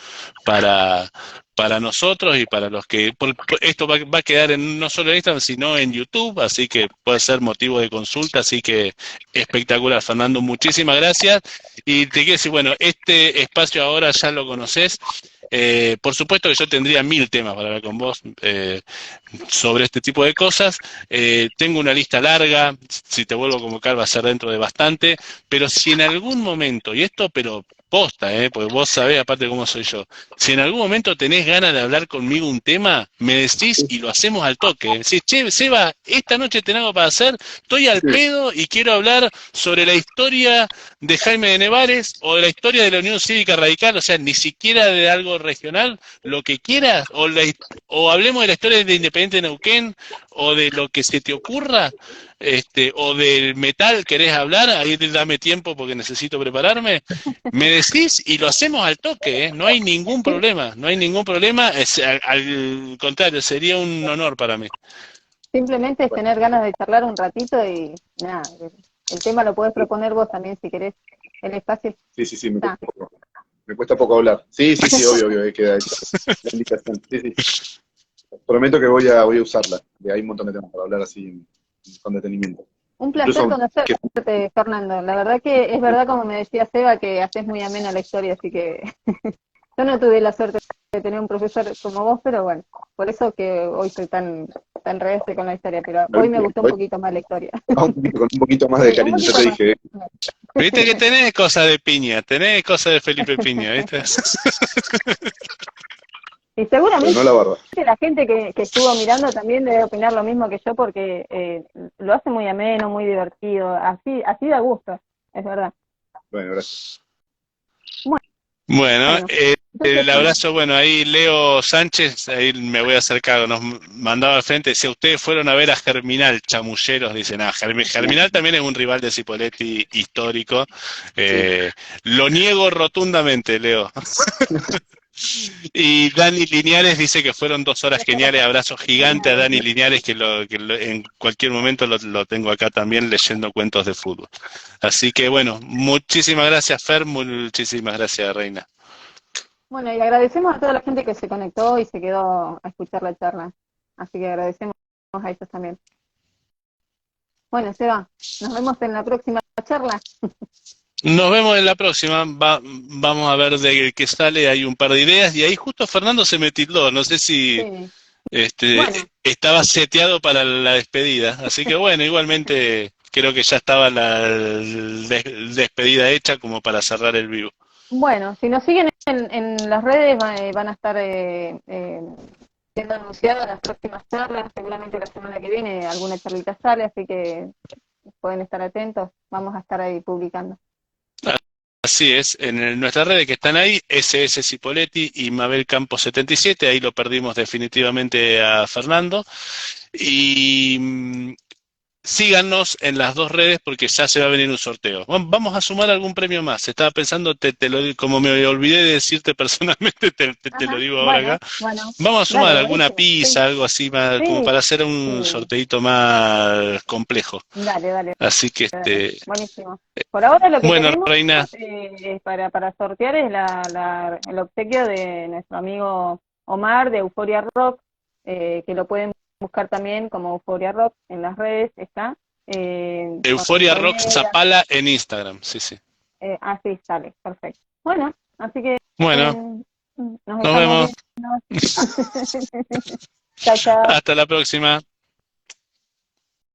para, para nosotros y para los que... esto va a quedar no solo en Instagram, sino en YouTube, así que puede ser motivo de consulta. Así que espectacular, Fernando, muchísimas gracias. Y te quiero decir, bueno, este espacio ahora ya lo conoces. Por supuesto que yo tendría 1000 temas para hablar con vos sobre este tipo de cosas. Tengo una lista larga, si te vuelvo a convocar va a ser dentro de bastante, pero si en algún momento, y esto pero posta, porque vos sabés aparte cómo soy yo, si en algún momento tenés ganas de hablar conmigo un tema, me decís y lo hacemos al toque. Decís, che, Seba, esta noche tengo algo para hacer, estoy al pedo y quiero hablar sobre la historia de Jaime de Nevares o de la historia de la Unión Cívica Radical, o sea, ni siquiera de algo regional, lo que quieras, o hablemos de la historia de Independiente de Neuquén, o de lo que se te ocurra, o del metal querés hablar, ahí dame tiempo porque necesito prepararme, me decís y lo hacemos al toque, ¿eh? No hay ningún sí, problema, no hay ningún problema, al contrario, sería un honor para mí. simplemente es tener ganas de charlar un ratito y nada, el tema lo podés proponer vos también si querés. El espacio Sí, está. me cuesta poco hablar. Sí, obvio, queda la indicación. Sí. Prometo que voy a usarla, que hay un montón de temas para hablar así con detenimiento. Un placer Incluso conocerte, Fernando. La verdad que es verdad, como me decía Seba, que haces muy amena la historia, así que yo no tuve la suerte de tener un profesor como vos, pero bueno, por eso que hoy soy tan reacia con la historia, pero hoy me gustó un poquito más la historia. con un poquito más de Sí, un cariño, yo poquito te más. dije. Viste que tenés cosas de Piña, tenés cosas de Felipe Piña, ¿viste? Y Pero seguramente no la barba. la gente que estuvo mirando también debe opinar lo mismo que yo, porque lo hace muy ameno, muy divertido, así da gusto, es verdad. Bueno, gracias. Bueno, el Entonces, abrazo, bueno, ahí Leo Sánchez, ahí me voy a hacer cargo, nos mandaba al frente, decía, ustedes fueron a ver a Germinal, chamulleros, dicen, Germinal también es un rival de Cipolletti histórico, lo niego rotundamente, Leo. Y Dani Liniares dice que fueron 2 horas geniales, abrazo gigante a Dani Liniares, en cualquier momento lo tengo acá también leyendo cuentos de fútbol. Así que bueno, muchísimas gracias Fer, muchísimas gracias Reina. bueno, y agradecemos a toda la gente que se conectó y se quedó a escuchar la charla, así que agradecemos a ellos también. Bueno, Seba, nos vemos en la próxima charla. Nos vemos en la próxima, vamos a ver de qué sale, hay un par de ideas y ahí justo Fernando se me tildó, no sé si Sí. Bueno, estaba seteado para la despedida, así que bueno, igualmente creo que ya estaba la despedida hecha como para cerrar el vivo. bueno, si nos siguen en las redes van a estar siendo anunciadas las próximas charlas, seguramente la semana que viene alguna charlita sale, así que pueden estar atentos, vamos a estar ahí publicando. Así es, en nuestras redes que están ahí, SS Cipoletti y Mabel Campos 77, ahí lo perdimos definitivamente a Fernando. Y síganos en las 2 redes porque ya se va a venir un sorteo. Vamos a sumar algún premio más. Estaba pensando, como me olvidé de decirte personalmente, te lo Ajá, digo ahora acá. bueno, Vamos a sumar dale, alguna buenísimo. pizza, algo así más, como Sí, para hacer un sí, sorteito más complejo. dale, Así que buenísimo. Por ahora lo que bueno, tenemos Reina, para sortear es el obsequio de nuestro amigo Omar de Euforia Rock, que lo pueden buscar también como Euforia Rock en las redes, está. Con Euforia Rock remeras, Zapala en Instagram, sí. así sale, perfecto. Bueno, así que Bueno, nos nos estamos vemos. viendo. Chao, chao. Hasta la próxima.